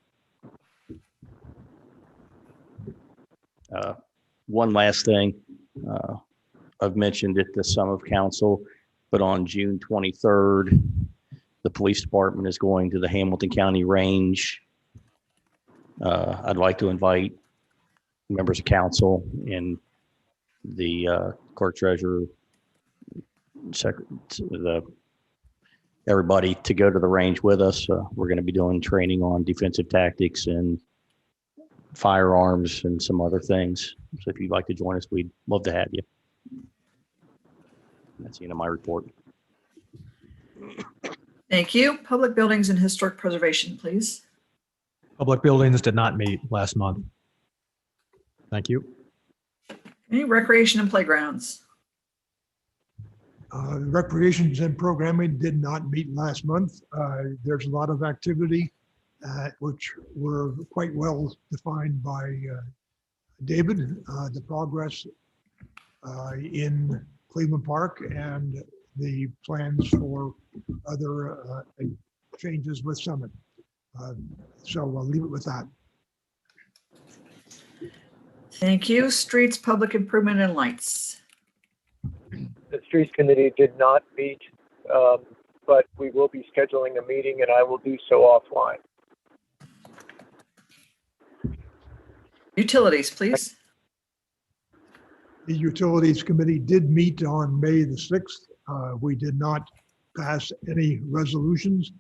One last thing, I've mentioned it to some of council, but on June 23rd, the police department is going to the Hamilton County Range. I'd like to invite members of council and the clerk treasurer, everybody to go to the range with us. We're going to be doing training on defensive tactics and firearms and some other things. So if you'd like to join us, we'd love to have you. That's the end of my report. Thank you. Public Buildings and Historic Preservation, please. Public buildings did not meet last month. Thank you. Okay, Recreation and Playgrounds. Recreations and Programming did not meet last month. There's a lot of activity, which were quite well defined by David. The progress in Cleveland Park and the plans for other changes with Summit. So I'll leave it with that. Thank you. Streets, Public Improvement and Lights. The Streets Committee did not meet, but we will be scheduling a meeting and I will do so offline. Utilities, please. The Utilities Committee did meet on May the 6th. We did not pass any resolutions.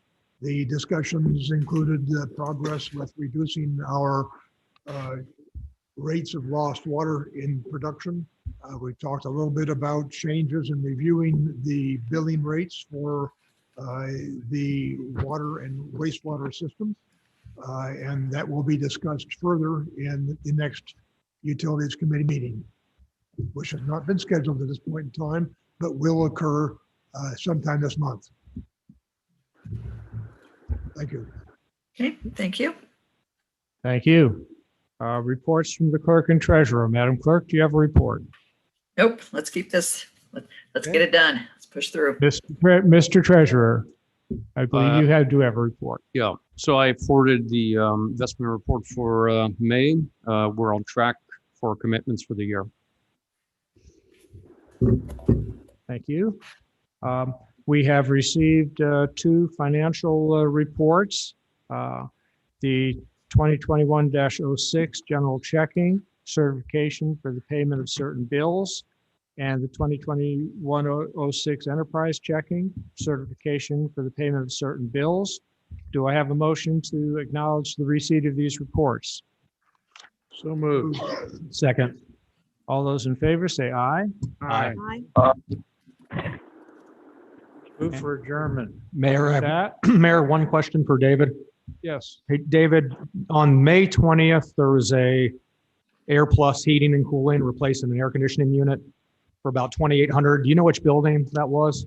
The discussions included progress with reducing our rates of lost water in production. We talked a little bit about changes in reviewing the billing rates for the water and wastewater systems. And that will be discussed further in the next Utilities Committee meeting, which has not been scheduled at this point in time, but will occur sometime this month. Thank you. Okay, thank you. Thank you. Reports from the Clerk and Treasurer. Madam Clerk, do you have a report? Nope, let's keep this. Let's get it done. Let's push through. Mr. Treasurer, I believe you do have a report. Yeah, so I forwarded the investment report for May. We're on track for commitments for the year. Thank you. We have received two financial reports. The 2021-06 general checking certification for the payment of certain bills, and the 2021-06 enterprise checking certification for the payment of certain bills. Do I have a motion to acknowledge the receipt of these reports? So moved. Second. All those in favor say aye. Aye. Move for adjournment. Mayor, That, Mayor, one question for David. yes. Hey, David, on May 20th, there was a Air Plus heating and cooling replacing an air conditioning unit for about 2,800. Do you know which building that was?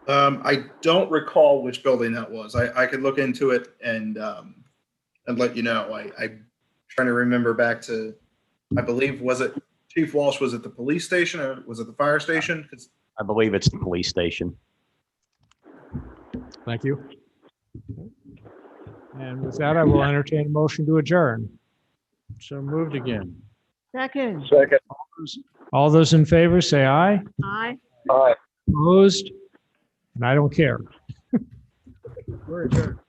I don't recall which building that was. I could look into it and let you know. I'm trying to remember back to, I believe, was it Chief Walsh? Was it the police station or was it the fire station? I believe it's the police station. Thank you. And with that, I will entertain a motion to adjourn. So moved again. Second. Second. All those in favor, say aye. Aye. Aye. Opposed? And I don't care. We're adjourned.